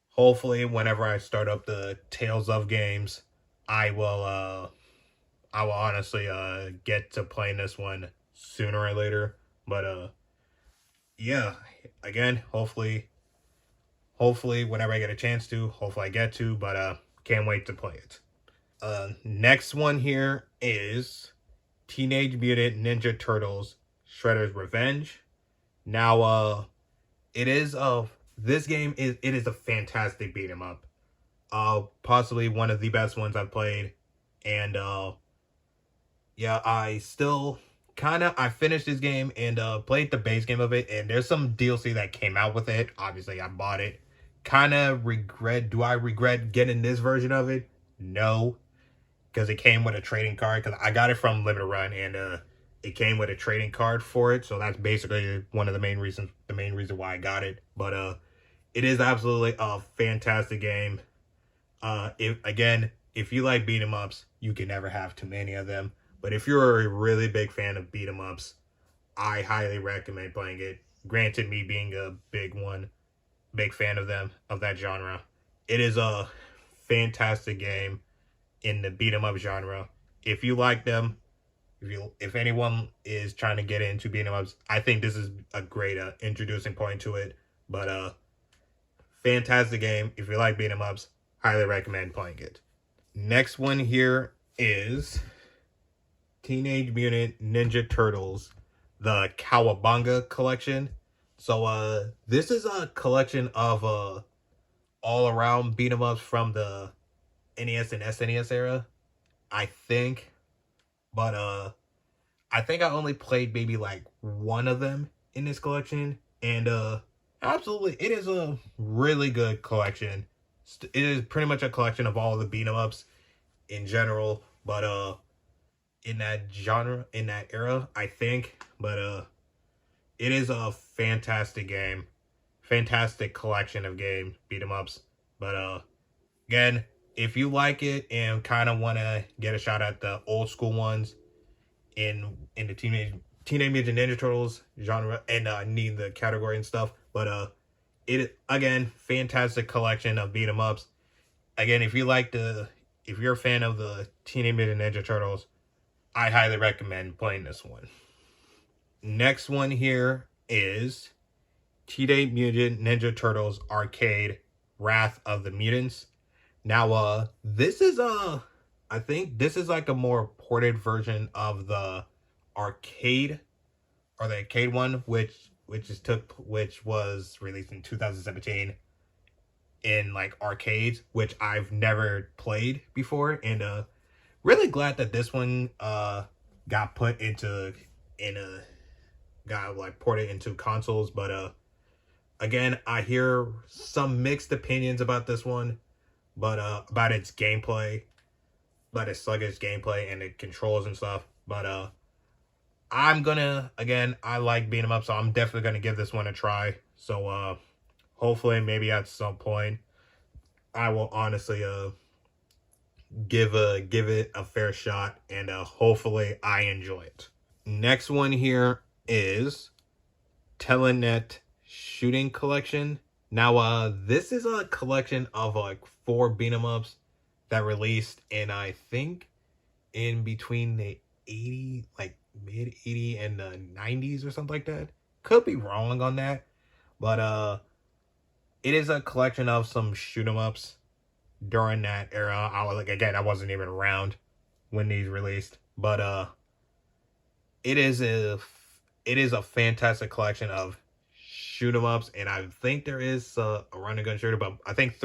hopefully whenever I start up the Tales of games, I will honestly get to playing this one sooner or later. But yeah, again, hopefully whenever I get a chance to, hopefully I get to, but can't wait to play it. Next one here is Teenage Mutant Ninja Turtles Shredder's Revenge. Now, this game is a fantastic beat 'em up. Possibly one of the best ones I've played. And yeah, I finished this game and played the base game of it, and there's some DLC that came out with it. Obviously, I bought it. Do I regret getting this version of it? No. Because it came with a trading card, because I got it from Limited Run, and it came with a trading card for it, so that's basically one of the main reason why I got it. But it is absolutely a fantastic game. If you like beat 'em ups, you can never have too many of them. But if you're a really big fan of beat 'em ups, I highly recommend playing it. Granted, me being a big fan of that genre, it is a fantastic game in the beat 'em up genre. If you like them, If anyone is trying to get into beat 'em ups, I think this is a great introducing point to it. But fantastic game. If you like beat 'em ups, highly recommend playing it. Next one here is Teenage Mutant Ninja Turtles, the Cowabunga collection. So this is a collection of all around beat 'em ups from the NES and SNES era, I think. But I think I only played maybe like one of them in this collection, and absolutely it is a really good collection. It is pretty much a collection of all the beat 'em ups in general, but in that genre, in that era, I think. But it is a fantastic game, fantastic collection of games, beat 'em ups. But again, if you like it and kind of want to get a shot at the old school ones in the Teenage Mutant Ninja Turtles genre and need the category and stuff, but it again, fantastic collection of beat 'em ups. Again, if you're a fan of the Teenage Mutant Ninja Turtles, I highly recommend playing this one. Next one here is Teenage Mutant Ninja Turtles Arcade Wrath of the Mutants. Now, this is I think this is like a more ported version of the arcade or the arcade one, which was released in 2017 in like arcades, which I've never played before, and really glad that this one got put into got like ported into consoles. But again, I hear some mixed opinions about this one, but about its gameplay, about its sluggish gameplay and the controls and stuff. But I'm gonna, again, I like beat 'em up, so I'm definitely gonna give this one a try. So hopefully maybe at some point I will honestly give it a fair shot, and hopefully I enjoy it. Next one here is Telenet Shooting Collection. Now this is a collection of like 4 beat 'em ups that released in, I think, in between the mid 80 and the 90s or something like that. Could be wrong on that, but it is a collection of some shoot 'em ups during that era. I wasn't even around when these released, but it is a fantastic collection of shoot 'em ups, and I think there is a run and gun shooter, but I think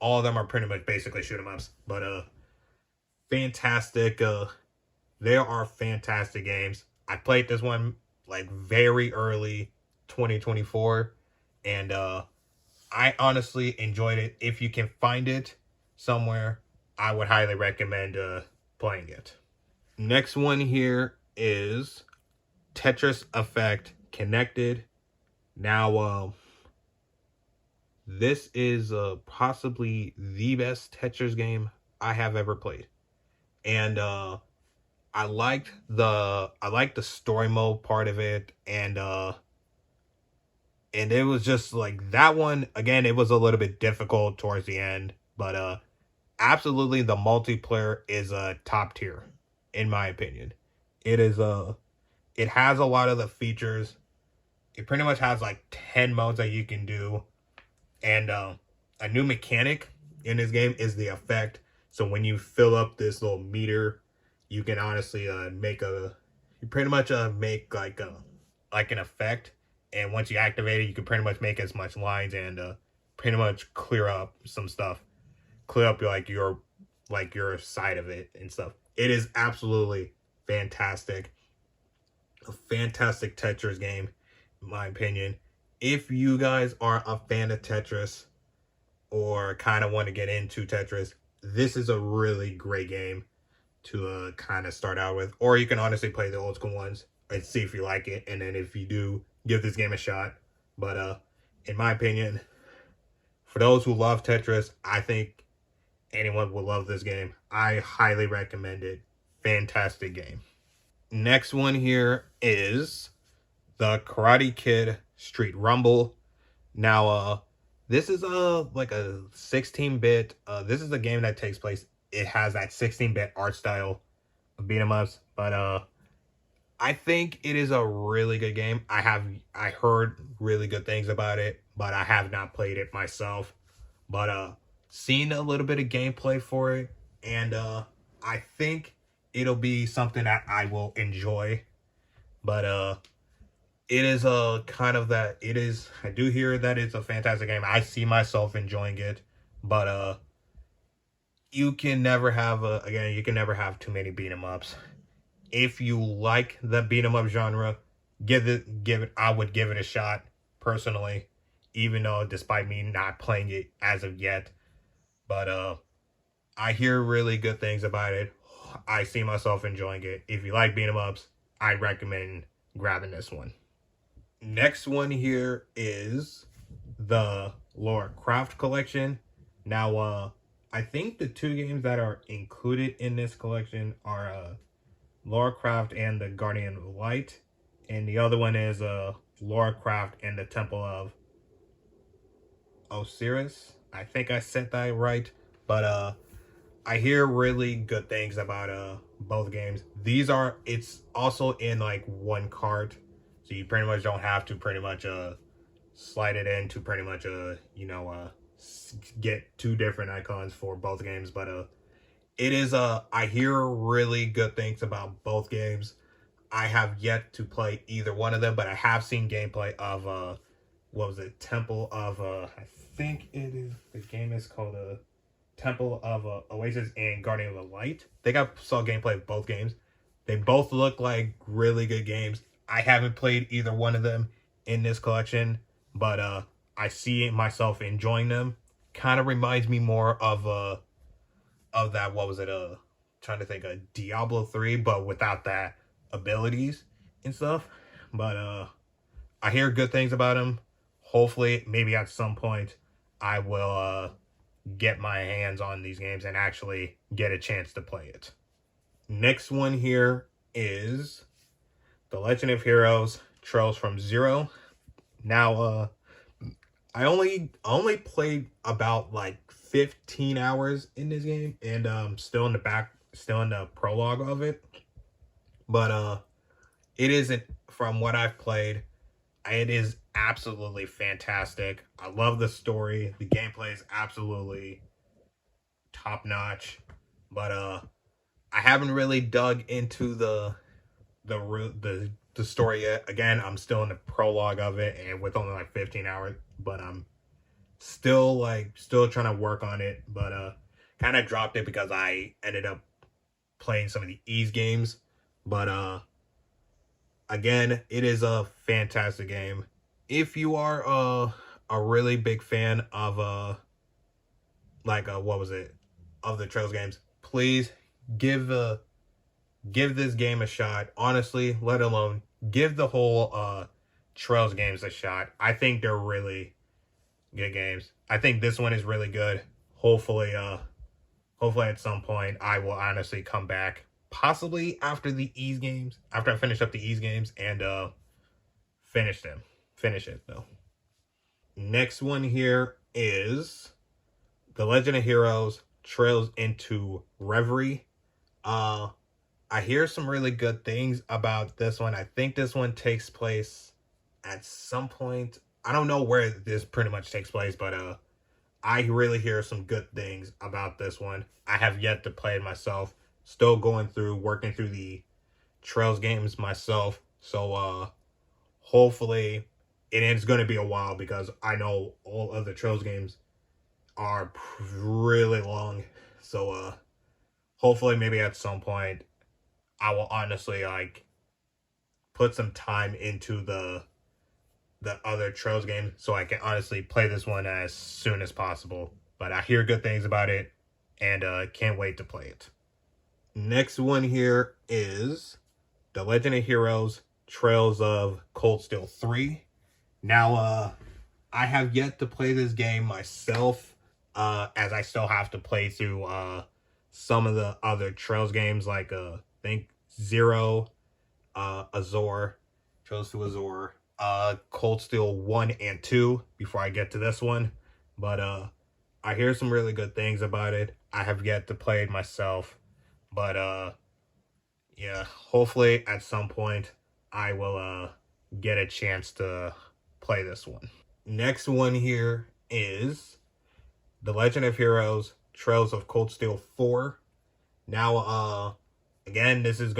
all of them are pretty much basically shoot 'em ups. But fantastic. There are fantastic games. I played this one like very early 2024, and I honestly enjoyed it. If you can find it somewhere, I would highly recommend playing it. Next one here is Tetris Effect Connected. Now, this is possibly the best Tetris game I have ever played, and I liked the story mode part of it, and it was just like that one again. It was a little bit difficult towards the end, but absolutely the multiplayer is top tier in my opinion. It is it has a lot of the features. It pretty much has like 10 modes that you can do, and a new mechanic in this game is the effect. So when you fill up this little meter, you can honestly make an effect, and once you activate it, you can pretty much make as much lines and pretty much clear up some stuff, clear up your side of it and stuff. It is absolutely fantastic, a fantastic Tetris game, in my opinion. If you guys are a fan of Tetris or kind of want to get into Tetris, this is a really great game to kind of start out with. Or you can honestly play the old school ones and see if you like it, and then if you do, give this game a shot. But in my opinion, for those who love Tetris, I think anyone will love this game. I highly recommend it. Fantastic game. Next one here is the Karate Kid Street Rumble. Now, this is like a 16-bit. This is a game that takes place. It has that 16-bit art style. beat 'em ups, but I think it is a really good game. I heard really good things about it, but I have not played it myself. But seen a little bit of gameplay for it, and I think it'll be something that I will enjoy. But it is a kind of that it is. I do hear that it's a fantastic game. I see myself enjoying it, but you can never have you can never have too many beat 'em ups. If you like the beat 'em up genre, give it. I would give it a shot personally, even though despite me not playing it as of yet. But I hear really good things about it. I see myself enjoying it. If you like beat 'em ups, I recommend grabbing this one. Next one here is the Lara Croft collection. Now, I think the two games that are included in this collection are Lara Croft and the Guardian of Light, and the other one is Lara Croft and the Temple of Osiris. I think I said that right, but I hear really good things about both games. It's also in like one cart, so you pretty much don't have to pretty much slide it in to pretty much get two different icons for both games. But it is I hear really good things about both games. I have yet to play either one of them, but I have seen gameplay of what was it, Temple of I think it is, the game is called Temple of Oasis and Guardian of the Light. I think I saw gameplay of both games. They both look like really good games. I haven't played either one of them in this collection, but I see myself enjoying them. Kind of reminds me more of that, what was it, trying to think of Diablo 3, but without that abilities and stuff. But I hear good things about them. Hopefully, maybe at some point, I will get my hands on these games and actually get a chance to play it. Next one here is The Legend of Heroes Trails from Zero. Now, I only played about like 15 hours in this game, and still in the prologue of it. But it isn't, from what I've played, it is absolutely fantastic. I love the story. The gameplay is absolutely top notch. But I haven't really dug into the story yet. Again, I'm still in the prologue of it, and with only like 15 hours, but I'm still trying to work on it. But kind of dropped it because I ended up playing some of the ease games. But again, it is a fantastic game. If you are a really big fan of what was it, of the Trails games, please give this game a shot. Honestly, let alone give the whole Trails games a shot. I think they're really good games. I think this one is really good. Hopefully at some point I will honestly come back, possibly after the ease games, after I finish up the ease games, and finish it though. Next one here is The Legend of Heroes Trails into Reverie. I hear some really good things about this one. I think this one takes place at some point. I don't know where this pretty much takes place, but I really hear some good things about this one. I have yet to play it myself. Still working through the Trails games myself. So hopefully it is going to be a while, because I know all of the Trails games are really long. So hopefully maybe at some point I will honestly put some time into the other Trails games, so I can honestly play this one as soon as possible. But I hear good things about it, and can't wait to play it. Next one here is The Legend of Heroes Trails of Cold Steel 3. Now, I have yet to play this game myself, as I still have to play through some of the other Trails games, like I think Zero, Azor, Trails to Azor, Cold Steel 1 and 2 before I get to this one. But I hear some really good things about it. I have yet to play it myself, but yeah, hopefully at some point I will get a chance to play this one. Next one here is The Legend of Heroes Trails of Cold Steel 4. Now again, this is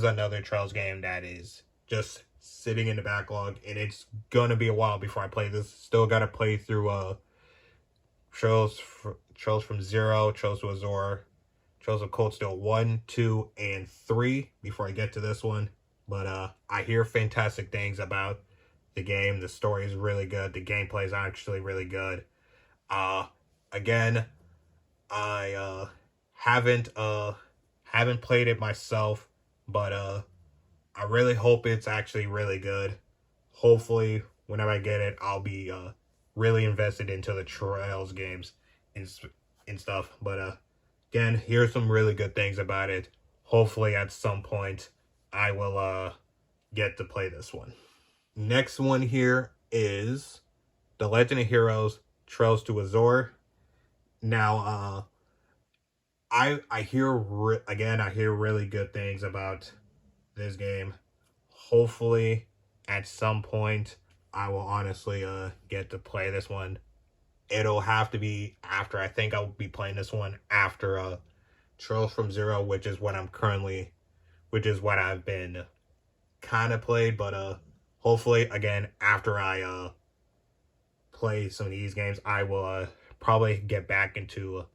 another Trails game that is just sitting in the backlog, and it's gonna be a while before I play this. Still gotta play through Trails from Zero, Trails to Azor, Trails of Cold Steel 1, 2, and 3 before I get to this one. But I hear fantastic things about the game. The story is really good. The gameplay is actually really good. Uh Again, I haven't played it myself, but I really hope it's actually really good. Hopefully, whenever I get it, I'll be really invested into the Trails games and stuff. But again, here's some really good things about it. Hopefully, at some point, I will get to play this one. Next one here is The Legend of Heroes Trails to Azor. Now, I hear I hear really good things about this game. Hopefully, at some point, I will honestly get to play this one. It'll have to be after. I think I'll be playing this one after Trails from Zero, which is what I've been kind of played. But hopefully, again, after I play some of these games, I will probably get back into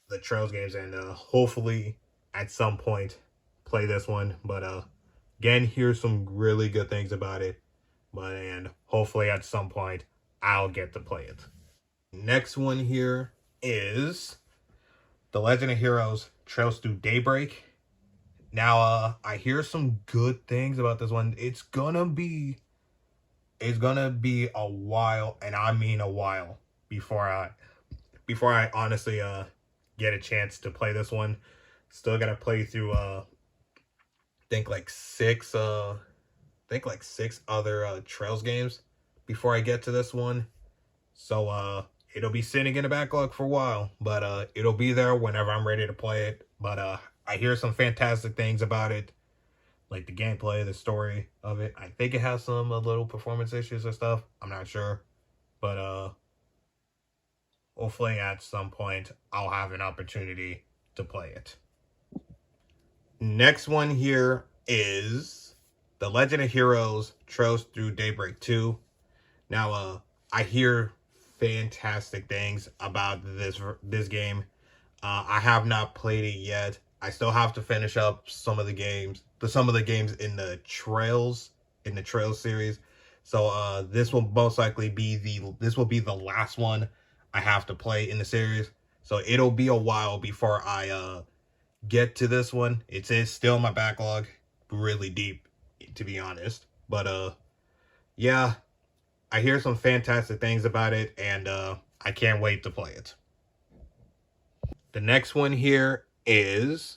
the Trails games, and hopefully at some point play this one. But again, here's some really good things about it. And hopefully at some point I'll get to play it. Next one here is The Legend of Heroes Trails Through Daybreak. Now I hear some good things about this one. It's gonna be a while, and I mean a while, before I honestly get a chance to play this one. Still gotta play through think like six other Trails games before I get to this one. So it'll be sitting in the backlog for a while, but it'll be there whenever I'm ready to play it. But I hear some fantastic things about it, like the gameplay, the story of it. I think it has some little performance issues and stuff. I'm not sure, but hopefully at some point I'll have an opportunity to play it. Next one here is The Legend of Heroes Trails Through Daybreak 2. Now I hear fantastic things about this game. I have not played it yet. I still have to finish up some of the games in the Trails series. So this will most likely be the last one I have to play in the series. So it'll be a while before I get to this one. It is still in my backlog, really deep, to be honest. But yeah, I hear some fantastic things about it, and I can't wait to play it. The next one here is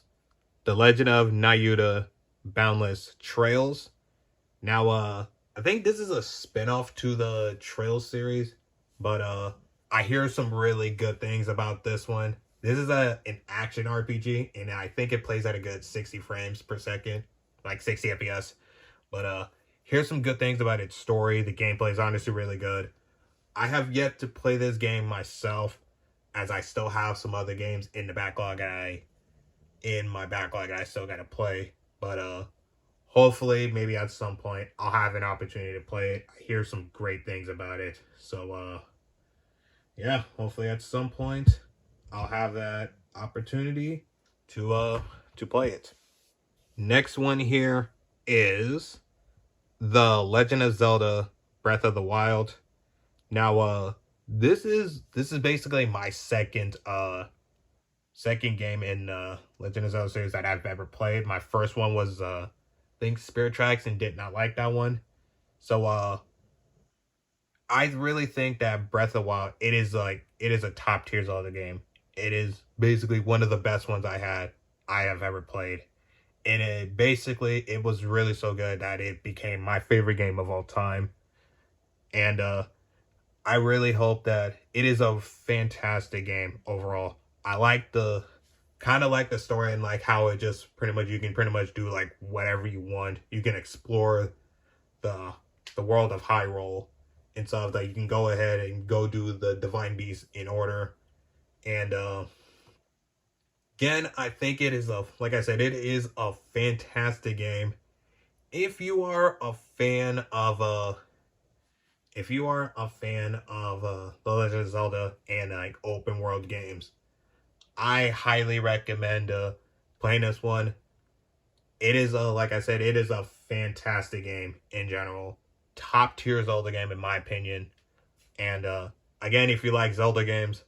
The Legend of Nayuta Boundless Trails. Now I think this is a spin-off to the Trails series, but I hear some really good things about this one. This is an action RPG, and I think it plays at a good 60 frames per second, like 60 FPS. But here's some good things about its story. The gameplay is honestly really good. I have yet to play this game myself, as I still have some other games in the backlog I still gotta play. But hopefully, maybe at some point, I'll have an opportunity to play it. I hear some great things about it. So yeah, hopefully at some point I'll have that opportunity to play it. Next one here is The Legend of Zelda Breath of the Wild. Now this is basically my second game in Legend of Zelda series that I've ever played. My first one was I think Spirit Tracks, and did not like that one. So I really think that Breath of the Wild, it is a top tier Zelda game. It is basically one of the best ones I have ever played. And it was really so good that it became my favorite game of all time. And I really hope that it is a fantastic game overall. I like the kind of like the story and like how it just pretty much you can pretty much do like whatever you want. You can explore the the world of Hyrule and stuff. That you can go ahead and go do the Divine Beast in order. And again, I think it is a like I said, it is a fantastic game. If you are a fan of The Legend of Zelda and like open world games, I highly recommend playing this one. It is a like I said, it is a fantastic game in general. Top tier Zelda game in my opinion. And again, if you like Zelda games,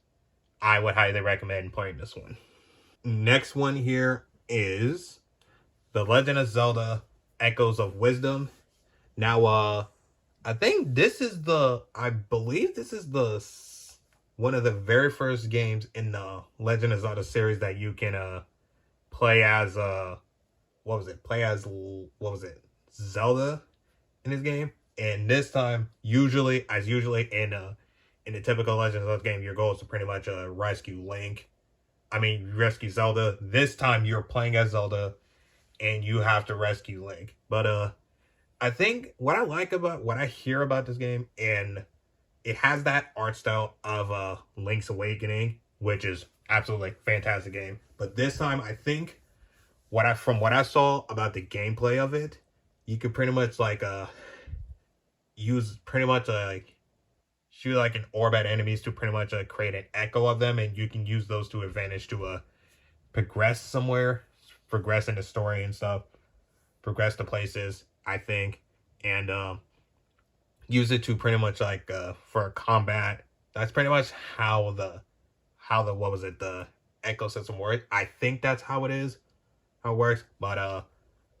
I would highly recommend playing this one. Next one here is The Legend of Zelda Echoes of Wisdom. Now I think I believe this is the one of the very first games in the Legend of Zelda series that you can play as what was it? Play as what was it? Zelda in this game. And this time, usually in the typical Legend of Zelda game, your goal is to pretty much rescue Link. I mean, rescue Zelda. This time, you're playing as Zelda, and you have to rescue Link. But I think what I hear about this game, and it has that art style of Link's Awakening, which is absolutely fantastic game. But this time, I think from what I saw about the gameplay of it, you could pretty much like use pretty much like shoot like an orb at enemies to pretty much create an echo of them, and you can use those to advantage to progress somewhere, progress in the story and stuff, progress to places. I think, and use it to pretty much like for combat. That's pretty much how the what was it the echo system works. I think that's how it is, how it works. But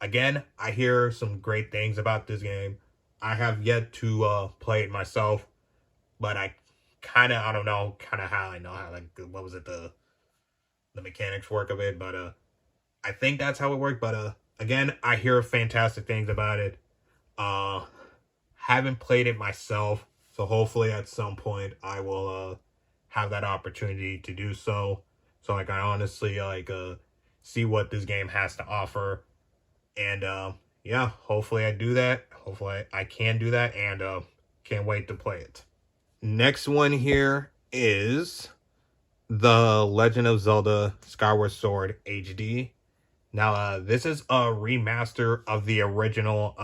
again, I hear some great things about this game. I have yet to play it myself, but I don't know how I know how like what was it the mechanics work of it, but I think that's how it worked. But again, I hear fantastic things about it. Uh haven't played it myself, so hopefully at some point I will have that opportunity to do so, so I can honestly see what this game has to offer. And yeah, hopefully I do that. Hopefully I can do that, and can't wait to play it. Next one here is The Legend of Zelda Skyward Sword HD. Now, this is a remaster of the original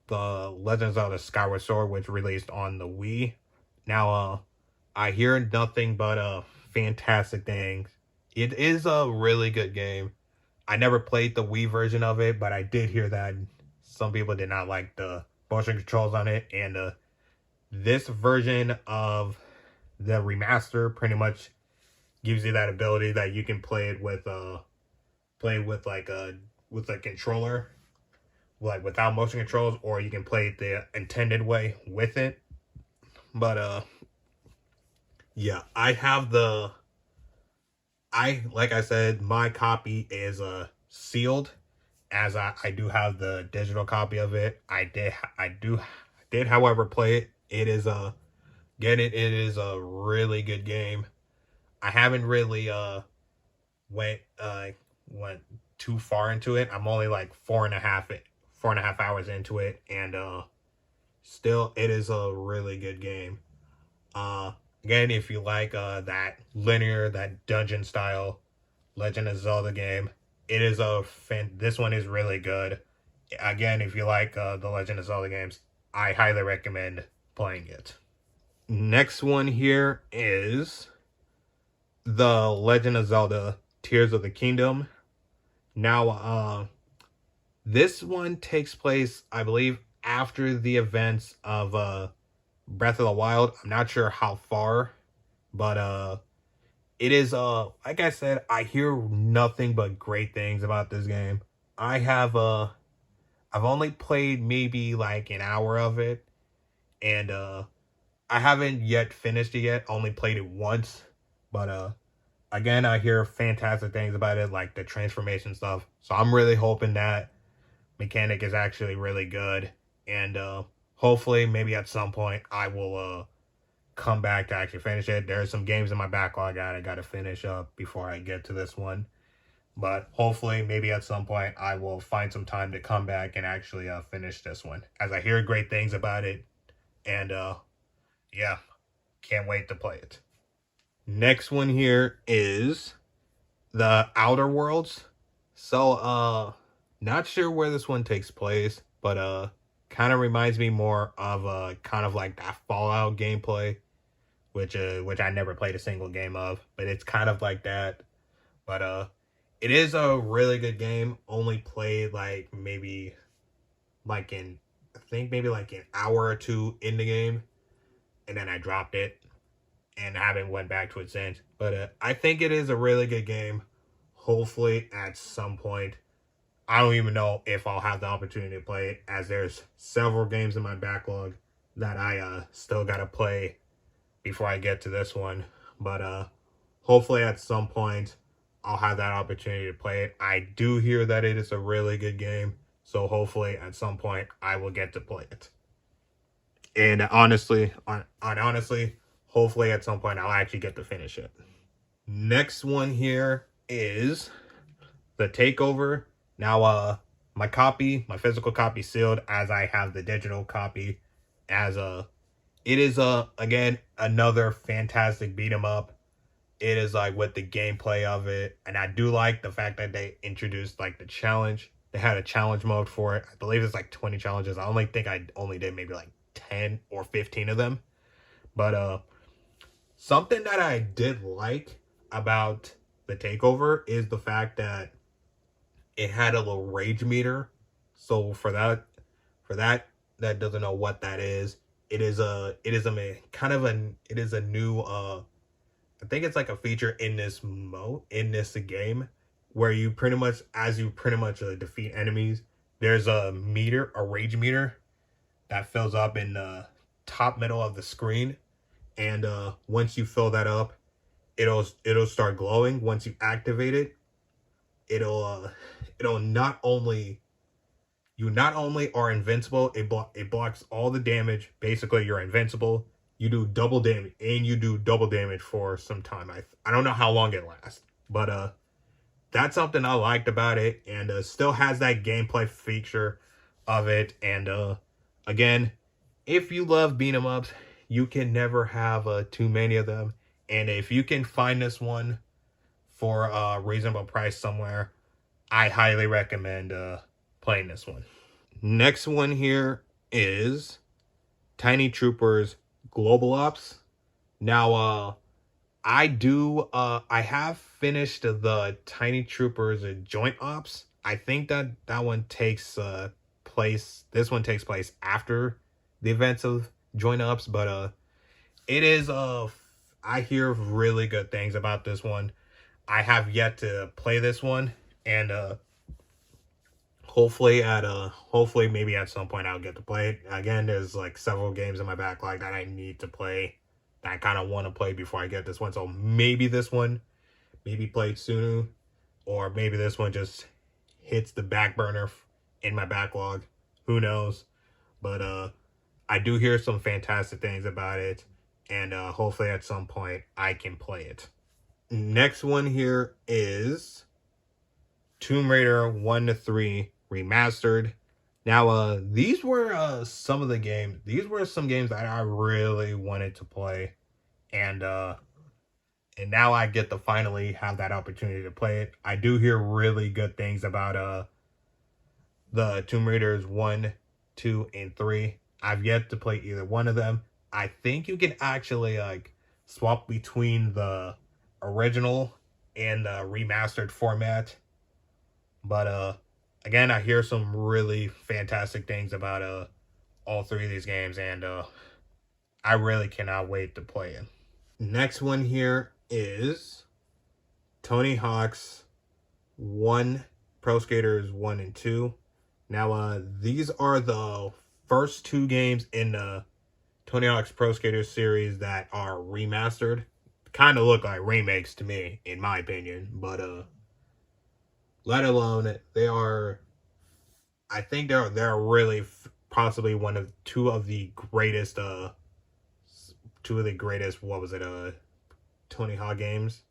The Legend of Zelda Skyward Sword, which released on the Wii. Now, I hear nothing but fantastic things. It is a really good game. I never played the Wii version of it, but I did hear that some people did not like the motion controls on it, and this version of the remaster pretty much gives you that ability that you can play it with with a controller, like without motion controls, or you can play it the intended way with it. But yeah, like I said, my copy is sealed, as I do have the digital copy of it. I did however play it. It is it is a really good game. I haven't really went went too far into it. I'm only like 4.5 hours into it, and still it is a really good game. Again, if you like that linear, that dungeon style Legend of Zelda game, it is this one is really good. Again, if you like the Legend of Zelda games, I highly recommend playing it. Next one here is The Legend of Zelda Tears of the Kingdom. Now, this one takes place, I believe, after the events of Breath of the Wild. I'm not sure how far, but it is like I said, I hear nothing but great things about this game. I've only played maybe like an hour of it, and I haven't yet finished it yet. Only played it once, but again, I hear fantastic things about it, like the transformation stuff. So I'm really hoping that mechanic is actually really good, and hopefully maybe at some point I will come back to actually finish it. There are some games in my backlog that I got to finish up before I get to this one. But hopefully, maybe at some point, I will find some time to come back and actually finish this one, as I hear great things about it. And yeah, can't wait to play it. Next one here is the Outer Worlds. So not sure where this one takes place, but kind of reminds me more of kind of like that Fallout gameplay, which I never played a single game of, but it's kind of like that. But it is a really good game. Only played like maybe like in I think maybe like an hour or two in the game, and then I dropped it and haven't went back to it since. But I think it is a really good game. Hopefully at some point, I don't even know if I'll have the opportunity to play it, as there's several games in my backlog that I still gotta play before I get to this one. But hopefully at some point I'll have that opportunity to play it. I do hear that it is a really good game, so hopefully at some point I will get to play it. And honestly, hopefully at some point I'll actually get to finish it. Next one here is the Takeover. Now, my physical copy sealed, as I have the digital copy. It is again another fantastic beat 'em up. It is like with the gameplay of it, and I do like the fact that they introduced like the challenge. They had a challenge mode for it. I believe it's like 20 challenges. I only think I only did maybe like 10 or 15 of them. But something that I did like about the Takeover is the fact that it had a little rage meter. So for that that doesn't know what that is, it is a new I think it's like a feature in this game, where you pretty much defeat enemies, there's a rage meter that fills up in the top middle of the screen, and once you fill that up, it'll start glowing. Once you activate it, it'll not only are invincible, it blocks all the damage. Basically, you're invincible. You do double damage for some time. I don't know how long it lasts, but that's something I liked about it, and still has that gameplay feature of it. And again, if you love beat 'em ups, you can never have too many of them. And if you can find this one for a reasonable price somewhere, I highly recommend playing this one. Next one here is Tiny Troopers Global Ops. Now, I have finished the Tiny Troopers Joint Ops. I think that one takes place. This one takes place after the events of Joint Ops, but it is I hear really good things about this one. I have yet to play this one, and hopefully maybe at some point I'll get to play it. Again, there's like several games in my backlog that I need to play, that I kind of want to play before I get this one. So maybe this one maybe played sooner, or maybe this one just hits the back burner in my backlog. Who knows? But I do hear some fantastic things about it, and hopefully at some point I can play it. Next one here is Tomb Raider 1 to 3 Remastered. Now, these were some of the games. These were some games that I really wanted to play, and now I get to finally have that opportunity to play it. I do hear really good things about the Tomb Raiders 1, 2, and 3. I've yet to play either one of them. I think you can actually like swap between the original and the remastered format. But again, I hear some really fantastic things about all three of these games, and I really cannot wait to play it. Next one here is Tony Hawk's Pro Skaters 1 and 2. Now, these are the first two games in the Tony Hawk's Pro Skaters series that are remastered. Kind of look like remakes to me, in my opinion, but let alone they are. I think they're really possibly two of the greatest two of the greatest, what was it, Tony Hawk games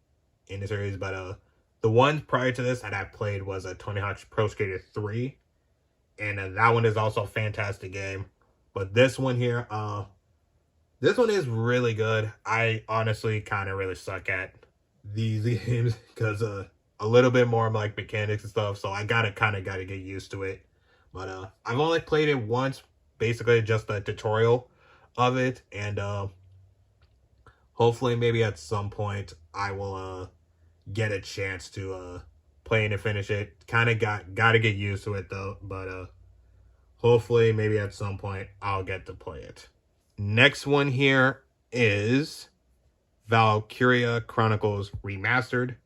in the series. But the one prior to this that I played was a Tony Hawk's Pro Skater 3. And that one is also a fantastic game. But this one here, this one is really good. I honestly kind of really suck at these games because a little bit more like mechanics and stuff. So I gotta get used to it. But I've only played it once, basically just a tutorial of it. And hopefully maybe at some point I will get a chance to play and finish it. Kind of gotta get used to it though. But hopefully maybe at some point I'll get to play it. Next one here is Valkyria Chronicles Remastered.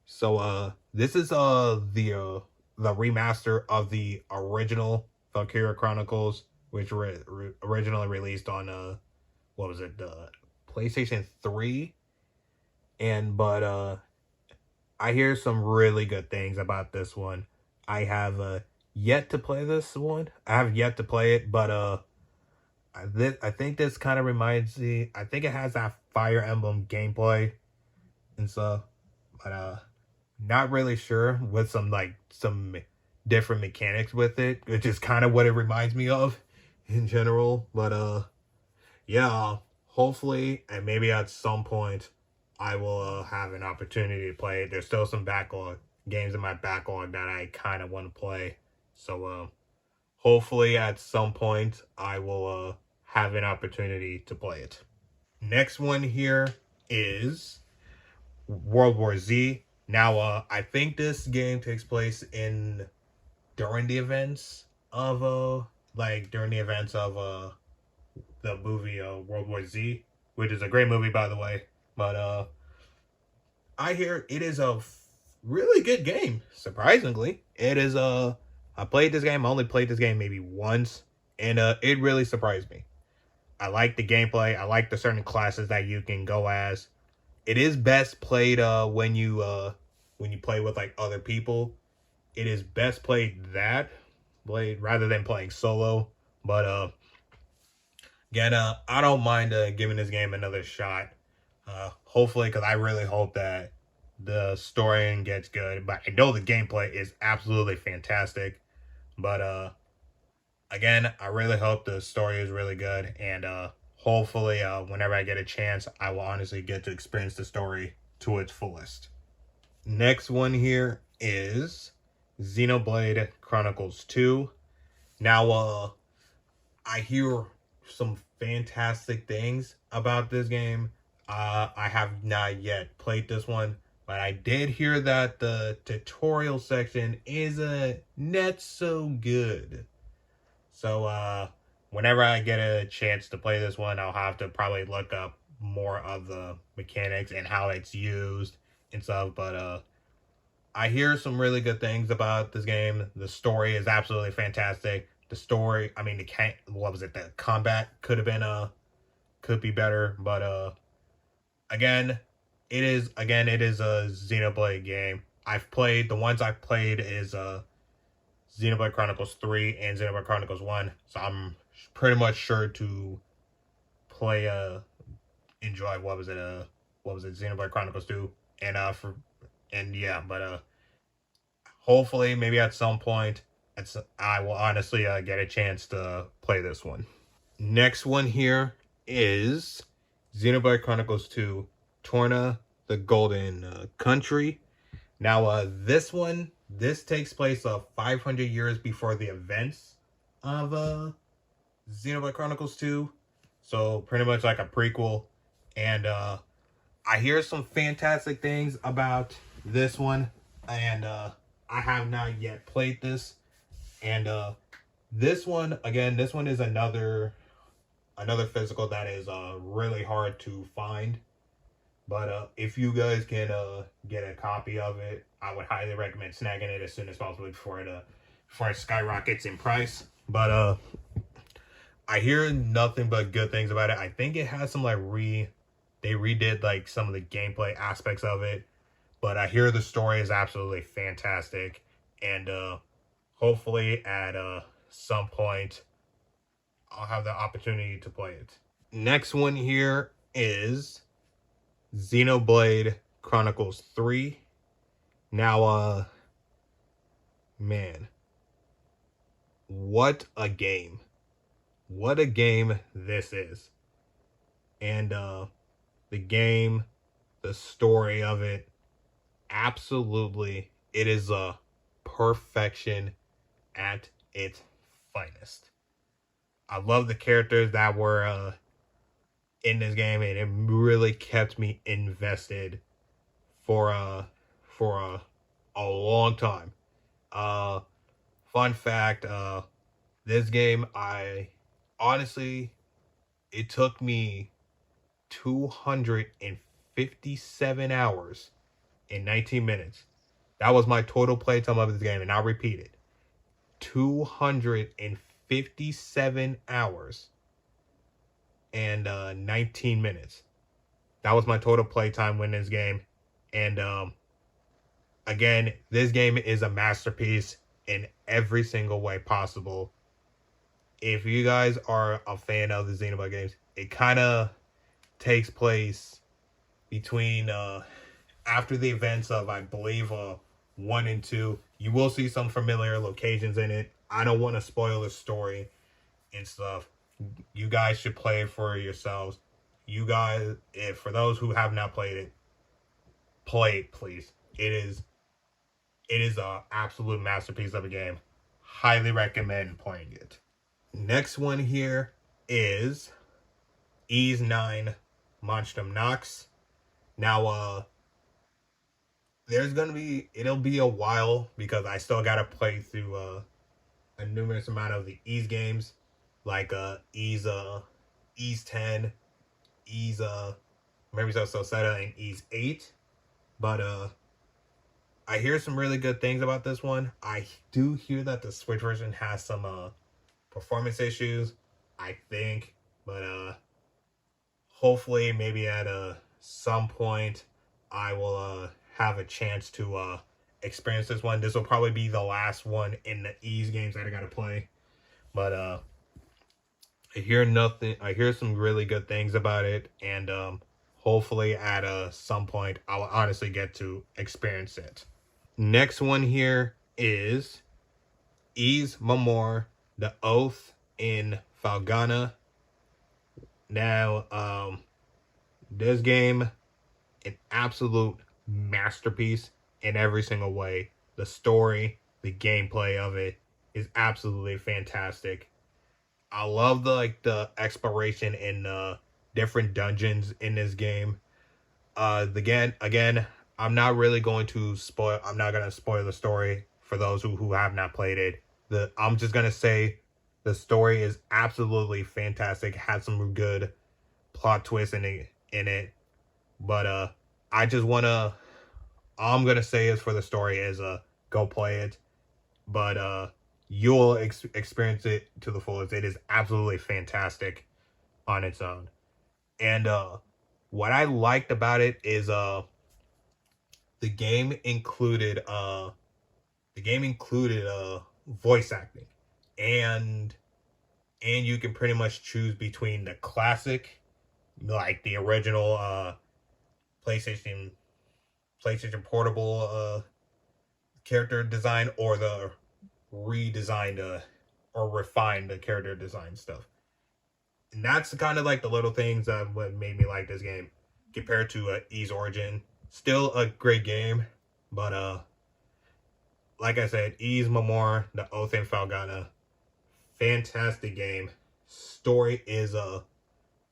So this is the remaster of the original Valkyria Chronicles, which were originally released on what was it, PlayStation 3. And but I hear some really good things about this one. I have yet to play this one. I have yet to play it, but I think this kind of reminds me. I think it has that Fire Emblem gameplay and stuff, but not really sure, with some different mechanics with it, which is kind of what it reminds me of in general. But yeah, hopefully and maybe at some point I will have an opportunity to play it. There's still some games in my backlog that I kind of want to play. So hopefully at some point I will have an opportunity to play it. Next one here is World War Z. Now I think this game takes place during the events of the movie World War Z, which is a great movie, by the way. But I hear it is a really good game. Surprisingly, it is I played this game. I only played this game maybe once, and it really surprised me. I like the gameplay. I like the certain classes that you can go as. It is best played when you play with like other people. It is best played rather than playing solo. But again, I don't mind giving this game another shot. Hopefully, because I really hope that the story gets good. But I know the gameplay is absolutely fantastic. But again, I really hope the story is really good, and hopefully whenever I get a chance, I will honestly get to experience the story to its fullest. Next one here is Xenoblade Chronicles 2. Now, I hear some fantastic things about this game. I have not yet played this one, but I did hear that the tutorial section is not so good. So whenever I get a chance to play this one, I'll have to probably look up more of the mechanics and how it's used and stuff. But I hear some really good things about this game. The story is absolutely fantastic. The story, I mean, the combat could be better, but again, it is a Xenoblade game. The ones I've played is Xenoblade Chronicles 3 and Xenoblade Chronicles 1. So I'm pretty much sure to enjoy Xenoblade Chronicles 2. And yeah, but hopefully maybe at some point I will honestly get a chance to play this one. Next one here is Xenoblade Chronicles 2 Torna the Golden Country. Now this takes place 500 years before the events of Xenoblade Chronicles 2. So pretty much like a prequel. And I hear some fantastic things about this one. And I have not yet played this. And this one is another physical that is really hard to find. But if you guys can get a copy of it, I would highly recommend snagging it as soon as possible before it skyrockets in price. But I hear nothing but good things about it. I think it has some they redid like some of the gameplay aspects of it. But I hear the story is absolutely fantastic, and hopefully at some point I'll have the opportunity to play it. Next one here is Xenoblade Chronicles 3. Now, man, what a game. What a game this is. And, the game, the story of it, absolutely, it is a perfection at its finest. I love the characters that were, in this game, and it really kept me invested for a long time. Uh, Fun fact: this game, I honestly, it took me 257 hours in 19 minutes. That was my total playtime of this game, and I'll repeat it: 257 hours and 19 minutes. That was my total playtime in this game. And again, this game is a masterpiece in every single way possible. If you guys are a fan of the Xenoblade games, it kind of takes place between after the events of, I believe, 1 and 2. You will see some familiar locations in it. I don't want to spoil the story and stuff. You guys should play it for yourselves. You guys, if for those who have not played it, play it, please. It is a absolute masterpiece of a game. Highly recommend playing it. Next one here is Ys 9 Monstrum Nox. Now, it'll be a while because I still gotta play through a numerous amount of the Ys games, like Ys 10, Ys Memories of Celceta, and Ys 8. But I hear some really good things about this one. I do hear that the Switch version has some performance issues, I think, but hopefully maybe at some point I will have a chance to experience this one. This will probably be the last one in the Ys games that I gotta play. But I hear some really good things about it, and hopefully at some point I'll honestly get to experience it. Next one here is Ys Memoir, The Oath in Falgana. Now, this game, an absolute masterpiece in every single way. The story, the gameplay of it is absolutely fantastic. I love the exploration in different dungeons in this game. Again, I'm not really going to spoil. I'm not gonna spoil the story for those who have not played it. I'm just gonna say the story is absolutely fantastic. Has some good plot twists in it. But I just wanna. All I'm gonna say is for the story is go play it. But you'll experience it to the fullest. It is absolutely fantastic on its own. And what I liked about it is the game included voice acting, and you can pretty much choose between the classic, like the original PlayStation Portable character design, or the redesigned or refined character design stuff. And that's kind of like the little things that what made me like this game compared to Ys Origin. Still a great game, but like I said, Ys Memoir, The Oath in Falgana, fantastic game. Story is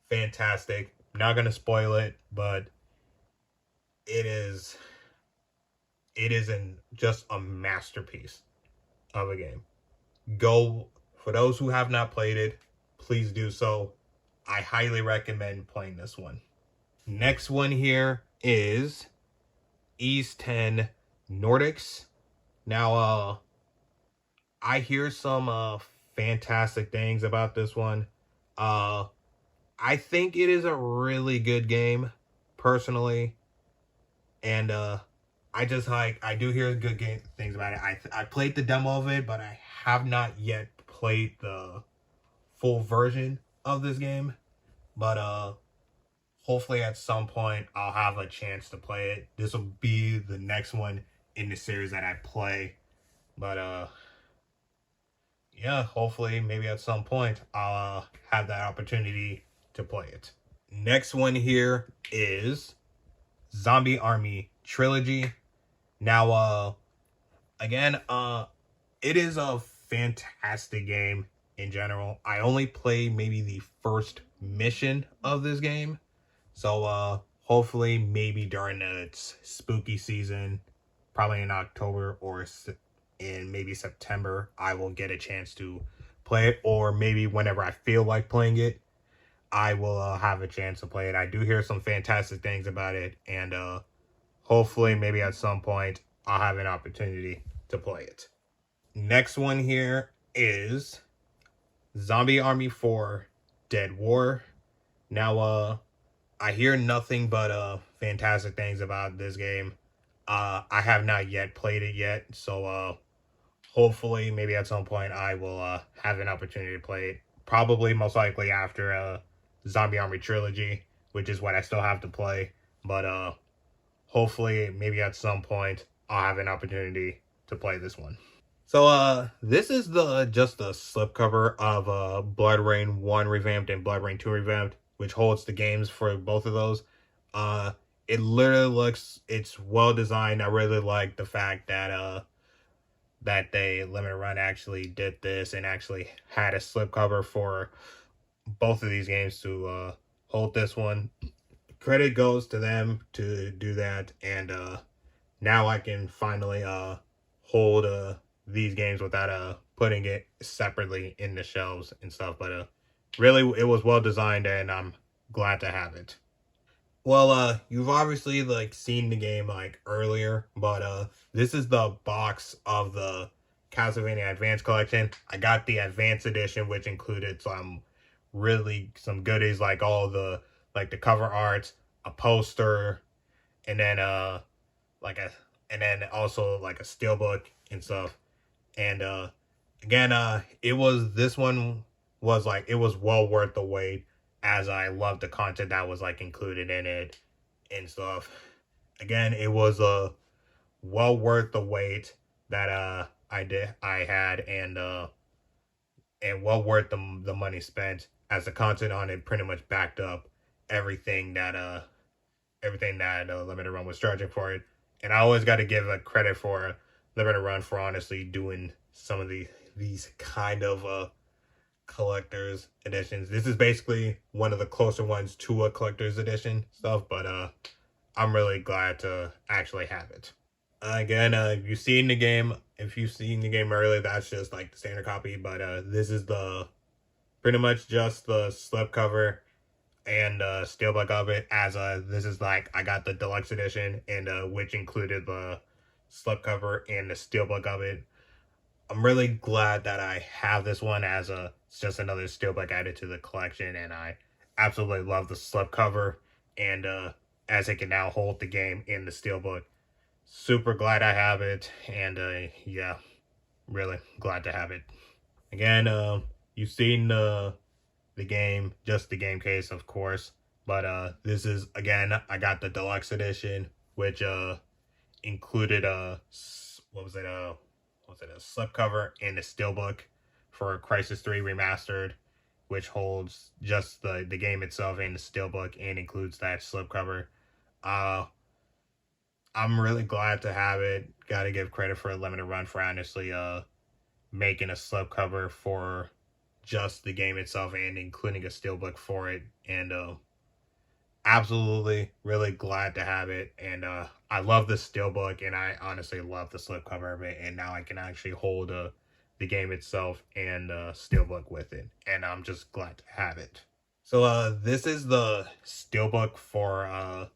fantastic. Not gonna spoil it, but it is just a masterpiece of a game. Go, for those who have not played it, please do so. I highly recommend playing this one. Next one here is Ys 10 Nordics. Now, I hear some fantastic things about this one. I think it is a really good game, personally, and I do hear good things about it. I played the demo of it, but I have not yet played the full version of this game. But hopefully at some point I'll have a chance to play it. This will be the next one in the series that I play. But yeah, hopefully maybe at some point I'll have that opportunity to play it. Next one here is Zombie Army Trilogy. Now again, it is a fantastic game in general. I only played maybe the first mission of this game. So hopefully maybe during its spooky season, probably in October or in maybe September, I will get a chance to play it, or maybe whenever I feel like playing it, I will have a chance to play it. I do hear some fantastic things about it, and hopefully maybe at some point I'll have an opportunity to play it. Next one here is Zombie Army 4 Dead War. Now I hear nothing but fantastic things about this game. I have not yet played it yet, so hopefully maybe at some point I will have an opportunity to play it. Probably most likely after Zombie Army Trilogy, which is what I still have to play. But hopefully maybe at some point I'll have an opportunity to play this one. So this is just the slipcover of Blood Rain 1 revamped and Blood Rain 2 revamped, which holds the games for both of those. It literally looks, it's well designed. I really like the fact that that they limited run actually did this and actually had a slipcover for both of these games to hold this one. Credit goes to them to do that, and now I can finally hold these games without putting it separately in the shelves and stuff. But really, it was well designed, and I'm glad to have it. Well, you've obviously like seen the game like earlier, but this is the box of the Castlevania Advance Collection. I got the Advance Edition, which included some goodies like all the the cover art, a poster, and then like a and then also like a steelbook and stuff. And again, this one was like, it was well worth the wait, as I loved the content that was like included in it and stuff. Again, it was well worth the wait that I had, and well worth the money spent, as the content on it pretty much backed up everything that Limited Run was charging for it. And I always got to give a credit for Limited Run for honestly doing some of these kind of collector's editions. This is basically one of the closer ones to a collector's edition stuff, but I'm really glad to actually have it. Again, if you've seen the game earlier, that's just like the standard copy, but this is the pretty much just the slipcover and steelbook of it, as this is like, I got the deluxe edition, and which included the slipcover and the steelbook of it. I'm really glad that I have this one, as it's just another steelbook added to the collection, and I absolutely love the slipcover, and as it can now hold the game in the steelbook. Super glad I have it, and yeah, really glad to have it. Again, you've seen the game, just the game case, of course, but this is, again, I got the deluxe edition, which included a slipcover and a steelbook for Crisis 3 Remastered, which holds just the game itself and the steelbook, and includes that slipcover. I'm really glad to have it. Gotta give credit for a Limited Run for honestly making a slipcover for just the game itself and including a steelbook for it, and absolutely really glad to have it. And I love the steelbook, and I honestly love the slipcover of it, and now I can actually hold the game itself and steelbook with it, and I'm just glad to have it. So this is the steelbook for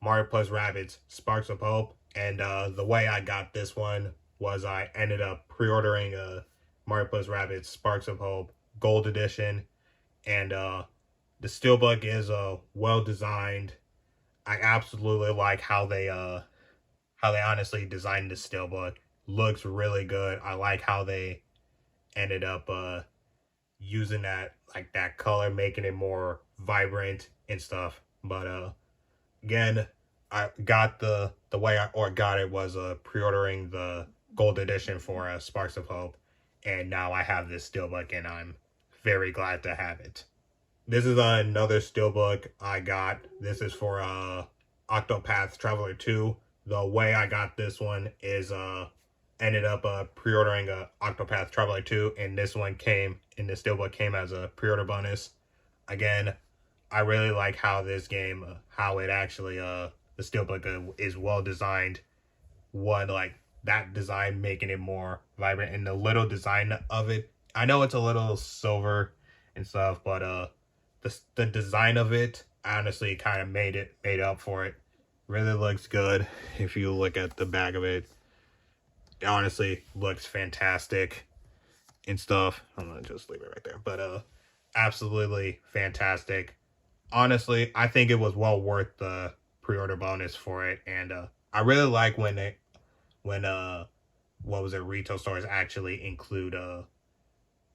Mario plus Rabbids Sparks of Hope, and the way I got this one was I ended up pre-ordering Mario plus Rabbids Sparks of Hope Gold Edition, and the steelbook is well designed. I absolutely like how they honestly designed the steelbook. Looks really good. I like how they ended up using that color, making it more vibrant and stuff. But again, I got the way I or got it was pre-ordering the gold edition for Sparks of Hope, and now I have this steelbook, and I'm very glad to have it. This is another steelbook I got. This is for Octopath Traveler 2. The way I got this one is ended up pre-ordering Octopath Traveler 2, and this one came in the steelbook came as a pre-order bonus. Again, I really like how this game, how it actually the steelbook is well designed. What like that design making it more vibrant, and the little design of it. I know it's a little silver and stuff, but the design of it honestly kind of made up for it. Really looks good. If you look at the back of it, it honestly looks fantastic and stuff. I'm gonna just leave it right there, but absolutely fantastic. Honestly, I think it was well worth the pre-order bonus for it, and I really like when what was it, retail stores actually include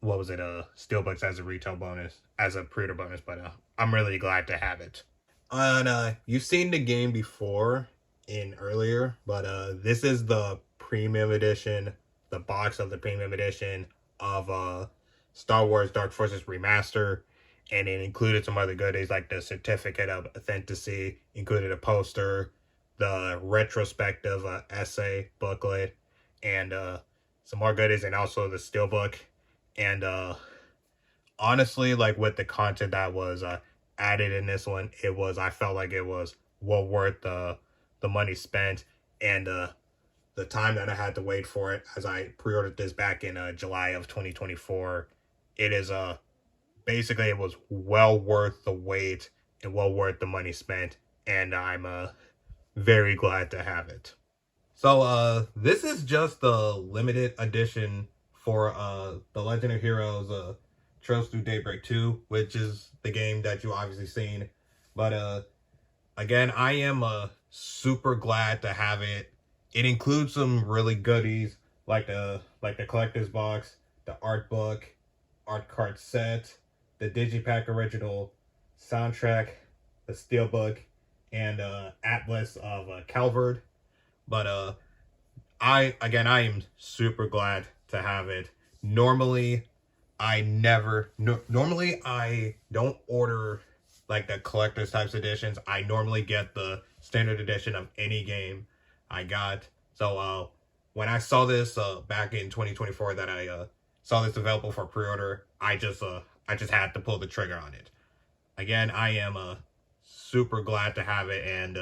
steelbooks as a retail bonus, as a pre-order bonus. But I'm really glad to have it. And you've seen the game before in earlier, but this is the premium edition, the box of the premium edition of Star Wars Dark Forces Remaster, and it included some other goodies like the certificate of authenticity, included a poster, the retrospective essay booklet, and some more goodies, and also the steelbook. And honestly, like with the content that was added in this one, I felt like it was well worth the money spent, and the time that I had to wait for it, as I pre-ordered this back in July of 2024. It is basically, it was well worth the wait and well worth the money spent, and I'm very glad to have it. So this is just the limited edition for the Legend of Heroes Trails Through Daybreak 2, which is the game that you obviously seen. But again, I am super glad to have it. It includes some really goodies like the collector's box, the art book, art card set, the Digipack original soundtrack, the steelbook, and Atlas of Calvard. But I am super glad to have it. Normally I don't order like the collector's types editions. I normally get the standard edition of any game I got. So when I saw this back in 2024 that I saw this available for pre-order, I just had to pull the trigger on it. Again, I am super glad to have it, and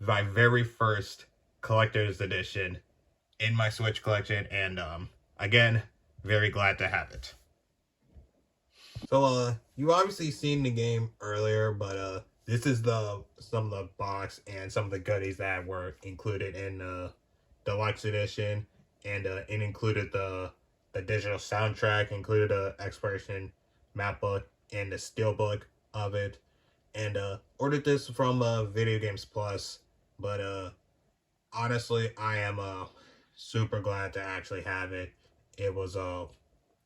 my very first collector's edition in my Switch collection, and again, very glad to have it. So you obviously seen the game earlier, but this is some of the box and some of the goodies that were included in the deluxe edition, and it included the digital soundtrack, included the exploration map book and the steelbook of it, and ordered this from Video Games Plus. But honestly, I am super glad to actually have it. It was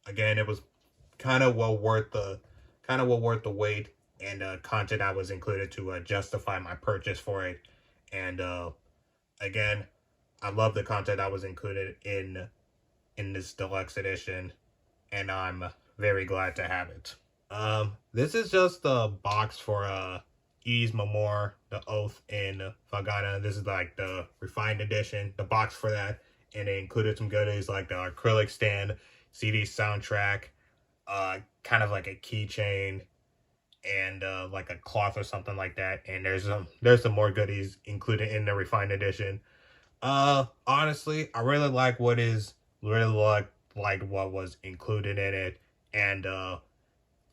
again, it was kind of well worth the wait, and content that was included to justify my purchase for it. And again, I love the content that was included in this deluxe edition, and I'm very glad to have it. This is just the box for Ys Memmor, the Oath in Falgana. This is like the refined edition, the box for that, and it included some goodies like the acrylic stand, CD soundtrack, kind of like a keychain, and like a cloth or something like that. And there's some more goodies included in the refined edition. Honestly, I really like what was included in it, and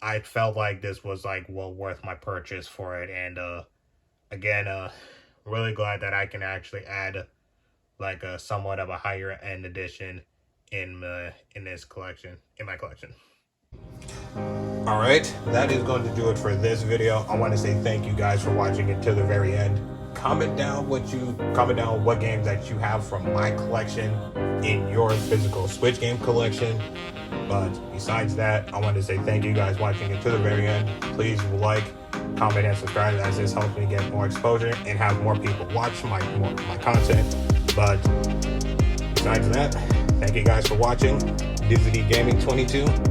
I felt like this was like well worth my purchase for it. And again, really glad that I can actually add like a somewhat of a higher end edition in this collection, in my collection. All right, that is going to do it for this video. I want to say thank you guys for watching it to the very end. Comment down what games that you have from my collection in your physical Switch game collection. But besides that, I want to say thank you guys watching it to the very end. Please like, comment, and subscribe, as this helps me get more exposure and have more people watch my content. But besides that, thank you guys for watching. Disney Gaming 22.